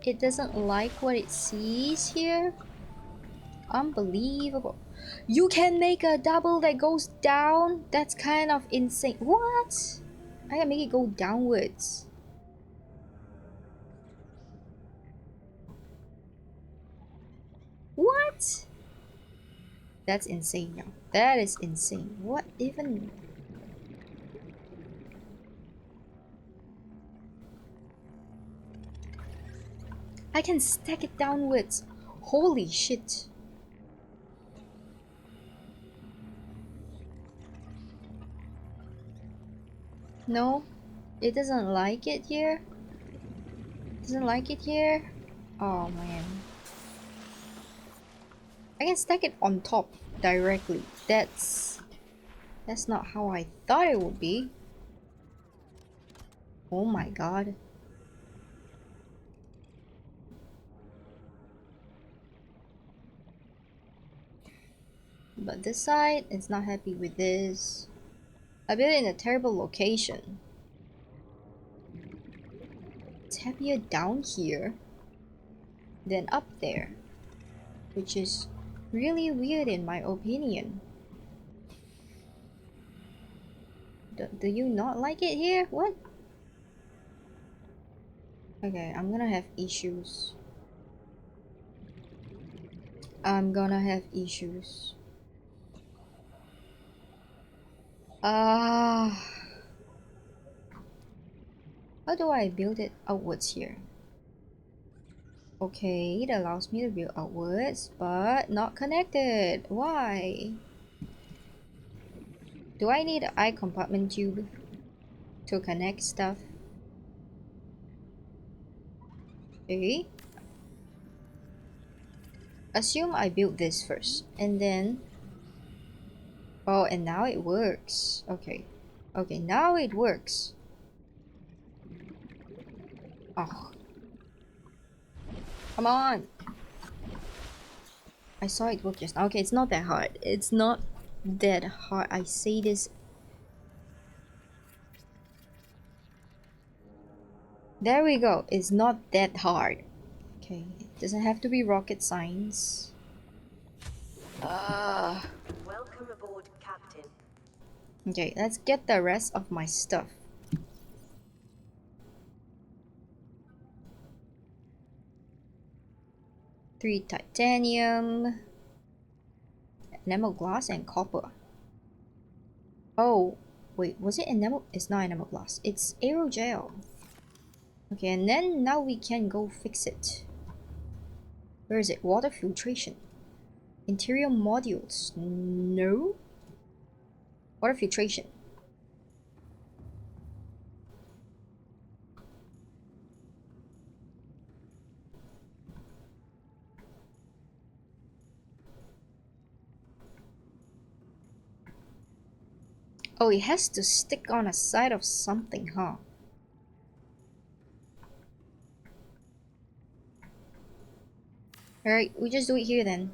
It doesn't like what it sees here. Unbelievable. You can make a double that goes down? That's kind of insane. What? I can make it go downwards. What? That's insane now. That is insane. What even? I can stack it downwards. Holy shit. No, it doesn't like it here. Doesn't like it here. Oh man. I can stack it on top directly. That's not how I thought it would be. Oh my god. But this side, it's not happy with this. I built it in a terrible location. It's happier down here than up there, which is really weird in my opinion. Do you not like it here? What? Okay, I'm gonna have issues. I'm gonna have issues. Ah. How do I build it outwards here? Okay, it allows me to build outwards, but not connected. Why? Do I need an eye compartment tube to connect stuff? Okay. Assume I build this first, and then Oh, and now it works. Okay. Okay, now it works. Oh, come on. I saw it work just now. Okay, it's not that hard. It's not that hard. I say this. There we go. It's not that hard. Okay, it doesn't have to be rocket science. Welcome aboard, Captain. Okay, let's get the rest of my stuff. 3 titanium, enamel glass, and copper. Oh, wait, was it enamel? It's not enamel glass. It's aerogel. Okay, and then now we can go fix it. Where is it? Water filtration. Interior modules. No. Water filtration. Oh, it has to stick on a side of something, huh? Alright, we just do it here then.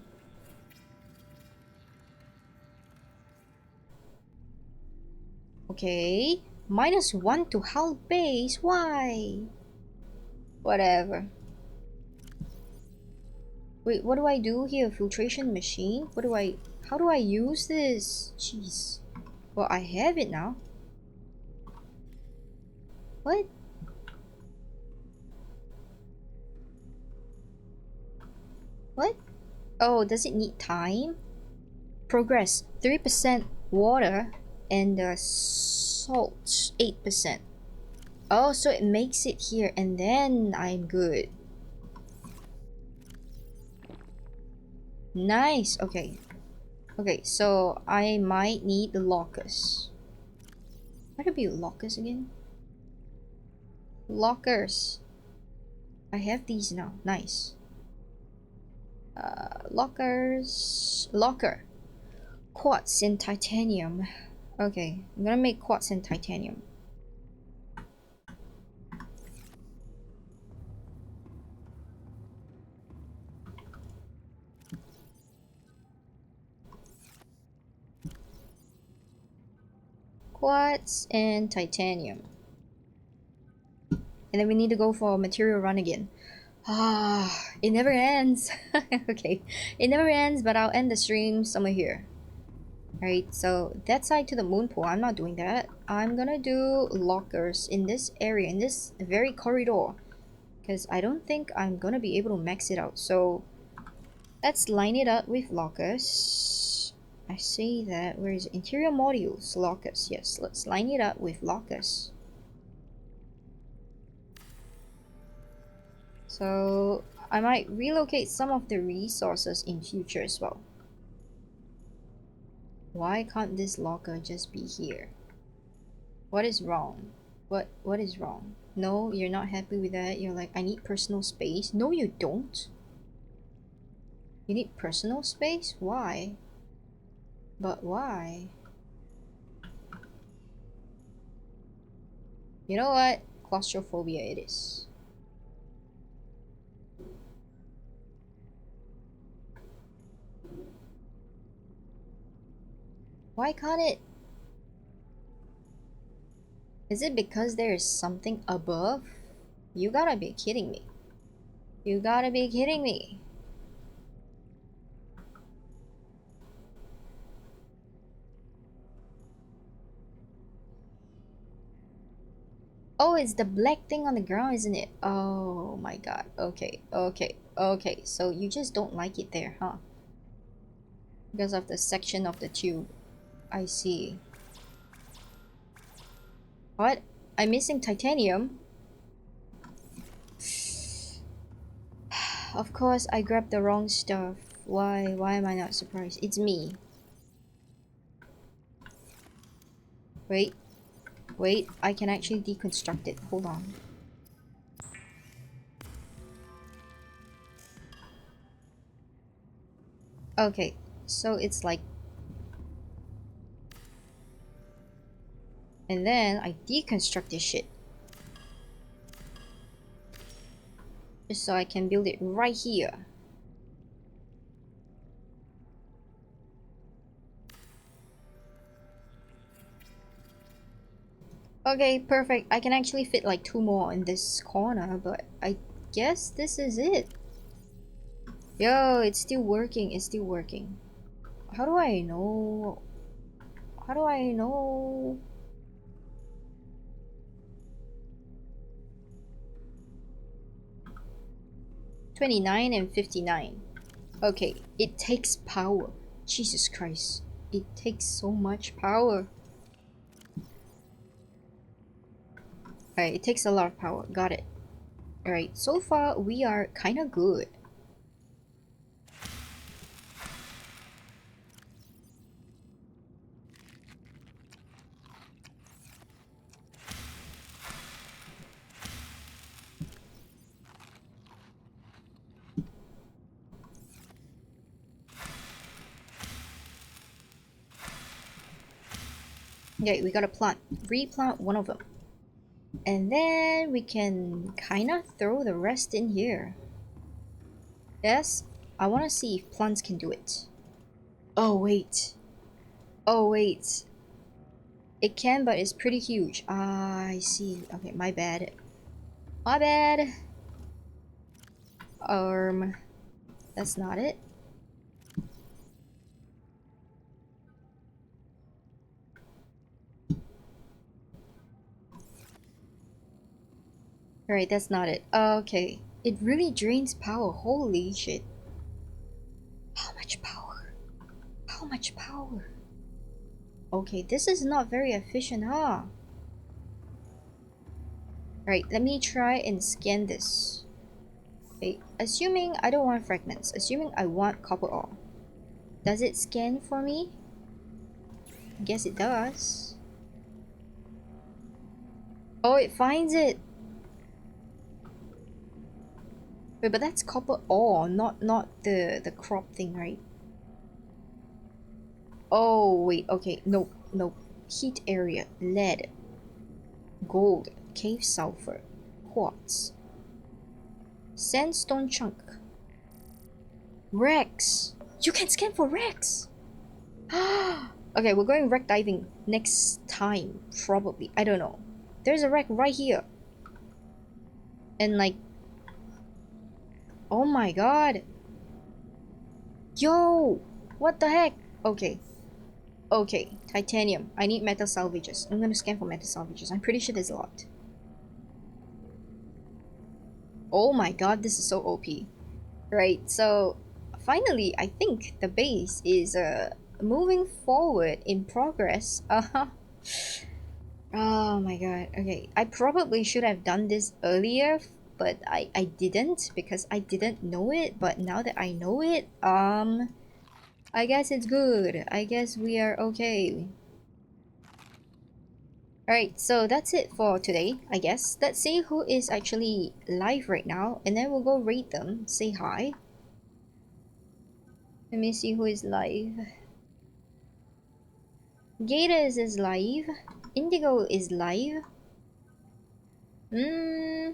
Okay. -1 to hull base. Why? Whatever. Wait, what do I do here? Filtration machine? How do I use this? Jeez. Well, I have it now. What? What? Oh, does it need time? Progress 3% water and the salt 8%. Oh, so it makes it here and then I'm good. Nice. Okay. Okay, so I might need the lockers. What would be lockers again? Lockers. I have these now. Nice. Lockers. Locker. Quartz and titanium. Okay, I'm gonna make quartz and titanium. Quartz and titanium. And then we need to go for a material run again. Ah, it never ends. Okay, it never ends, but I'll end the stream somewhere here. Alright, so that side to the moon pool, I'm not doing that. I'm gonna do lockers in this area, in this very corridor. Because I don't think I'm gonna be able to max it out. So let's line it up with lockers. I say that. Where is it? Interior modules, lockers. Yes, let's line it up with lockers. So I might relocate some of the resources in future as well. Why can't this locker just be here? What is wrong? What is wrong? No, you're not happy with that. You're like, I need personal space. No, you don't. You need personal space? Why? But why? You know what? Claustrophobia it is. Why can't it? Is it because there is something above? You gotta be kidding me. You gotta be kidding me. Oh, it's the black thing on the ground, isn't it? Oh my god. Okay, okay, okay. So you just don't like it there, huh? Because of the section of the tube. I see. What? I'm missing titanium? Of course, I grabbed the wrong stuff. Why? Why am I not surprised? It's me. Wait. Wait, I can actually deconstruct it. Hold on. Okay, so it's like And then I deconstruct this shit. Just so I can build it right here. Okay, perfect. I can actually fit like 2 more in this corner, but I guess this is it. Yo, it's still working. It's still working. How do I know? How do I know? $29 and $59. Okay, it takes power. Jesus Christ. It takes so much power. Alright, it takes a lot of power. Got it. Alright, so far we are kind of good. Okay, we gotta replant one of them. And then we can kind of throw the rest in here. Yes, I want to see if plants can do it. Oh, wait. Oh, wait. It can, but it's pretty huge. I see. Okay, my bad. My bad. That's not it. Alright, that's not it. Okay. It really drains power. Holy shit. How much power? How much power? Okay, this is not very efficient, huh? Alright, let me try and scan this. Okay, assuming I don't want fragments. Assuming I want copper ore. Does it scan for me? Guess it does. Oh, it finds it! Wait, but that's copper ore, not the crop thing, right? Oh, wait, okay, nope, nope. Heat area, lead, gold, cave sulfur, quartz, sandstone chunk, Rex! You can scan for Rex! Okay, we're going wreck diving next time, probably. I don't know. There's a wreck right here. And like... Oh my god! Yo! What the heck? Okay. Okay, titanium. I need metal salvages. I'm gonna scan for metal salvages. I'm pretty sure there's a lot. Oh my god, this is so OP. Right, so finally, I think the base is moving forward in progress. Oh my god. Okay, I probably should have done this earlier, but I didn't because I didn't know it. But now that I know it, I guess it's good. I guess we are okay. Alright, so that's it for today, I guess. Let's see who is actually live right now, and then we'll go rate them, say hi. Let me see who is live. Gators is live. Indigo is live. Okay,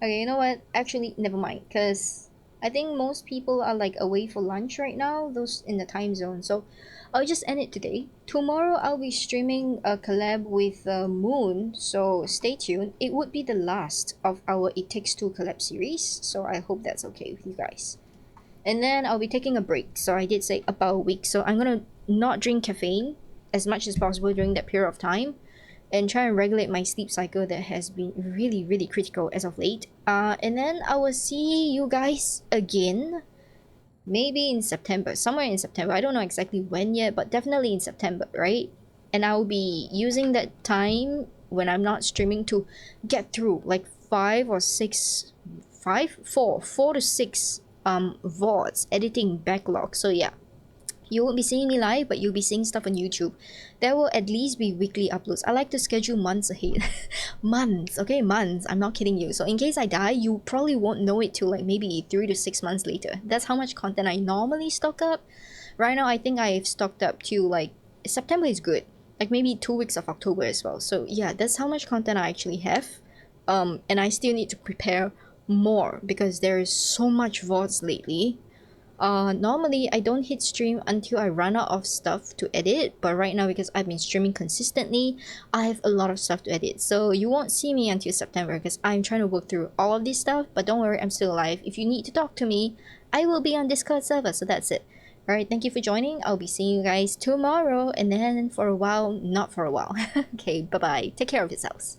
you know what? Actually, never mind, because I think most people are like away for lunch right now, those in the time zone. So I'll just end it today. Tomorrow I'll be streaming a collab with Moon, so stay tuned. It would be the last of our It Takes Two collab series, so I hope that's okay with you guys. And then I'll be taking a break, so I did say about a week. So I'm gonna not drink caffeine as much as possible during that period of time and try and regulate my sleep cycle that has been really critical as of late. And then I will see you guys again maybe in September, somewhere in September. I don't know exactly when yet, but definitely in September, right? And I'll be using that time when I'm not streaming to get through like four to six VODs editing backlog. So yeah, you won't be seeing me live, but you'll be seeing stuff on YouTube. There will at least be weekly uploads. I like to schedule months ahead. Months, okay? Months. I'm not kidding you. So in case I die, you probably won't know it till like maybe 3 to 6 months later. That's how much content I normally stock up. Right now, I think I've stocked up to like... September is good. like maybe 2 weeks of October as well. So yeah, that's how much content I actually have. And I still need to prepare more because there is so much VODs lately. Normally I don't hit stream until I run out of stuff to edit, but right now because I've been streaming consistently, I have a lot of stuff to edit. So you won't see me until September because I'm trying to work through all of this stuff. But don't worry, I'm still alive. If you need to talk to me, I will be on Discord server. So that's it. All right, thank you for joining. I'll be seeing you guys tomorrow, and then for a while, not for a while. Okay, bye bye. Take care of yourselves.